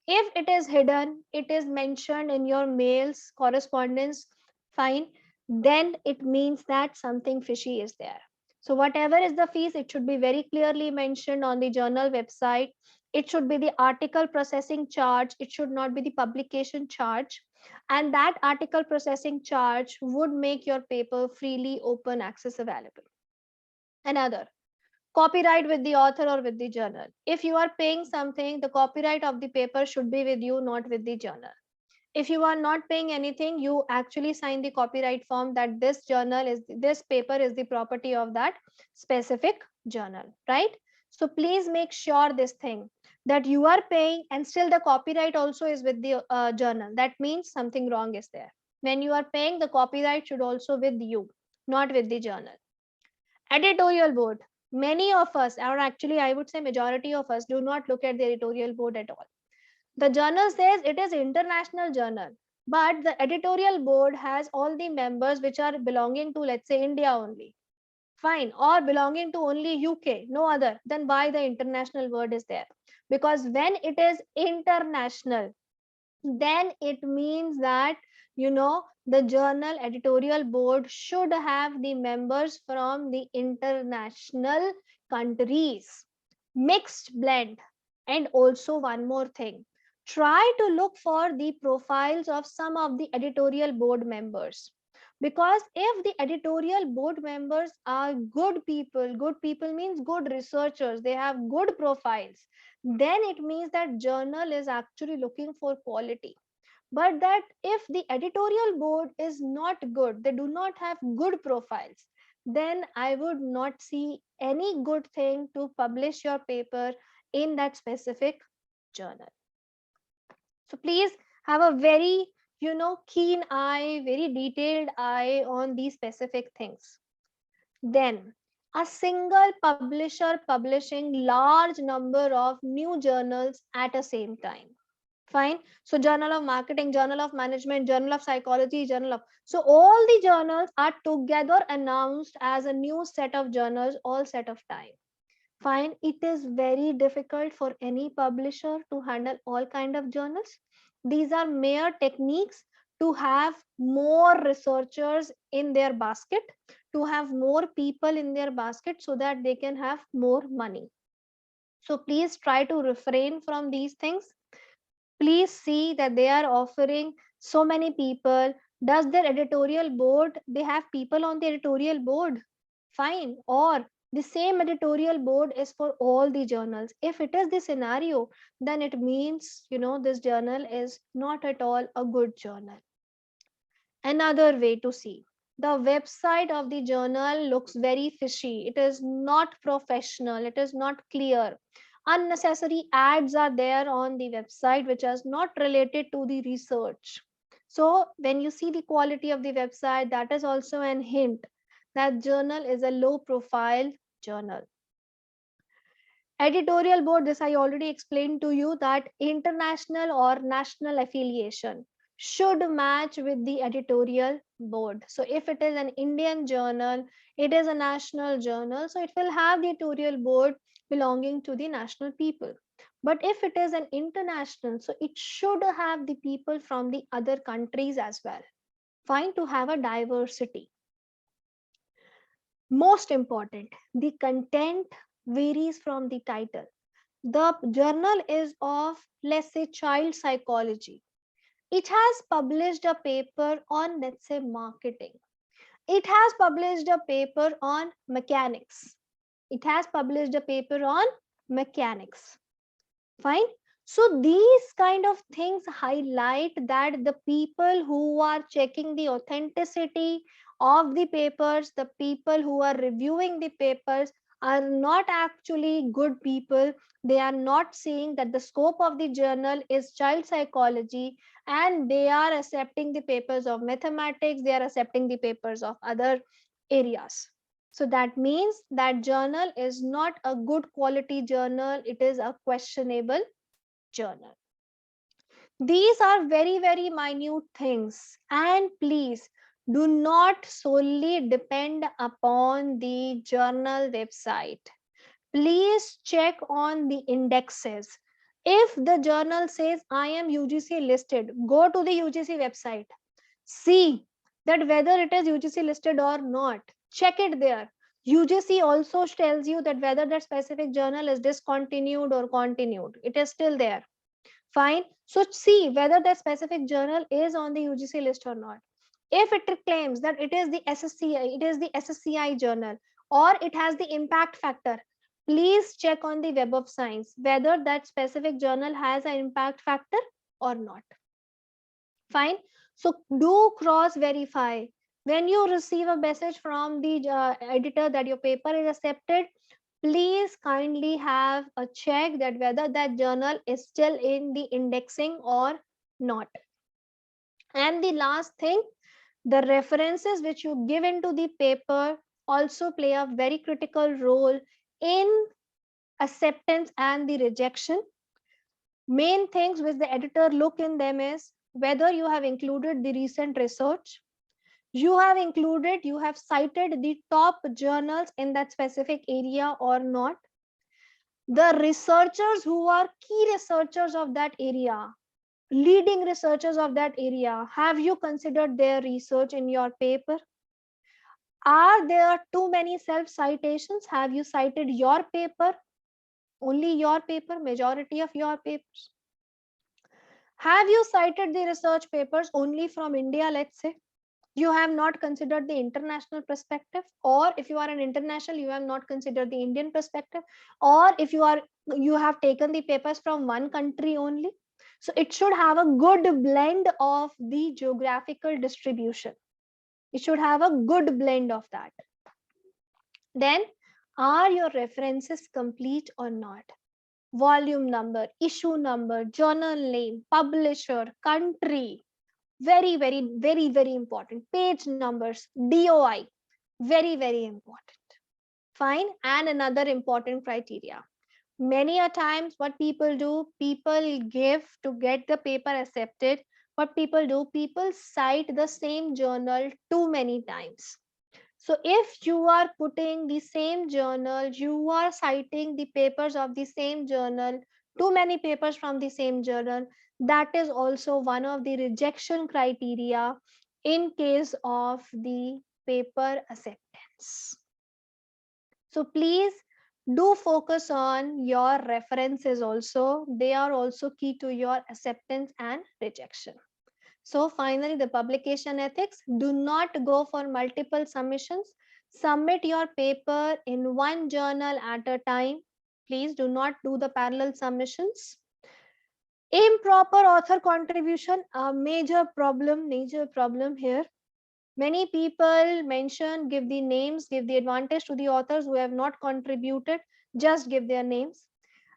If it is hidden, it is mentioned in your mails, correspondence, fine, then it means that something fishy is there. So whatever is the fees, it should be very clearly mentioned on the journal website. It should be the article processing charge. It should not be the publication charge. And that article processing charge would make your paper freely open access available. Another, copyright with the author or with the journal. If you are paying something, the copyright of the paper should be with you, not with the journal. If you are not paying anything, you actually sign the copyright form that this paper is the property of that specific journal, right? So please make sure this thing. that you are paying and still the copyright also is with the journal, that means something wrong is there. When you are paying, the copyright should also with you, not with the journal. Editorial board. Many of us, or actually I would say majority of us, do not look at the editorial board at all. The journal says it is international journal, but the editorial board has all the members which are belonging to, let's say, India only. Fine, or belonging to only UK, no other. Then why the international word is there? Because when it is international, then it means that, you know, the journal editorial board should have the members from the international countries, mixed blend. And also one more thing, try to look for the profiles of some of the editorial board members, because if the editorial board members are good people means good researchers, they have good profiles, then it means that journal is actually looking for quality. But that if the editorial board is not good, they do not have good profiles, then I would not see any good thing to publish your paper in that specific journal. So please have a very, you know, keen eye, very detailed eye on these specific things. Then a single publisher publishing large number of new journals at a same time. Fine. So journal of marketing, journal of management, journal of psychology, journal of, so all the journals are together announced as a new set of journals all set of time. Fine. It is very difficult for any publisher to handle all kind of journals. These are mere techniques to have more researchers in their basket, to have more people in their basket so that they can have more money. So please try to refrain from these things. Please see that they are offering so many people. Does their editorial board, they have people on the editorial board? Fine. Or the same editorial board is for all the journals. If it is the scenario, then it means, you know, this journal is not at all a good journal. Another way to see, the website of the journal looks very fishy. It is not professional. It is not clear. Unnecessary ads are there on the website which is not related to the research. So when you see the quality of the website, that is also an hint that journal is a low profile journal. Editorial board, this I already explained to you, that international or national affiliation should match with the editorial board. So if it is an Indian journal, it is a national journal, so it will have the editorial board belonging to the national people. But if it is an international, so it should have the people from the other countries as well. Fine, to have a diversity. Most important, the content varies from the title. The journal is of, let's say, child psychology. It has published a paper on, let's say, marketing. It has published a paper on mechanics. It has published a paper on mechanics. Fine. So these kind of things highlight that the people who are checking the authenticity of the papers, the people who are reviewing the papers are not actually good people. They are not seeing that the scope of the journal is child psychology, and they are accepting the papers of mathematics, they are accepting the papers of other areas. So that means that journal is not a good quality journal, it is a questionable journal. These are very, very minute things, and please do not solely depend upon the journal website. Please check on the indexes. If the journal says I am UGC listed, go to the UGC website. See that whether it is UGC listed or not. Check it there. UGC also tells you that whether that specific journal is discontinued or continued. It is still there. Fine. So see whether that specific journal is on the UGC list or not. If it claims that it is the SSCI journal, or it has the impact factor, please check on the Web of Science whether that specific journal has an impact factor or not. Fine. So do cross verify. When you receive a message from the editor that your paper is accepted, please kindly have a check that whether that journal is still in the indexing or not. And the last thing, the references which you give into the paper also play a very critical role in acceptance and the rejection. Main things which the editor look in them is whether you have included the recent research, you have cited the top journals in that specific area or not, the researchers who are key researchers of that area, leading researchers of that area, have you considered their research in your paper? Are there too many self citations? Have you cited your paper, only your paper, majority of your papers? Have you cited the research papers only from India, let's say? You have not considered the international perspective, or if you are an international, you have not considered the Indian perspective, or if you have taken the papers from one country only. So it should have a good blend of the geographical distribution. It should have a good blend of that. Then, are your references complete or not? Volume number, issue number, journal name, publisher, country, very important. Page numbers, DOI, very important. Fine. And another important criteria, many a times what people do, people give to get the paper accepted. What people do, people cite the same journal too many times. So if you are putting the same journal, you are citing the papers of the same journal, too many papers from the same journal, that is also one of the rejection criteria in case of the paper acceptance. So please do focus on your references also. They are also key to your acceptance and rejection. So finally, the publication ethics, do not go for multiple submissions. Submit your paper in one journal at a time. Please do not do the parallel submissions. Improper author contribution, a major problem here. Many people mention, give the names, give the advantage to the authors who have not contributed, just give their names.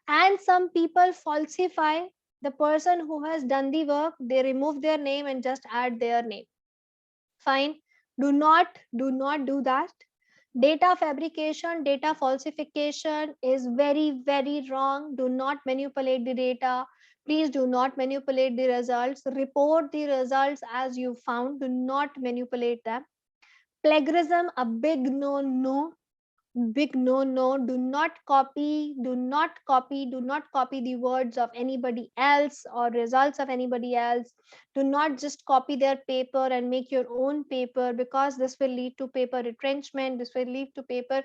And some people falsify the person who has done the work, they remove their name and just add their name. Fine. Do not do that. Data fabrication, data falsification is very wrong. Do not manipulate the data. Please do not manipulate the results. Report the results as you found. Do not manipulate them. Plagiarism, a big no. Do not copy the words of anybody else or results of anybody else. Do not just copy their paper and make your own paper, because this will lead to paper retrenchment, this will lead to paper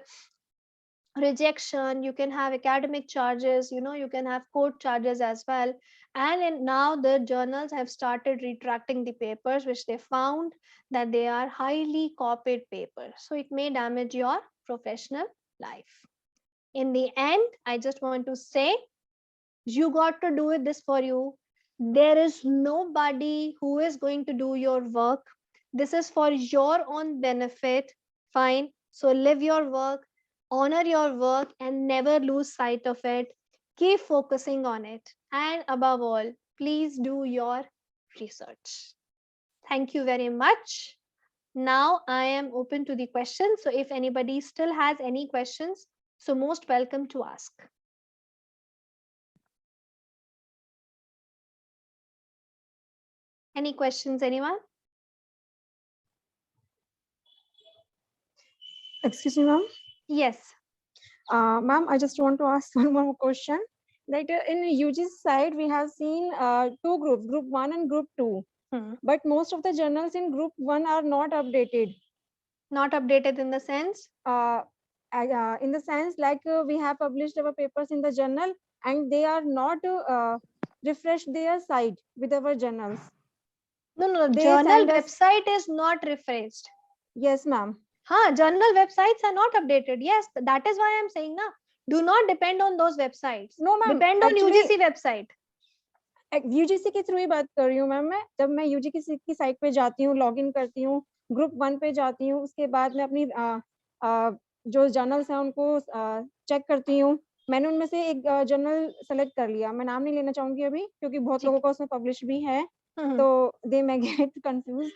rejection. You can have academic charges, you can have court charges as well. And now the journals have started retracting the papers which they found that they are highly copied papers, so it may damage your professional life. In the end, I just want to say, you got to do this for you. There is nobody who is going to do your work. This is for your own benefit. Fine. So live your work, honor your work, and never lose sight of it. Keep focusing on it. And above all, please do your research. Thank you very much. Now I am open to the questions. So if anybody still has any questions, so most welcome to ask. Any questions, anyone? Excuse me, ma'am. Yes. Ma'am, I just want to ask one more question. That in UGC side, we have seen two groups, group 1 and group 2. But most of the journals in group 1 are not updated. Not updated in the sense? In the sense like we have published our papers in the journal and they are not refreshed their site with our journals. No, journal website is not refreshed. Yes, ma'am. Journal websites are not updated. Yes, that is why I'm saying na. Do not depend on those websites. No, ma'am. Depend on UGC website. UGC के through ही बात कर रही हूँ ma'am मैं. जब मैं UGC की site पे जाती हूँ, लॉगिन करती हूँ, ग्रुप 1 पे जाती हूँ, उसके बाद मैं अपनी जो जर्नल्स हैं उनको चेक करती हूँ। मैंने उनमें से एक जर्नल सेलेक्ट कर लिया, मैं नाम नहीं लेना चाहूंगी अभी क्योंकि बहुत लोगों का उसमें पब्लिश भी है, तो दे मे गेट कंफ्यूज।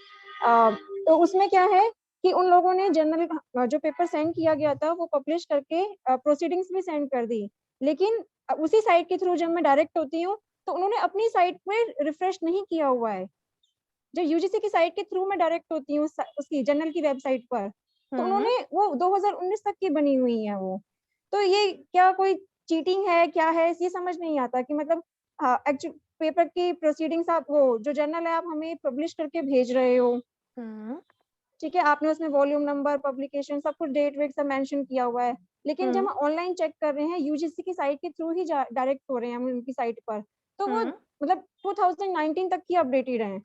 तो उसमें क्या है कि उन लोगों ने जर्नल जो पेपर सेंड किया गया था वो पब्लिश करके प्रोसीडिंग्स भी सेंड कर दी, लेकिन उसी साइट के थ्रू जब मैं डायरेक्ट होती हूँ तो उन्होंने अपनी साइट में रिफ्रेश नहीं किया हुआ है। जो यूजीसी की साइट के थ्रू मैं डायरेक्ट होती हूँ उसकी जर्नल की वेबसाइट पर, तो उन्होंने वो 2019 तक की बनी हुई है वो। तो ये क्या कोई चीटिंग है, क्या है, ये समझ नहीं आता कि मतलब एक्चुअल पेपर की प्रोसीडिंग्स आप वो जो जर्नल है आप हमें पब्लिश करके भेज रहे हो, ठीक है, आपने उसमें वॉल्यूम नंबर, पब्लिकेशन, सब कुछ डेट वेट सब मेंशन किया हुआ है, लेकिन जब हम ऑनलाइन चेक कर रहे हैं यूजीसी की साइट के थ्रू ही डायरेक्ट हो रहे हैं हम उनकी साइट पर, तो वो मतलब 2019 तक की अपडेटेड है।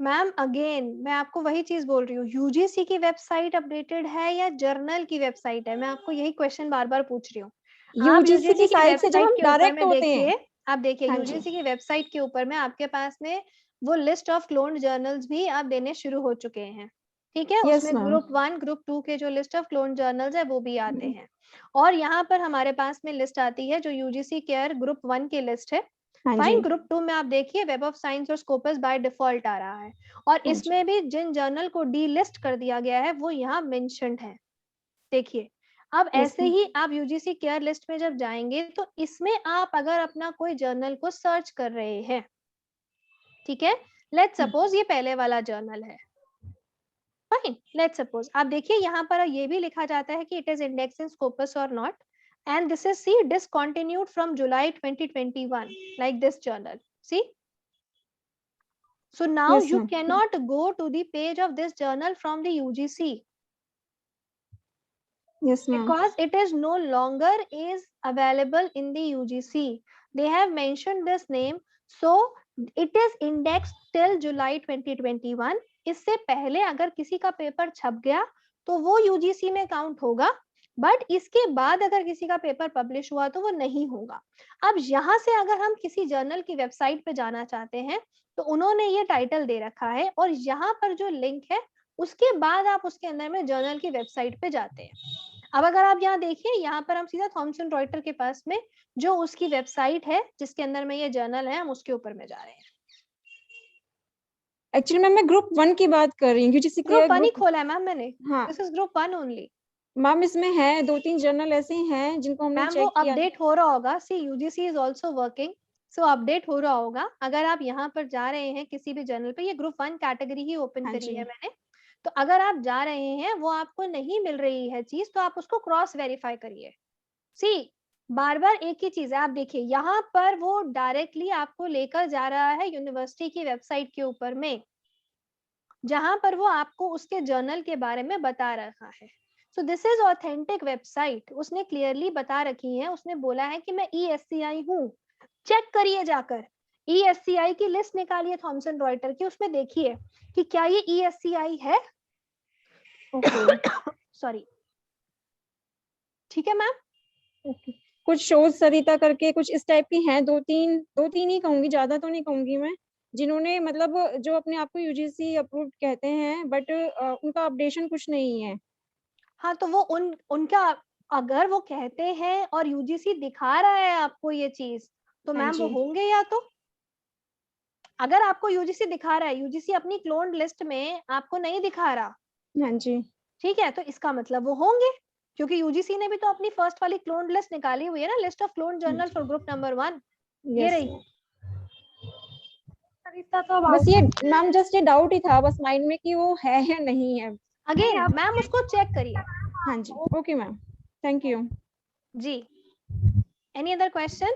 मैम अगेन मैं आपको वही चीज बोल रही हूँ, यूजीसी की वेबसाइट अपडेटेड है या जर्नल की वेबसाइट है, मैं आपको यही क्वेश्चन बार बार पूछ रही हूँ। यूजीसी की साइट से जब हम डायरेक्ट होते हैं, देखिए आप देखिए यूजीसी की वेबसाइट के ऊपर में आपके पास में वो लिस्ट ऑफ क्लोन्ड जर्नल्स भी आप देने शुरू हो चुके हैं, ठीक है, उसमें ग्रुप 1 ग्रुप 2 के जो लिस्ट ऑफ क्लोन्ड जर्नल्स है वो भी आते हैं, और यहाँ पर हमारे पास में लिस्ट आती है जो यूजीसी केयर ग्रुप 1 की लिस्ट है। फाइन, ग्रुप 2 में आप देखिए वेब ऑफ साइंस और स्कोपस बाय डिफॉल्ट आ रहा है, और इसमें भी जिन जर्नल को डीलिस्ट कर दिया गया है वो यहाँ मेंशन्ड है। देखिए अब ऐसे ही आप यूजीसी केयर लिस्ट में जब जाएंगे तो इसमें आप अगर अपना कोई जर्नल को सर्च कर रहे हैं, ठीक है, लेट्स सपोज ये पहले वाला जर्नल है, फाइन, लेट्स सपोज आप देखिए यहाँ पर ये भी लिखा जाता है कि it is index in Scopus और not, and this is see discontinued from July 2021 like this journal, see, so now you cannot go to the page of this journal from the UGC, yes ma'am, because it is no longer is available in the UGC, they have mentioned this name, so it is indexed till July 2021, इससे पहले अगर किसी का paper छप गया तो वो UGC में काउंट होगा, बट इसके बाद अगर किसी का पेपर पब्लिश हुआ तो वो नहीं होगा। अब यहाँ से अगर हम किसी जर्नल की वेबसाइट पे जाना चाहते हैं तो उन्होंने ये टाइटल दे रखा है, और यहाँ पर जो लिंक है उसके बाद आप उसके अंदर में जर्नल की वेबसाइट पे जाते हैं। अब अगर आप यहाँ देखिए, यहाँ पर हम सीधा थॉमसन रॉयटर के पास में जो उसकी वेबसाइट है जिसके अंदर में ये जर्नल है हम उसके ऊपर में जा रहे हैं। एक्चुअली मैम मैं ग्रुप 1 की बात कर रही हूँ, यूजीसी ग्रुप 1 ही खोला है मैम मैंने, हाँ this is group 1 only ma'am, इसमें है 2-3 जर्नल ऐसे हैं जिनको हमने चेक किया, अपडेट हो रहा होगा, see UGC is also working, so update हो रहा होगा। अगर आप यहाँ पर जा रहे हैं किसी भी जर्नल पे, ये ग्रुप 1 कैटेगरी ही ओपन करी है मैंने, तो अगर आप जा रहे हैं वो आपको नहीं मिल रही है चीज तो आप उसको क्रॉस वेरीफाई करिए। सी बार बार एक ही चीज है, आप देखिए यहाँ पर वो डायरेक्टली आपको लेकर जा रहा है यूनिवर्सिटी की वेबसाइट के ऊपर में, जहां पर वो आपको उसके जर्नल के बारे में बता रहा है। So this is authentic website, उसने क्लियरली बता रखी है, उसने बोला है कि मैं ESCI हूँ, चेक करिए जाकर, ESCI की लिस्ट निकालिए थॉमसन रॉयटर की, उसमें देखिए कि क्या ये ESCI है। सॉरी, ठीक है मैम। कुछ शोध सरिता करके कुछ इस टाइप की हैं, दो तीन ही कहूंगी, ज्यादा तो नहीं कहूंगी मैं, जिन्होंने मतलब जो अपने आप को यूजीसी अप्रूव्ड कहते हैं, बट उनका अपडेशन कुछ नहीं है। हाँ तो वो उनका अगर वो कहते हैं और यूजीसी दिखा रहा है आपको ये चीज तो मैम वो होंगे, या तो अगर आपको यूजीसी दिखा रहा है, यूजीसी अपनी क्लोन्ड लिस्ट में आपको नहीं दिखा रहा, हाँ जी, ठीक है, तो इसका मतलब वो होंगे, क्योंकि यूजीसी ने भी तो अपनी फर्स्ट वाली क्लोन्ड लिस्ट निकाली हुई है ना, list of cloned journal for group number 1, ये रही। तो बस ये मैम जस्ट ये डाउट ही था बस माइंड में कि वो है या नहीं है। अगेन मैम उसको चेक करिए। हाँ जी, ओके मैम, थैंक यू जी। Any other question?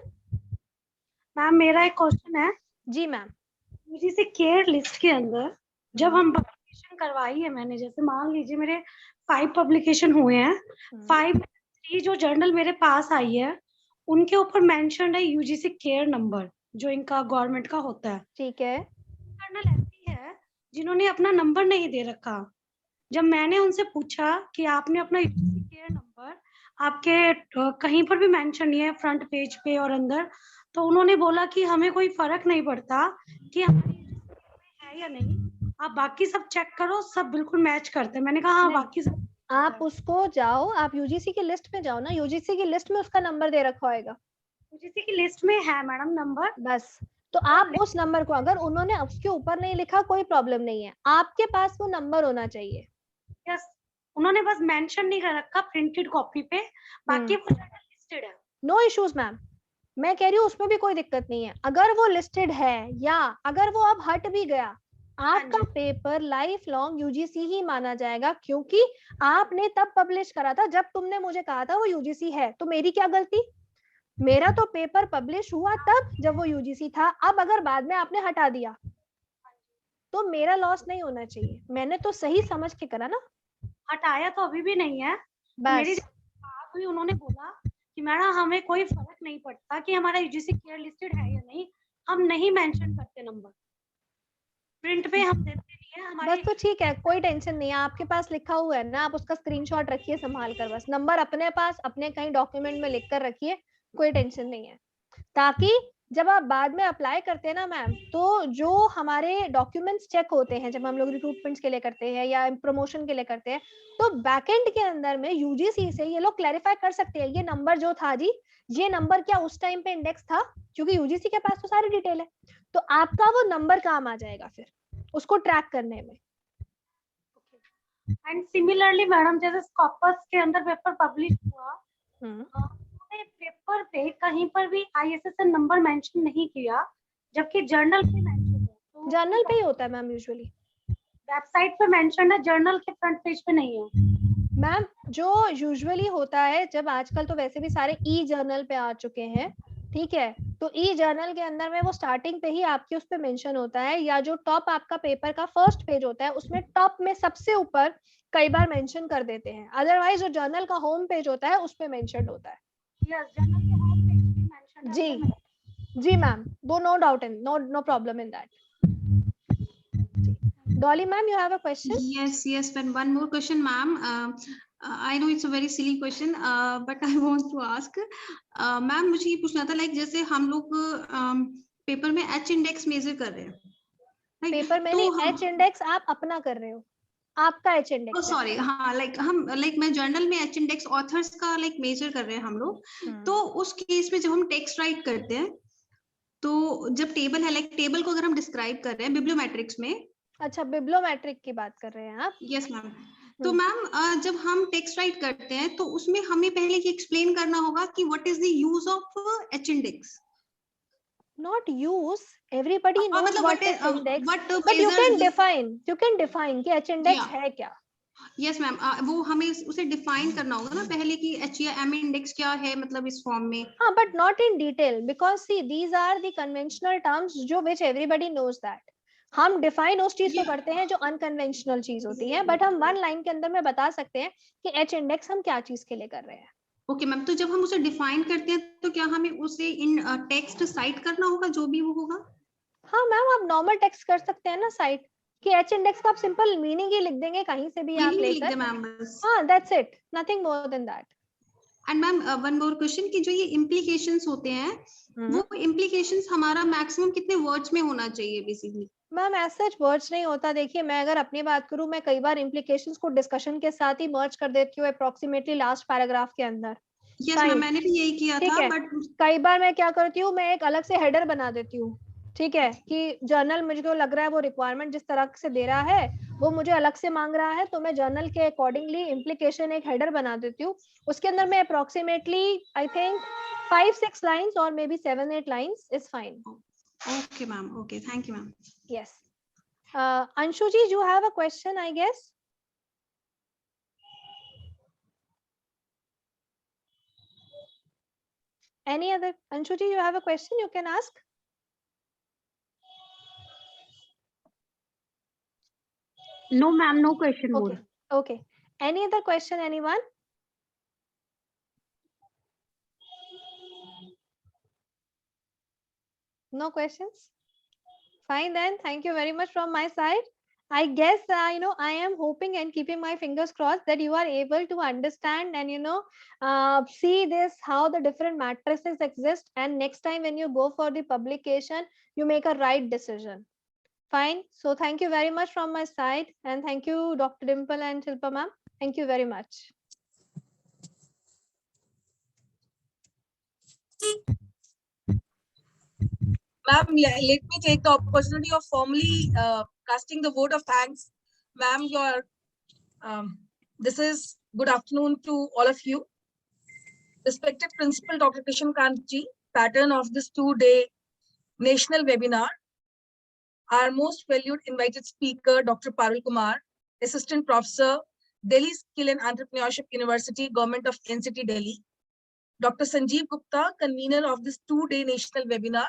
मैम मेरा एक क्वेश्चन है। जी मैम। यूजीसी केयर लिस्ट के अंदर जब हम पब्लिकेशन करवाई है मैंने, जैसे मान लीजिए मेरे 5 पब्लिकेशन हुए हैं, 3 जो जर्नल मेरे पास आई है उनके ऊपर मेंशन है यूजीसी केयर नंबर जो इनका गवर्नमेंट का होता है, ठीक है। जर्नल ऐसी है जिन्होंने अपना नंबर नहीं दे रखा। जब मैंने उनसे पूछा कि आपने अपना यूजीसी केयर नंबर आपके कहीं पर भी मेंशन नहीं है फ्रंट पेज पे और अंदर, तो उन्होंने बोला कि हमें कोई फर्क नहीं पड़ता कि हमारी है या नहीं, आप बाकी सब चेक करो, सब बिल्कुल मैच करते हैं। मैंने कहा हाँ बाकी सब आप उसको जाओ, आप यूजीसी की लिस्ट में जाओ ना, यूजीसी की लिस्ट में उसका नंबर दे रखा होगा, यूजीसी की लिस्ट में है मैडम नंबर। बस तो आप उस नंबर को, अगर उन्होंने उसके ऊपर नहीं लिखा कोई प्रॉब्लम नहीं है, आपके पास वो नंबर होना चाहिए। यस, उन्होंने बस मेंशन नहीं कर रखा प्रिंटेड कॉपी पे, बाकी वो लिस्टेड है। नो इश्यूज मैम, मैं कह रही हूँ उसमें भी कोई दिक्कत नहीं है। अगर वो लिस्टेड है या अगर वो अब हट भी गया, आपका पेपर लाइफ लॉन्ग यूजीसी ही माना जाएगा, क्योंकि आपने तब पब्लिश करा था जब तुमने मुझे कहा था वो यूजीसी है। तो मेरी क्या गलती? मेरा तो पेपर पब्लिश हुआ तब जब वो यूजीसी था। अब अगर बाद में आपने हटा दिया तो मेरा लॉस नहीं होना चाहिए। मैंने तो सही समझ के करा ना। हटाया तो अभी भी नहीं है। तो मेरी बात हुई, उन्होंने बोला कि मैडम हमें कोई फर्क नहीं पड़ता कि हमारा यूजीसी केयर लिस्टेड है या नहीं, हम नहीं मेंशन करते नंबर, प्रिंट पे हम देते नहीं है हमारे। बस तो ठीक है, कोई टेंशन नहीं है, आपके पास लिखा हुआ है ना, आप उसका स्क्रीनशॉट रखिए संभाल कर, बस नंबर अपने पास अपने कहीं डॉक्यूमेंट में लिख कर रखिए, कोई टेंशन नहीं है। ताकि जब आप बाद में अप्लाई करते हैं ना मैम, तो जो हमारे डॉक्यूमेंट्स चेक होते हैं जब हम लोग रिक्रूटमेंट्स के लिए करते हैं या प्रमोशन के लिए करते हैं, तो बैकएंड के अंदर में यूजीसी से ये लोग क्लैरिफाई कर सकते हैं ये नंबर जो था जी, ये नंबर क्या उस टाइम पे इंडेक्स था, क्योंकि यूजीसी के पास तो सारी डिटेल है। तो आपका वो नंबर काम आ जाएगा फिर उसको ट्रैक करने में। एंड सिमिलरली मैडम, जैसे स्कॉपस के अंदर पेपर पब्लिश हुआ, पेपर पे कहीं पर भी आईएसएसएन नंबर मेंशन नहीं किया, जबकि जर्नल पे मेंशन है। तो जर्नल पे ही होता है मैम, यूजुअली वेबसाइट पे मेंशन है, जर्नल के फ्रंट पेज पे नहीं है मैम। जो यूजुअली होता है, जब आजकल तो वैसे भी सारे ई जर्नल पे आ चुके हैं, ठीक है, तो ई जर्नल के अंदर में वो स्टार्टिंग पे ही आपके उस पे मेंशन होता है, या जो टॉप आपका पेपर का फर्स्ट पेज होता है उसमें टॉप में सबसे ऊपर कई बार मेंशन कर देते हैं। अदरवाइज जो जर्नल का होम पेज होता है उस पे मेंशन होता है। यस, जर्नल के होम पेज पे मेंशन है। जी जी मैम, वो no doubt in, no problem in that. Dolly ma'am, you have a question? Yes, but one more question, ma'am. I know it's a very silly question, but I want to ask. Ma'am, मुझे ये पूछना था, like जैसे हम लोग paper में H index major कर रहे हैं, पेपर में नहीं, H इंडेक्स आप अपना कर रहे हो, आपका H इंडेक्स। oh sorry, हाँ, like मैं जर्नल में H इंडेक्स ऑथर्स का like मेजर कर रहे हैं हम लोग। तो उस केस में जब हम टेक्स्ट राइट करते हैं, तो जब टेबल है, like टेबल को अगर हम डिस्क्राइब कर रहे हैं बिब्लियोमेट्रिक्स में। अच्छा, बिब्लियोमेट्रिक की बात कर रहे हैं आप? Yes ma'am. तो मैम जब हम टेक्स्ट राइट करते हैं तो उसमें हमें पहले ये एक्सप्लेन करना होगा कि what is the use of H index. Not use, everybody knows what is index, but you can define कि H index है क्या। यस मैम, वो हमें उसे डिफाइन करना होगा ना पहले कि H या M इंडेक्स क्या है, मतलब इस फॉर्म में। हाँ, but not in detail, because see these are the conventional terms जो which everybody knows that। हम डिफाइन उस चीज को करते हैं जो अनकन्वेंशनल चीज होती है, बट हम वन लाइन के अंदर में बता सकते हैं कि एच इंडेक्स हम क्या चीज के लिए कर रहे हैं। ओके मैम, तो जब हम उसे डिफाइन करते हैं तो क्या हमें उसे इन टेक्स्ट साइट करना होगा, जो भी वो होगा? हाँ मैम, आप नॉर्मल टेक्स्ट कर सकते हैं ना साइट कि एच इंडेक्स का आप सिंपल मीनिंग ही लिख देंगे कहीं से भी आप लेकर। हाँ, that's it, nothing more than that. And ma'am one more question कि जो ये इम्प्लीकेशंस होते हैं, वो इम्प्लीकेशंस हमारा मैक्सिमम कितने वर्ड्स में होना चाहिए बेसिकली? मैम ऐसा वर्ड्स नहीं होता। देखिए, मैं अगर अपनी बात करूं, मैं कई बार इम्प्लीकेशंस को डिस्कशन के साथ ही मर्ज कर देती हूँ अप्रोक्सीमेटली लास्ट पैराग्राफ के अंदर। यस मैम, मैंने भी यही किया था, बट कई बार मैं क्या करती हूँ, मैं एक अलग से हेडर बना देती हूँ, ठीक है, कि जर्नल मुझे को लग रहा है वो रिक्वायरमेंट जिस तरह से दे रहा है वो मुझे अलग से मांग रहा है, तो मैं जर्नल के अकॉर्डिंगली इम्प्लीकेशन एक हेडर बना देती हूँ। उसके अंदर मैं अप्रोक्सीमेटली आई थिंक 5-6 लाइन्स और may be 7-8 lines is fine. Okay, ma'am. Okay, thank you, ma'am. Yes. Anshu ji, you have a question, I guess. Any other? Anshu ji, you have a question, you can ask. No, ma'am, no question more. Okay. Any other question, anyone? No questions? Fine then, thank you very much from my side. I guess I am hoping and keeping my fingers crossed that you are able to understand and see this, how the different matrices exist, and next time when you go for the publication you make a right decision. Fine. So thank you very much from my side, and thank you, Dr. Dimple and Shilpa ma'am. Thank you very much. Ma'am, let me take the opportunity of formally casting the vote of thanks. Ma'am, this is good afternoon to all of you. Respected Principal Dr. Kishan Kantji, pattern of this 2-day national webinar. Our most valued invited speaker, Dr. Parul Kumar, Assistant Professor, Delhi Skill and Entrepreneurship University, Government of NCT Delhi. Dr. Sanjeev Gupta, convener of this 2-day national webinar.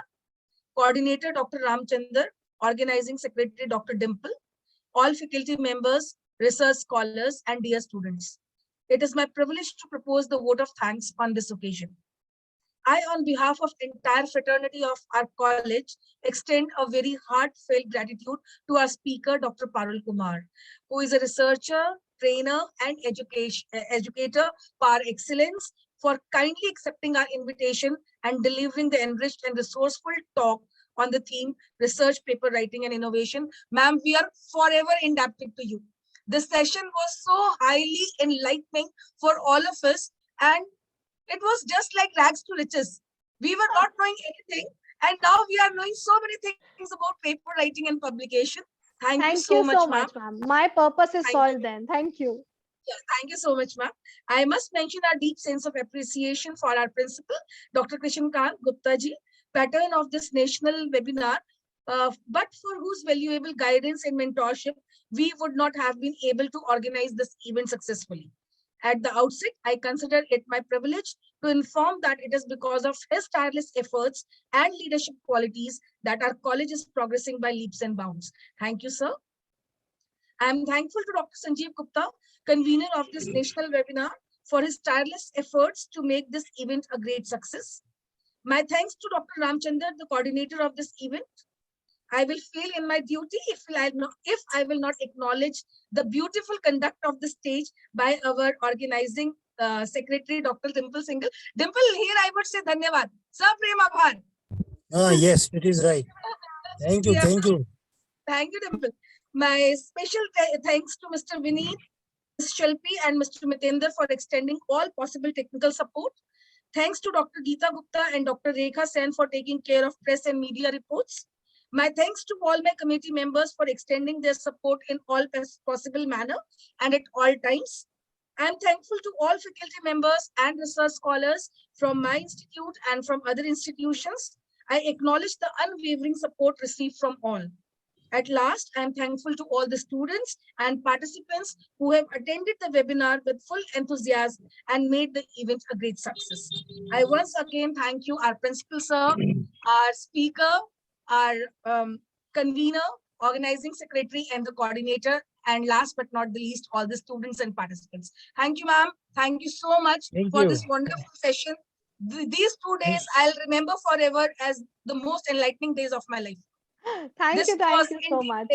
Coordinator, Dr. Ramchandar, Organizing Secretary, Dr. Dimple, all faculty members, research scholars, and dear students. It is my privilege to propose the vote of thanks on this occasion. I, on behalf of entire fraternity of our college, extend a very heartfelt gratitude to our speaker, Dr. Parul Kumar, who is a researcher, trainer, and educator par excellence, for kindly accepting our invitation and delivering the enriched and resourceful talk on the theme Research, Paper Writing and Innovation. Ma'am, we are forever indebted to you. This session was so highly enlightening for all of us, and it was just like rags to riches. We were not knowing anything, and now we are knowing so many things about paper writing and publication. Thank you so much, ma'am. My purpose is solved then. Thank you. Yeah, thank you so much, ma'am. I must mention our deep sense of appreciation for our principal, Dr. Kishan Gupta ji, pattern of this national webinar, but for whose valuable guidance and mentorship, we would not have been able to organize this event successfully. At the outset, I consider it my privilege to inform that it is because of his tireless efforts and leadership qualities that our college is progressing by leaps and bounds. Thank you, sir. I am thankful to Dr. Sanjeev Gupta, convener of this national webinar, for his tireless efforts to make this event a great success. My thanks to Dr. Ramchandar, the coordinator of this event. I will fail in my duty if I will not acknowledge the beautiful conduct of the stage by our organizing secretary, Dr. Dimple Singhal. Dimple, here I would say Dhanyavad. Saprem Abhar. Yes, it is right. Thank you. Yeah. Thank you. Thank you, Dimple. My special thanks to Mr. Vineet, Ms. Shilpi, and Mr. Mitender for extending all possible technical support. Thanks to Dr. Geeta Gupta and Dr. Rekha Sen for taking care of press and media reports. My thanks to all my committee members for extending their support in all possible manner and at all times. I am thankful to all faculty members and research scholars from my institute and from other institutions. I acknowledge the unwavering support received from all. At last, I am thankful to all the students and participants who have attended the webinar with full enthusiasm and made the event a great success. I once again thank you, our principal sir, our speaker, our convener, organizing secretary, and the coordinator, and last but not the least, all the students and participants. Thank you, ma'am. Thank you so much for this wonderful session. These 2 days I'll remember forever as the most enlightening days of my life. Thank you so much.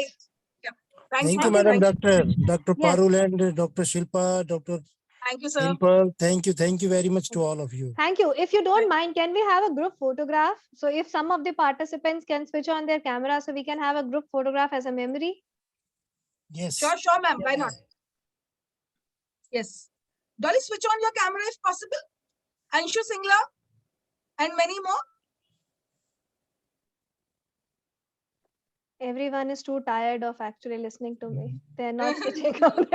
Yeah. Thank you, Madam Doctor Parul and Dr. Shilpa, Dr. Thank you, sir. Dimple. Thank you very much to all of you. Thank you. If you don't mind, can we have a group photograph? So if some of the participants can switch on their camera, so we can have a group photograph as a memory. Yes. Sure, ma'am. Why not? Yes. Dolly, switch on your camera if possible. Anshu Singla and many more. Everyone is too tired of actually listening to me. They're not switching on.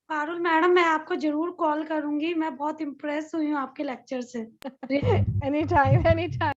Parul madam, मैं आपको जरूर call करूंगी. मैं बहुत impress हुई हूँ आपके lecture से. Anytime.